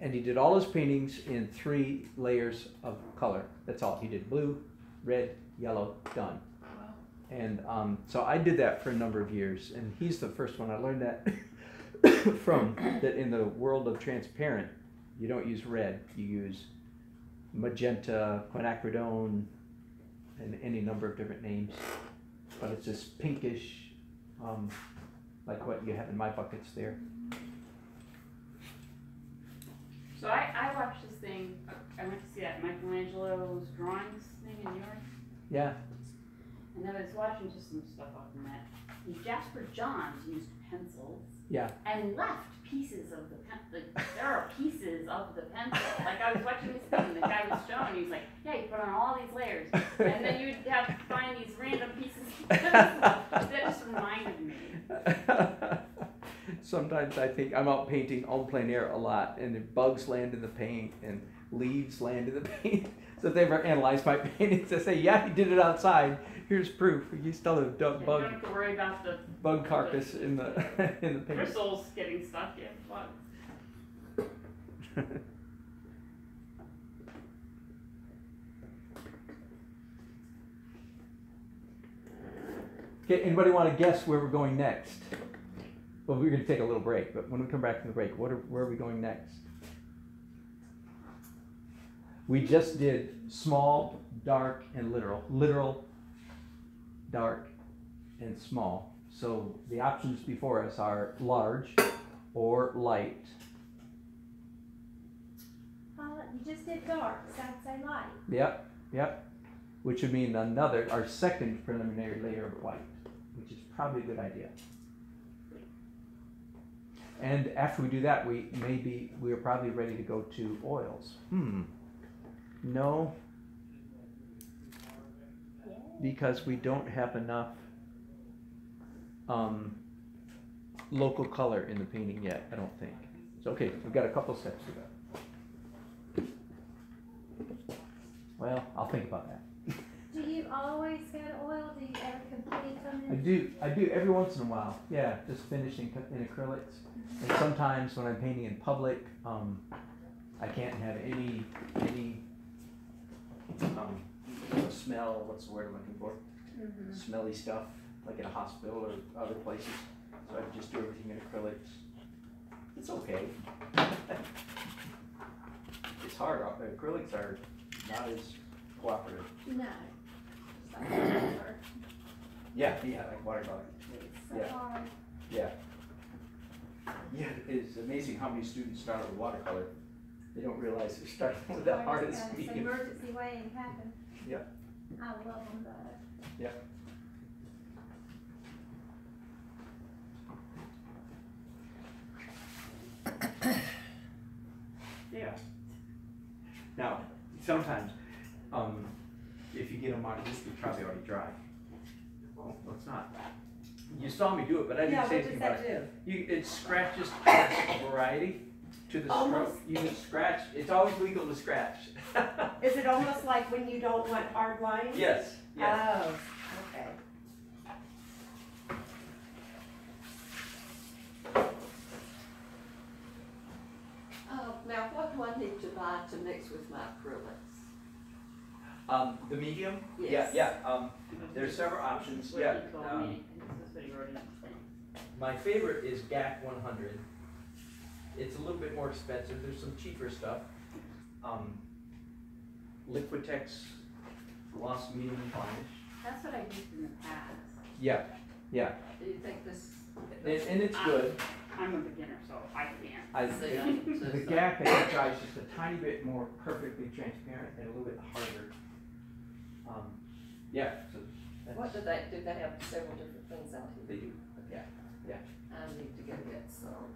And he did all his paintings in 3 layers of color. That's all. He did blue, red, yellow, done. Wow. And so I did that for a number of years. And he's the first one I learned that from, that in the world of transparent, you don't use red. You use magenta, quinacridone, and any number of different names. But it's this pinkish, like what you have in my buckets there. So I watched this thing. I went to see that Michelangelo's drawings thing in New York. Yeah. And I was watching just some stuff off the net. And Jasper Johns used pencils. Yeah. And left pieces of the pen. Like there are pieces of the pencil. Like I was watching this thing, and the guy was showing. He was like, "Yeah, you put on all these layers, and then you'd have to find these random pieces of pencil." That just reminded me. Sometimes I think I'm out painting en plein air a lot, and the bugs land in the paint and leaves land in the paint. So if they ever analyze my paintings, they say, "Yeah, you did it outside. Here's proof. You still have a You don't bug have to worry about the carcass in the in the paint." bristles getting stuck in bugs. Okay, anybody want to guess where we're going next? Well, we're going to take a little break, but when we come back from the break, where are we going next? We just did small, dark, and literal. Literal, dark, and small. So the options before us are large or light. You just did dark, so I'd say light. Yep, yep. Which would mean our second preliminary layer of white, which is probably a good idea. And after we do that, we're probably ready to go to oils. No, because we don't have enough local color in the painting yet, I don't think. So okay, we've got a couple steps to go. Well, I'll think about that. Do you always go to oil? Do you ever complete them? I do every once in a while. Yeah, just finishing in acrylics. And sometimes when I'm painting in public, I can't have any smell. What's the word I'm looking for? Smelly stuff, like in a hospital or other places. So I just do everything in acrylics. It's okay. It's hard. Acrylics are not as cooperative. No. It's like water. Yeah, like watercolor. It's so Yeah. hard. Yeah. Yeah, it's amazing how many students start with watercolor. They don't realize they're starting with the hardest It's an medium. emergency waiting to happen. Yep. I love them though. Yep. Yeah. Now, sometimes, if you get them on, this would probably already dry. Oh, no, it's not. You saw me do it, but I didn't say anything about it. It scratches variety to the stroke. You can scratch. It's always legal to scratch. Is it almost like when you don't want hard lines? Yes. Yes. Oh, okay. Now, what do I need to buy to mix with my acrylics? The medium? Yes. Yeah. There's several options. What Yeah. he told me. This is what he wrote in the thing. My favorite is GAC 100. It's a little bit more expensive. There's some cheaper stuff. Liquitex gloss medium varnish. That's what I used in the past. Yeah. Do you think this? And it's good. I'm a beginner, so I can't. The GAC I think tries just a tiny bit more perfectly transparent and a little bit harder. Yeah. So that's, What do they have several different things out they here? do. Yeah. I need to go get some,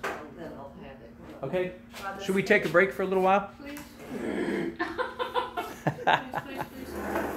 and then I'll have it. Okay. Try this Should we one. take a break for a little while? Please. Please.